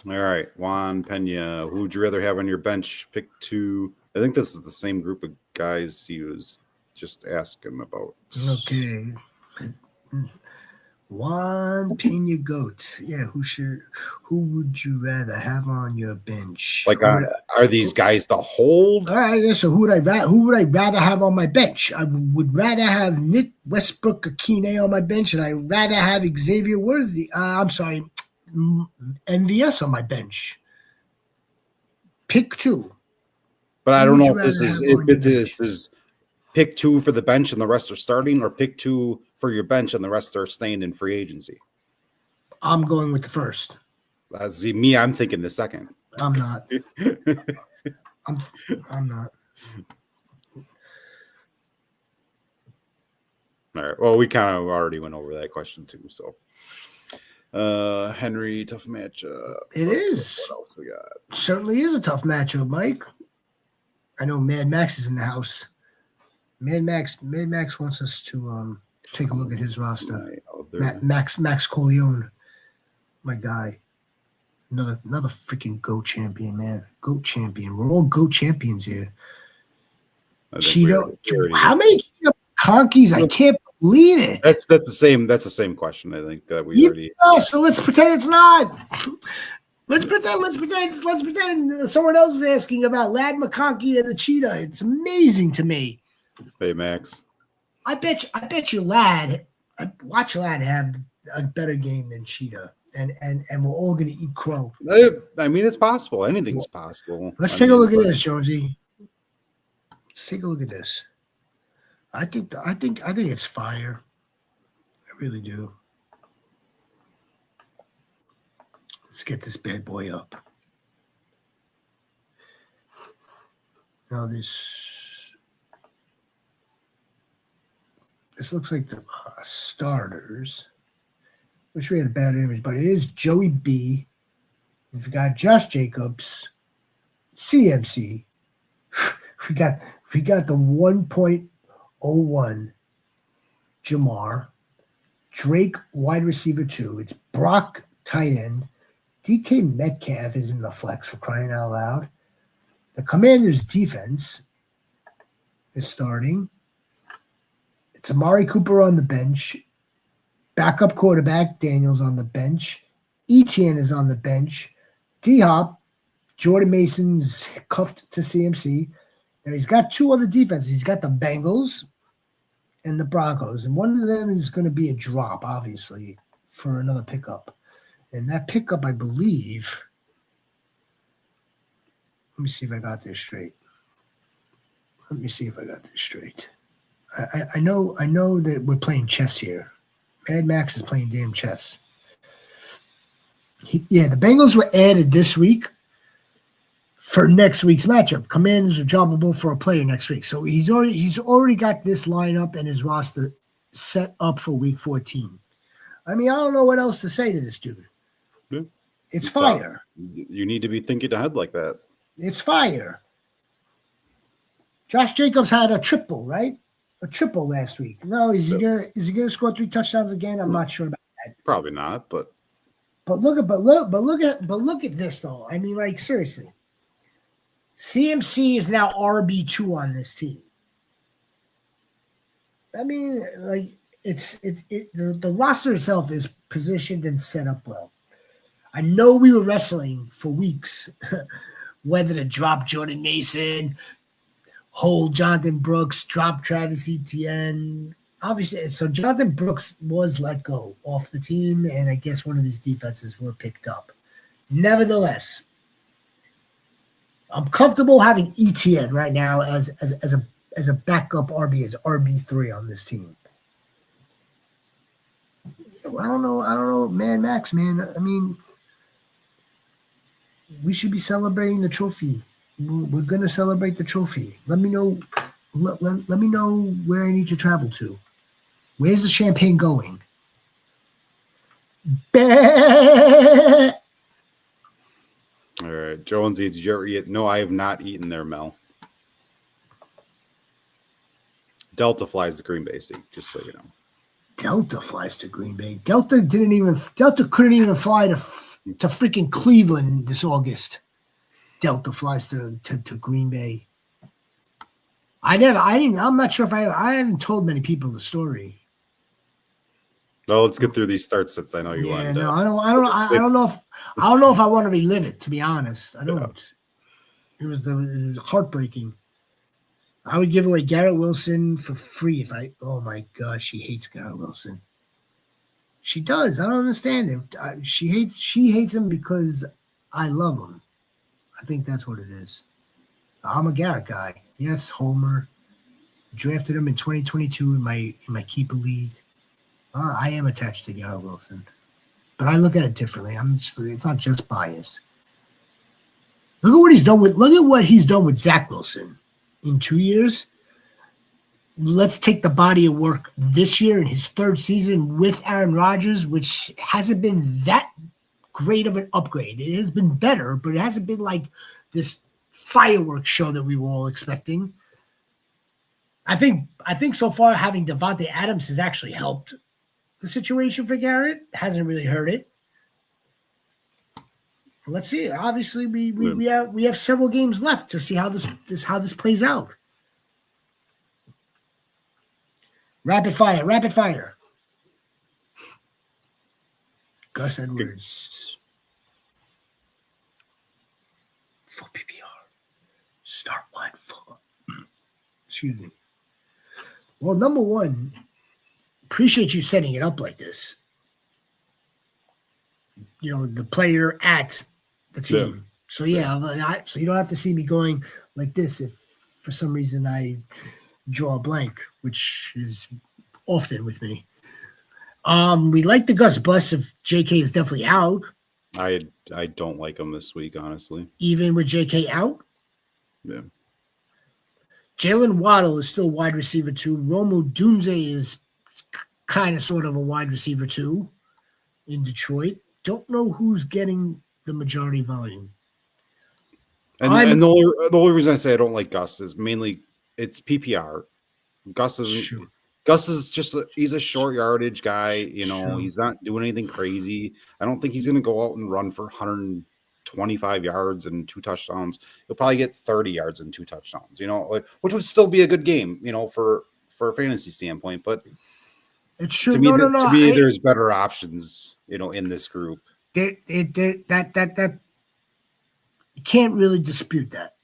all right, Juan Pena. Who would you rather have on your bench? Pick two. I think this is the same group of guys he was just asking about. Okay. Juan Pena Goat. Yeah, who would you rather have on your bench? Like, are these guys to hold? All right, yeah, so who would I rather have on my bench? I would rather have Nick Westbrook Akine on my bench, and I'd rather have Xavier Worthy. MVS on my bench. Pick two. But I don't know if this is pick two for the bench and the rest are starting, or pick two for your bench and the rest are staying in free agency. I'm going with the first. See me, I'm thinking the second. I'm not. I'm not. All right. Well, we kind of already went over that question too. So, Henry, tough matchup. It is. What else we got? Certainly is a tough matchup, Mike. I know Mad Max is in the house. Mad Max wants us to take a look at his roster. Max Corleone, my guy. Another freaking GOAT champion, man. GOAT champion. We're all GOAT champions here. Cheeto. How many Cheeto conkies? I can't believe it. That's the same. That's the same question. I think that we already. So let's pretend it's not. Let's pretend someone else is asking about Lad McConkey and the Cheetah. It's amazing to me. Hey, Max. I bet you Lad. Watch Lad have a better game than Cheetah. And we're all going to eat crow. I mean, it's possible. Anything's possible. Let's take a look at this, Jonesy. Let's take a look at this. I think it's fire. I really do. Let's get this bad boy up. Now this. this looks like the starters. Wish we had a bad image, but it is Joey B. We've got Josh Jacobs, CMC. We got the 1.01 Jamar, Drake wide receiver 2. It's Brock tight end. DK Metcalf is in the flex, for crying out loud. The Commanders defense is starting. It's Amari Cooper on the bench. Backup quarterback Daniels on the bench. Etienne is on the bench. D-Hop, Jordan Mason's cuffed to CMC. Now he's got 2 other defenses. He's got the Bengals and the Broncos, and one of them is going to be a drop, obviously, for another pickup. And that pickup, I believe, let me see if I got this straight. I know that we're playing chess here. Mad Max is playing damn chess. The Bengals were added this week for next week's matchup. Commanders are droppable for a player next week. So he's already got this lineup and his roster set up for week 14. I mean, I don't know what else to say to this dude. Yeah. It's fire. You need to be thinking ahead like that. It's fire. Josh Jacobs had a triple, right? A triple last week. No, is he gonna score 3 touchdowns again? I'm not sure about that. Probably not, but look at this though. I mean, like, seriously. CMC is now RB2 on this team. I mean, like, the roster itself is positioned and set up well. I know we were wrestling for weeks whether to drop Jordan Mason, hold Jonathan Brooks, drop Travis Etienne. Obviously, so Jonathan Brooks was let go off the team, and I guess one of these defenses were picked up. Nevertheless, I'm comfortable having Etienne right now as a backup RB, as RB3 on this team. I don't know, man, Max, man. I mean, we should be celebrating the trophy. We're gonna celebrate the trophy. Let me know. Let me know where I need to travel to. Where's the champagne going? All right, Jonesy, did you ever eat? No, I have not eaten there, Mel. Delta flies to Green Bay, just so you know. Delta flies to Green Bay. Delta couldn't even fly to freaking Cleveland this August. Delta flies to Green Bay. I'm not sure if I haven't told many people the story. Well, let's get through these starts since I know you want. No, I don't know if I want to relive it, to be honest. I don't. Yeah. It was heartbreaking. I would give away Garrett Wilson for free oh my gosh, she hates Garrett Wilson. She does. I don't understand him. She hates him because I love him. I think that's what it is. I'm a Garrett guy. Yes, Homer. Drafted him in 2022 in my keeper league. I am attached to Garrett Wilson, but I look at it differently. It's not just bias. Look at what he's done with Zach Wilson in 2 years. Let's take the body of work this year in his 3rd season with Aaron Rodgers, which hasn't been that great of an upgrade. It has been better, but it hasn't been like this fireworks show that we were all expecting. I think so far having Devontae Adams has actually helped the situation for Garrett. Hasn't really hurt it. Let's see. Obviously, we have several games left to see how this plays out. Rapid fire. Gus Edwards. For PPR. Start one for. Excuse me. Well, number one, appreciate you setting it up like this. You know, the player at the team. Yeah. So you don't have to see me going like this if for some reason I draw a blank, which is often with me. We like the Gus Bus if JK is definitely out. I don't like him this week, honestly. Even with JK out? Yeah. Jalen Waddle is still wide receiver 2. Romo Dunze is kind of sort of a wide receiver too in Detroit. Don't know who's getting the majority volume. And the only reason I say I don't like Gus is mainly it's PPR. Gus isn't. Sure. Gus is just he's a short yardage guy. You know, Sure. he's not doing anything crazy. I don't think he's going to go out and run for 125 yards and 2 touchdowns. He'll probably get 30 yards and 2 touchdowns. You know, which would still be a good game. You know, for a fantasy standpoint. But It's true. to me, No. to me, there's better options. You know, in this group. That you can't really dispute that.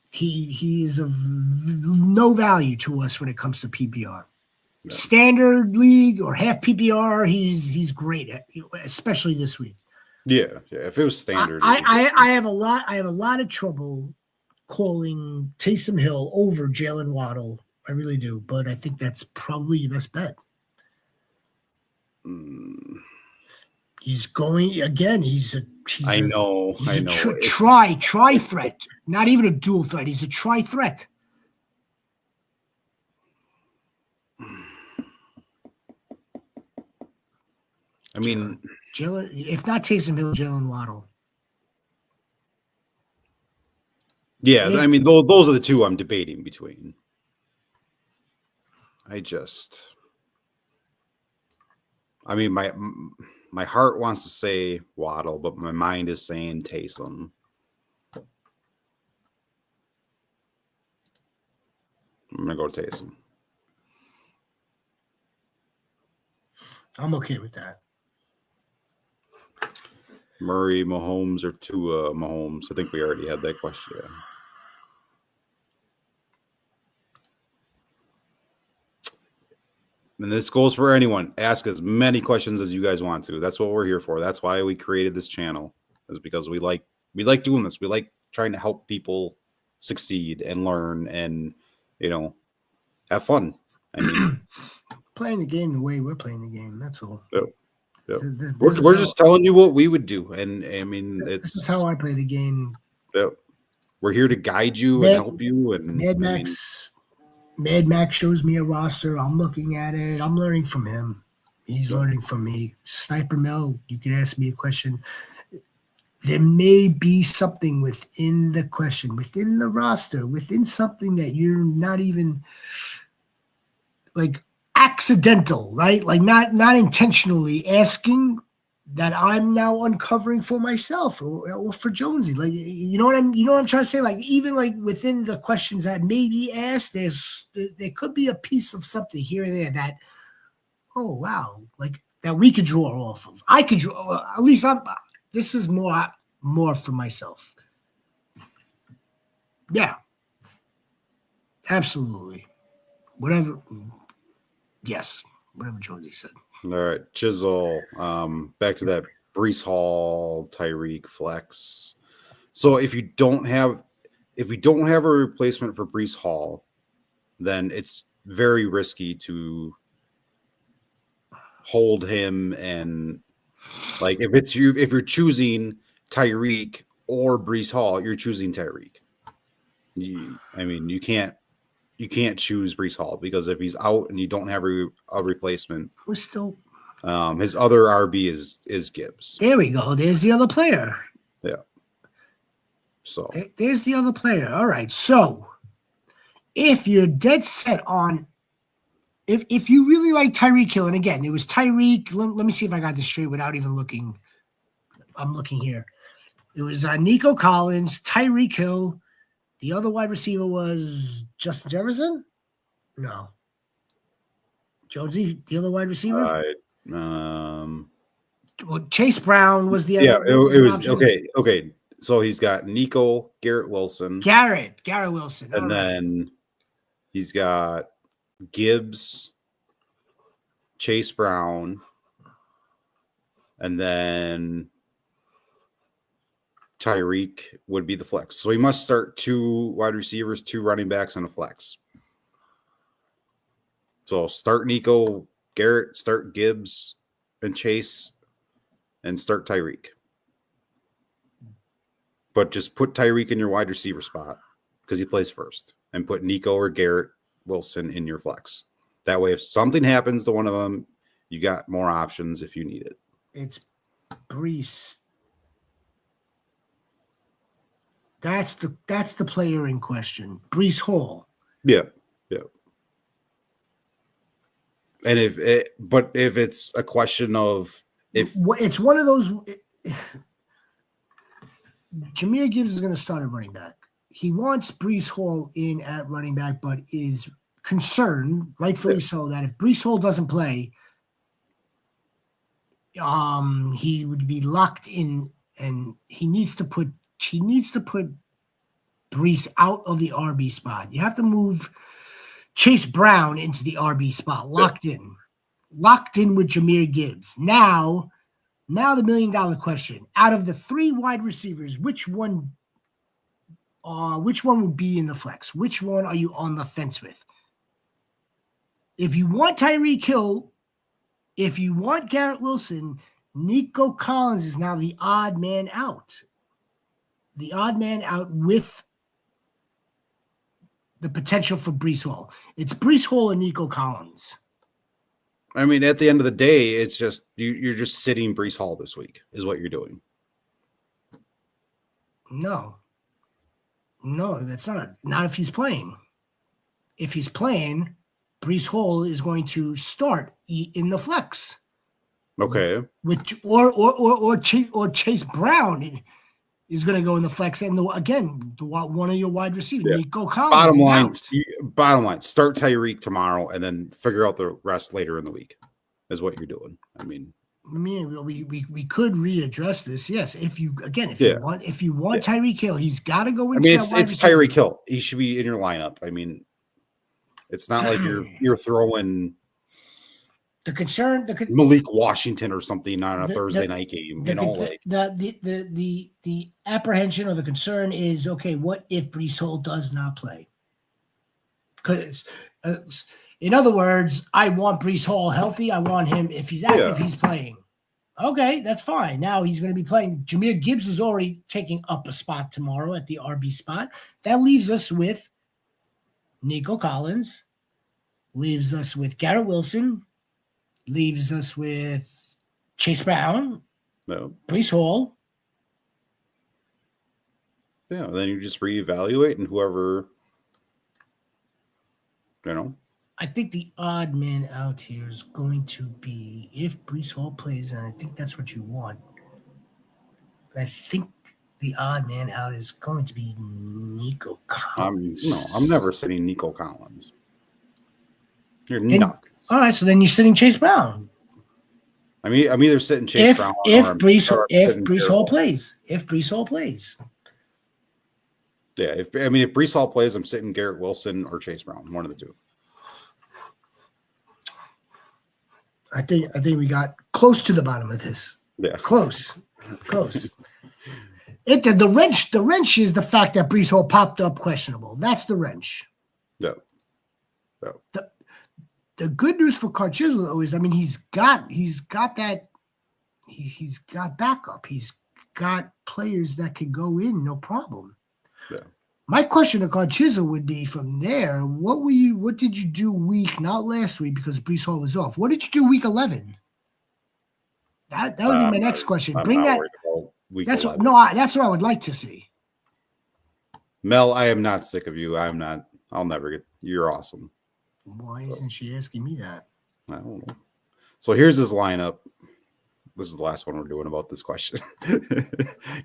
He is of no value to us when it comes to PPR. Yeah. Standard league or half PPR, he's great at, especially this week. Yeah. If it was standard, I have a lot of trouble calling Taysom Hill over Jalen Waddle. I really do, but I think that's probably your best bet. He's going again. I know. Try threat, not even a dual threat. He's a try threat. I mean, Jalen, if not Taysom Hill, Jalen Waddle. Yeah, I mean, those are the two I'm debating between. I mean, my heart wants to say Waddle, but my mind is saying Taysom. I'm gonna go Taysom. I'm okay with that. Murray, Mahomes, or Tua, Mahomes? I think we already had that question. Yeah. And this goes for anyone. Ask as many questions as you guys want to. That's what we're here for. That's why we created this channel, is because we like doing this. We like trying to help people succeed and learn and, have fun. I mean, playing the game the way we're playing the game. That's all. Yep. We're just telling you what we would do. And I mean, this is how I play the game. Yep. We're here to guide you and help you. And Mad Max shows me a roster. I'm looking at it. I'm learning from him. He's learning from me. Sniper Mel, you can ask me a question. There may be something within the question, within the roster, within something that you're not even like accidental, right? Like not intentionally asking, that I'm now uncovering for myself or for Jonesy. Like, you know what I'm trying to say? Like, even like within the questions that may be asked, there could be a piece of something here or there that, oh, wow, like that we could draw off of. I could draw, at least this is more for myself. Yeah, absolutely. Whatever. Yes. Whatever Jonesy said. All right, Chisel. Back to that Breece Hall, Tyreek flex. So if we don't have a replacement for Breece Hall, then it's very risky to hold him. And like if you're choosing Tyreek or Breece Hall, you're choosing Tyreek. You can't choose Breece Hall, because if he's out and you don't have a replacement, we're still his other RB is Gibbs. There we go. There's the other player. Yeah. So there's the other player. All right. So if you're dead set on, if you really like Tyreek Hill, and again, it was Tyreek. Let me see if I got this straight without even looking. I'm looking here. It was Nico Collins, Tyreek Hill. The other wide receiver was Justin Jefferson? No. Jonesy, the other wide receiver? Well, Chase Brown was the other. Yeah, it was option. Okay. So he's got Nico, Garrett Wilson. Garrett Wilson. And then he's got Gibbs, Chase Brown, and then Tyreek would be the flex. So he must start 2 wide receivers, 2 running backs, and a flex. So start Nico, Garrett, start Gibbs and Chase, and start Tyreek. But just put Tyreek in your wide receiver spot because he plays first, and put Nico or Garrett Wilson in your flex. That way, if something happens to one of them, you got more options if you need it. It's Brees. That's the player in question. Brees Hall. Yeah. And if it's a question of if it's one of those, Jahmyr Gibbs is going to start at running back. He wants Brees Hall in at running back, but is concerned, rightfully so, that if Brees Hall doesn't play, he would be locked in, and he needs to put Brees out of the RB spot. You have to move Chase Brown into the RB spot, locked in with Jahmyr Gibbs. Now the $1 million question: out of the 3 wide receivers, which one would be in the flex? Which one are you on the fence with? If you want Tyreek Hill, if you want Garrett Wilson, Nico Collins is now the odd man out. The odd man out with the potential for Brees Hall. It's Brees Hall and Nico Collins. I mean, at the end of the day, it's just you're just sitting Brees Hall this week is what you're doing. No, that's not if he's playing. If he's playing, Brees Hall is going to start in the flex. Okay. Or Chase Brown is going to go in the flex, and one of your wide receivers, Nico Collins. Bottom line, start Tyreek tomorrow, and then figure out the rest later in the week. Is what you're doing. I mean, we could readdress this. Yes, if you want Tyreek Hill, he's got to go into. I mean, it's Tyreek Hill. He should be in your lineup. I mean, it's not like you're throwing Malik Washington or something on a Thursday night game. The apprehension or the concern is, okay, what if Brees Hall does not play? Because, in other words, I want Brees Hall healthy. I want him, if he's active, he's playing. Okay, that's fine. Now he's going to be playing. Jahmyr Gibbs is already taking up a spot tomorrow at the RB spot. That leaves us with Nico Collins, leaves us with Garrett Wilson, leaves us with Chase Brown, Brees Hall. Yeah, then you just reevaluate, and whoever, I think the odd man out here is going to be, if Brees Hall plays, and I think that's what you want. I think the odd man out is going to be Nico Collins. I'm never sitting Nico Collins. You're nuts. All right, so then you're sitting Chase Brown. I'm either sitting Chase Brown if Brees Hall plays. If Brees Hall plays. Yeah, if Brees Hall plays, I'm sitting Garrett Wilson or Chase Brown, one of the two. I think we got close to the bottom of this. Yeah, close. The wrench is the fact that Brees Hall popped up questionable. That's the wrench. Yeah. The good news for Carchizzle though is, he's got backup. He's got players that could go in, no problem. Yeah. My question to Carchizzle would be, from there, what did you do not last week because Brees Hall was off? What did you do week 11? That would be my next question. Bring that. That's what I would like to see. Mel, I am not sick of you. I'll never get. You're awesome. Why isn't she asking me that? I don't know. So here's his lineup. This is the last one we're doing about this question.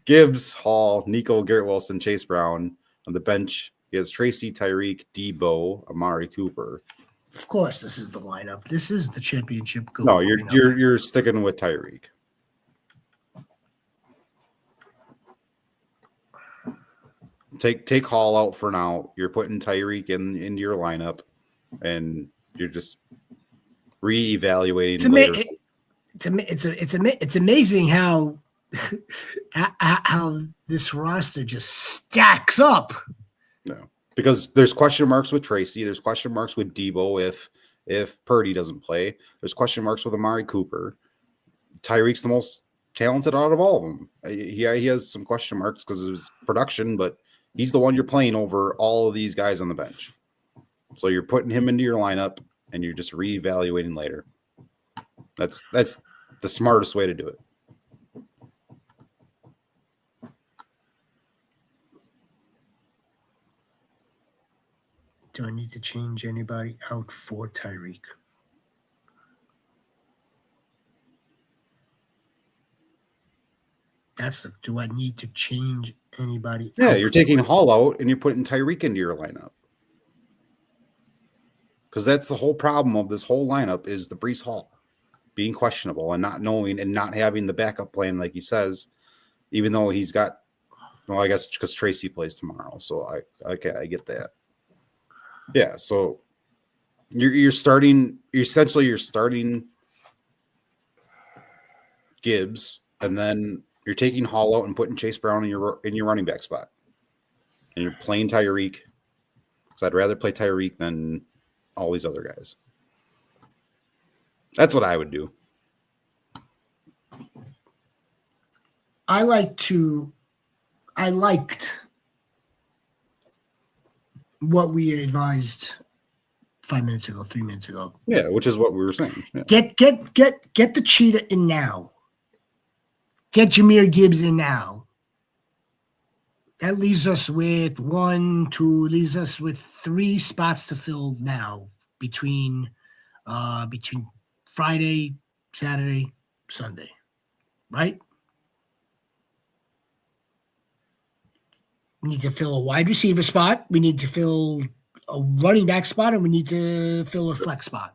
Gibbs, Hall, Nico, Garrett Wilson, Chase Brown. On the bench, he has Tracy, Tyreek, Debo, Amari Cooper. Of course, this is the lineup. This is the championship goal. No, you're sticking with Tyreek. Take Hall out for now. You're putting Tyreek into your lineup, and you're just reevaluating. It's amazing how this roster just stacks up. No, because there's question marks with Tracy. There's question marks with Debo if Purdy doesn't play. There's question marks with Amari Cooper. Tyreek's the most talented out of all of them. He has some question marks because of his production, but he's the one you're playing over all of these guys on the bench. So you're putting him into your lineup. and you're just reevaluating later. That's the smartest way to do it. Do I need to change anybody out for Tyreek? Do I need to change anybody Yeah, out? you're taking Hall out and you're putting Tyreek into your lineup. Because that's the whole problem of this whole lineup is the Breece Hall being questionable and not knowing and not having the backup plan, like he says, even though he's got, well, I guess because Tracy plays tomorrow. So I get that. Yeah, so you're starting Gibbs, and then you're taking Hall out and putting Chase Brown in your running back spot, and you're playing Tyreek. Because I'd rather play Tyreek than all these other guys. That's what I would do. I liked what we advised 3 minutes ago. Yeah, which is what we were saying. Yeah. Get the cheetah in now. Get Jahmyr Gibbs in now. That leaves us with 3 spots to fill now between Friday, Saturday, Sunday, right? We need to fill a wide receiver spot. We need to fill a running back spot, and we need to fill a flex spot.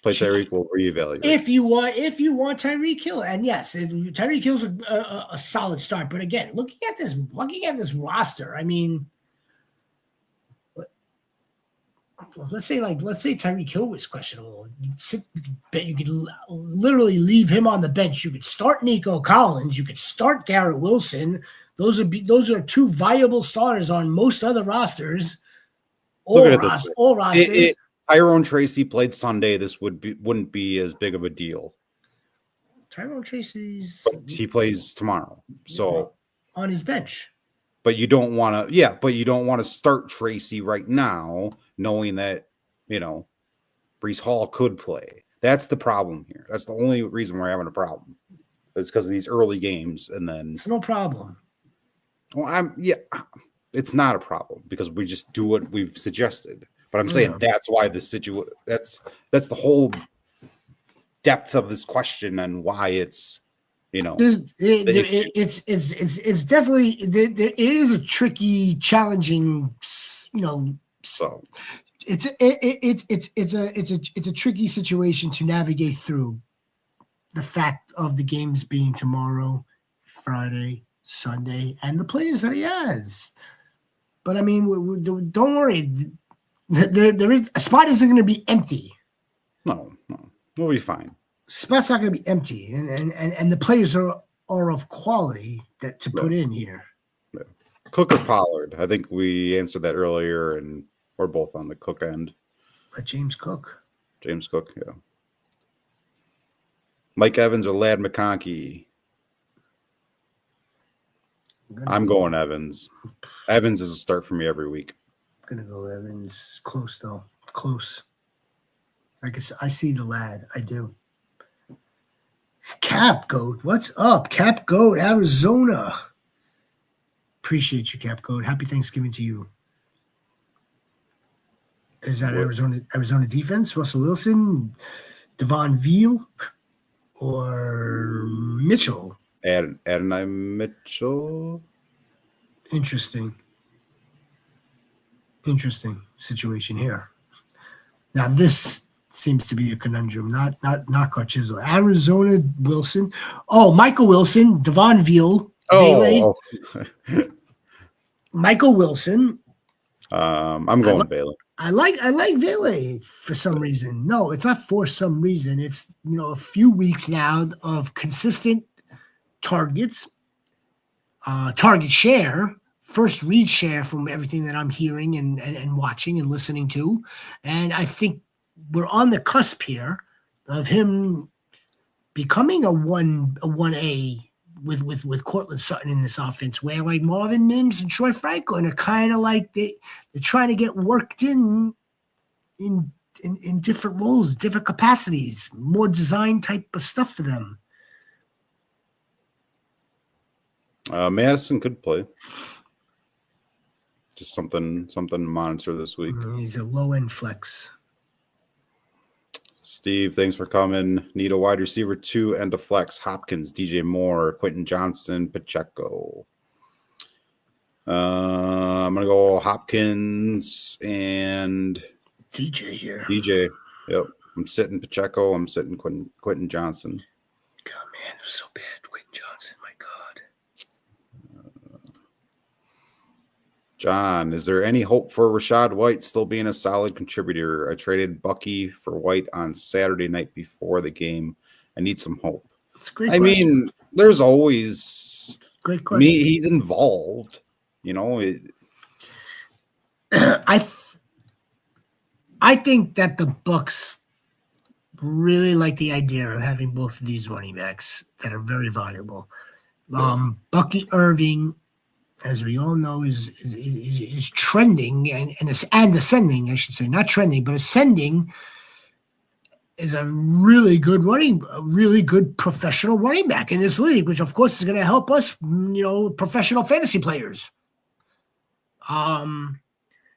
Play Tyreek, we'll reevaluate. If you want Tyreek Hill, and yes, Tyreek Hill's a solid start. But again, looking at this roster, I mean, let's say Tyreek Hill was questionable. You could literally leave him on the bench. You could start Nico Collins. You could start Garrett Wilson. Those are 2 viable starters on most other rosters. All rosters. Tyrone Tracy played Sunday. This wouldn't be as big of a deal. Tyrone Tracy's. But he plays tomorrow, so on his bench. But you don't want to. Yeah, but you don't want to start Tracy right now, knowing that Breece Hall could play. That's the problem here. That's the only reason we're having a problem. It's because of these early games, and then it's no problem. Well, it's not a problem because we just do what we've suggested. But I'm saying that's why the situation. That's the whole depth of this question and why it's it's definitely it is a tricky, challenging. So it's a tricky situation to navigate through. The fact of the games being tomorrow, Friday, Sunday, and the players that he has. But I mean, don't worry. There is a spot isn't going to be empty. No, we'll be fine. Spot's not going to be empty, and the players are of quality to put in here. Yeah. Cook or Pollard? I think we answered that earlier, and we're both on the Cook end. Let James Cook. James Cook, yeah. Mike Evans or Ladd McConkey? I'm going Evans. Evans is a start for me every week. I'm gonna go Evans. Close though. Close. I see the lad. I do. Cap Goat. What's up? Cap Goat, Arizona. Appreciate you, Cap Goat. Happy Thanksgiving to you. Is that Arizona defense? Russell Wilson, Devon Veal, or Mitchell? Adonai Mitchell. Interesting situation here. Now this seems to be a conundrum. Not Chisel. Arizona Wilson. Oh, Michael Wilson, Devon Veal. Oh. Michael Wilson. I'm going Bailey. I like Vele for some reason. No, it's not for some reason. It's a few weeks now of consistent targets, target share, first read share from everything that I'm hearing and watching and listening to, and I think we're on the cusp here of him becoming a 1A with Cortland Sutton in this offense, where like Marvin Mims and Troy Franklin are kind of like they're trying to get worked in in different roles, different capacities, more design type of stuff for them. Madison could play. Just something to monitor this week. He's a low end flex. Steve, thanks for coming. Need a wide receiver 2 and a flex. Hopkins, DJ Moore, Quentin Johnson, Pacheco. I'm gonna go Hopkins and DJ here. DJ. Yep. I'm sitting Pacheco. I'm sitting Quentin Johnson. God, man, it was so bad. Quentin Johnson, my God. John, is there any hope for Rachaad White still being a solid contributor? I traded Bucky for White on Saturday night before the game. I need some hope. It's a great question. Mean, there's always great question. He's involved. You know, I think that the Bucs really like the idea of having both of these running backs that are very valuable. Bucky Irving, as we all know, is trending and ascending, I should say, not trending, but ascending, is a really good professional running back in this league, which of course is going to help us, professional fantasy players.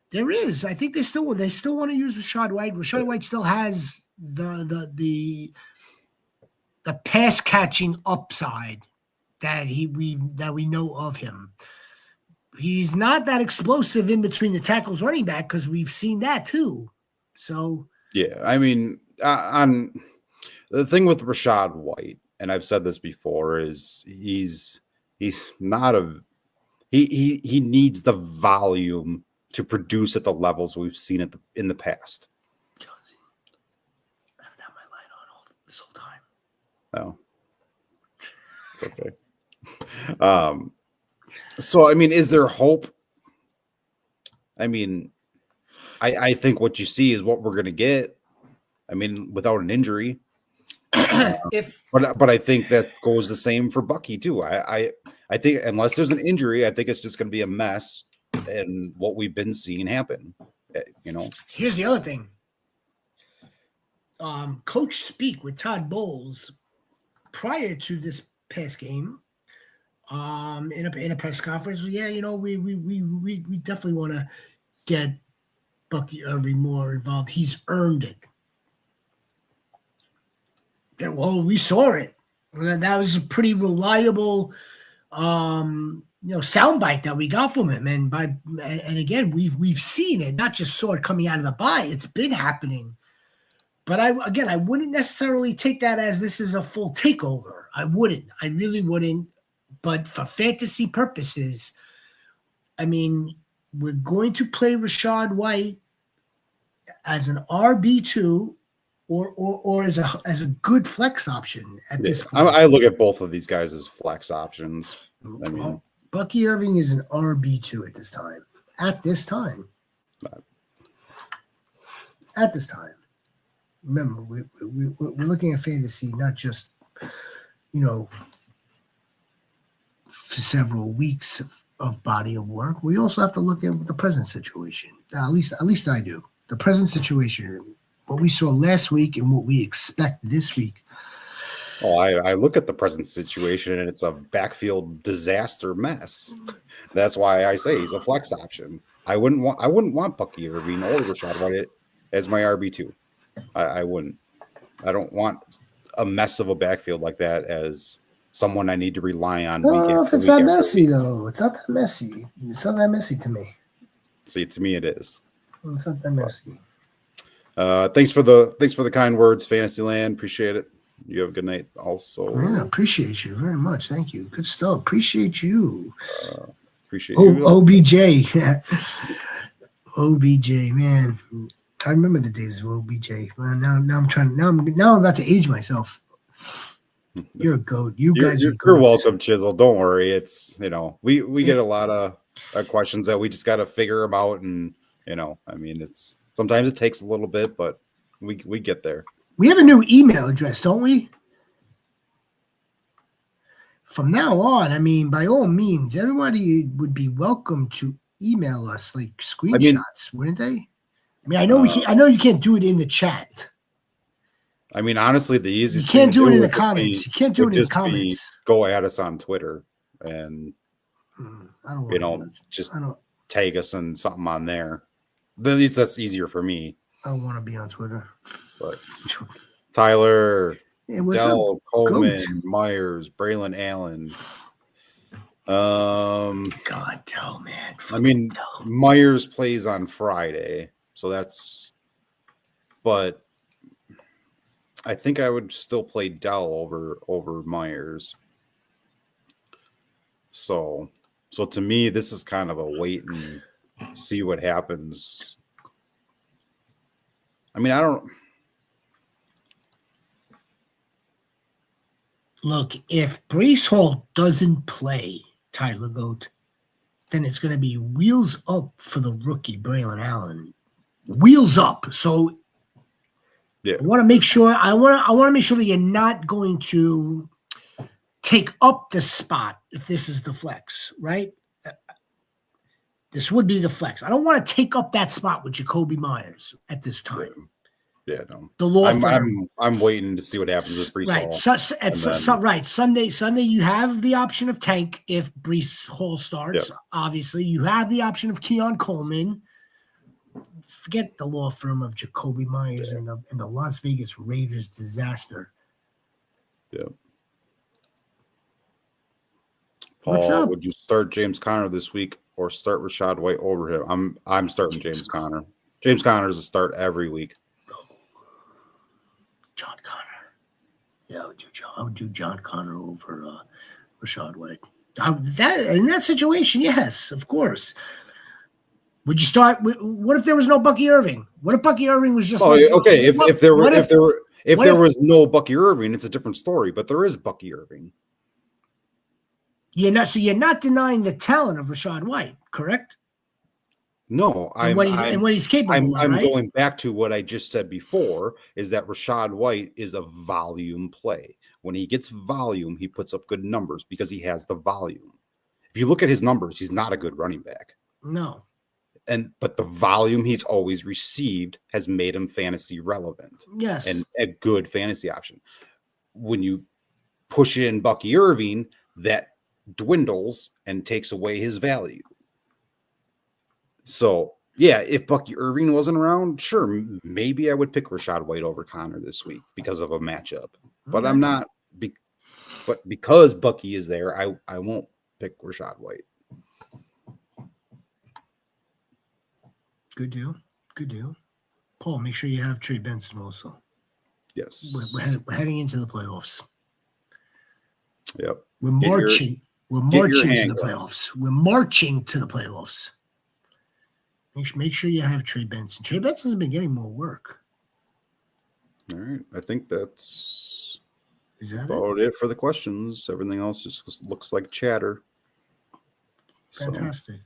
There is, I think they still want to use Rachaad White. Rachaad White still has the pass catching upside that we know of him. He's not that explosive in between the tackles running back, because we've seen that too. So yeah, I mean, on the thing with Rachaad White, and I've said this before, is he's not he needs the volume to produce at the levels we've seen in the past. Jonesy, I haven't had my light on this whole No, time. it's okay. So, I mean, is there hope? I mean, I think what you see is what we're going to get. I mean, without an injury. But I think that goes the same for Bucky too. I think unless there's an injury, I think it's just going to be a mess, and what we've been seeing happen. Here's the other thing. Coach speak with Todd Bowles prior to this past game. In a press conference, we definitely want to get Bucky Irving more involved. He's earned it. Yeah, well, we saw it. That was a pretty reliable, soundbite that we got from him. And again, we've seen it, not just saw it coming out of the bye. It's been happening. But I wouldn't necessarily take that as this is a full takeover. I wouldn't. I really wouldn't. But for fantasy purposes, I mean, we're going to play Rachaad White as an RB2 or as a good flex option at this point. I look at both of these guys as flex options. I mean, Bucky Irving is an RB2 at this time. At this time. Remember, we're looking at fantasy, not just, for several weeks of body of work. We also have to look at the present situation. At least I do. The present situation, what we saw last week and what we expect this week. Oh, I look at the present situation and it's a backfield disaster mess. That's why I say he's a flex option. I wouldn't want Bucky Irving or Rachaad White as my RB2. I wouldn't. I don't want a mess of a backfield like that as someone I need to rely on. Well, if it's that messy, though, it's not that messy. It's not that messy to me. See, to me, it is. Well, it's not that messy. Thanks for the kind words, Fantasyland. Appreciate it. You have a good night. Also, yeah, appreciate you very much. Thank you. Good stuff. Appreciate you. Appreciate you. OBJ. OBJ, man. I remember the days of OBJ. Well, now I'm about to age myself. You're a goat. You're welcome, Chisel. Don't worry. It's we get a lot of questions that we just got to figure them out, and I mean, it's sometimes it takes a little bit, but we get there. We have a new email address, don't we? From now on, I mean, by all means, everybody would be welcome to email us like screenshots, wouldn't they? I mean, I know we can. I know you can't do it in the chat. I mean, honestly, the easiest you can't thing to do it in the would just comments. You can't do would it in the just be comments. go at us on Twitter and I don't want just I don't. tag us in something on there. At least that's easier for me. I don't want to be on Twitter. But Tyler, Hey, what's Dell, up? Coleman, Goat. Myers, Braylon Allen. God, Dell, man. I mean, Dell. Myers plays on Friday, so that's. But I think I would still play Dell over Myers. So to me, this is kind of a wait and see what happens. I mean, I don't. Look, if Brees Hall doesn't play Tyler Goat, then it's going to be wheels up for the rookie Braylon Allen. Wheels up. So Yeah. I want to make sure. I want to make sure that you're not going to take up the spot if this is the flex, right? This would be the flex. I don't want to take up that spot with Jacoby Myers at this time. Yeah, no. The law firm. I'm waiting to see what happens with Brees Hall. Right. Sunday you have the option of Tank if Brees Hall starts. Yep. Obviously, you have the option of Keon Coleman. Forget the law firm of Jacoby Myers and the Las Vegas Raiders disaster. Yeah. What's up? Would you start James Conner this week or start Rachaad White over him? I'm starting James Conner. James Conner is a start every week. John Connor. Yeah, I would do John Connor over Rachaad White. In that situation, yes, of course. Would you start? What if there was no Bucky Irving? What if Bucky Irving was just? Okay. If there was no Bucky Irving, it's a different story. But there is Bucky Irving. You're not denying the talent of Rachaad White, correct? No, and what he's capable of. I'm right? going back to what I just said before, is that Rachaad White is a volume play. When he gets volume, he puts up good numbers because he has the volume. If you look at his numbers, he's not a good running back. No. But the volume he's always received has made him fantasy relevant. Yes. And a good fantasy option. When you push in Bucky Irving, that dwindles and takes away his value. So, yeah, if Bucky Irving wasn't around, sure, maybe I would pick Rachaad White over Connor this week because of a matchup. But I'm not. But because Bucky is there, I won't pick Rachaad White. Good deal. Paul, make sure you have Trey Benson also. Yes. We're heading into the playoffs. Yep. We're marching to the playoffs. We're marching to the playoffs. Make sure you have Trey Benson. Trey Benson's been getting more work. All right. I think that's about it for the questions. Everything else just looks like chatter. Fantastic. So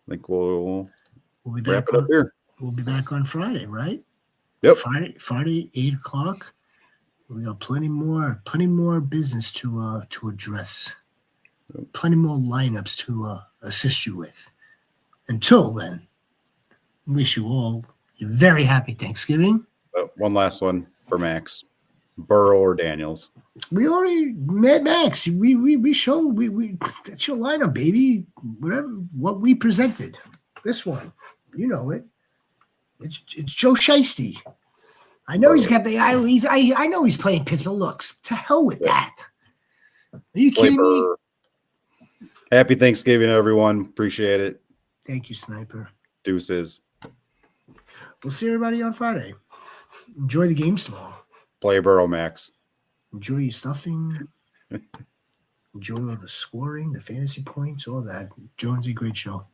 I think we'll be wrap back it up here. We'll be back on Friday, right? Yep. Friday, 8:00. We got plenty more business to address. Yep. Plenty more lineups to assist you with. Until then, wish you all a very happy Thanksgiving. One last one for Max. Burrow or Daniels? We already met Max. We showed that's your lineup, baby. What we presented. This one, you know it. It's Joe Shiesty. I know he's got I know he's playing Pittsburgh. Looks to hell with that. Are you kidding me? Happy Thanksgiving, everyone. Appreciate it. Thank you, Sniper. Deuces. We'll see everybody on Friday. Enjoy the games tomorrow. Play Burrow, Max. Enjoy your stuffing. Enjoy all the scoring, the fantasy points, all that. Jonesy, great show.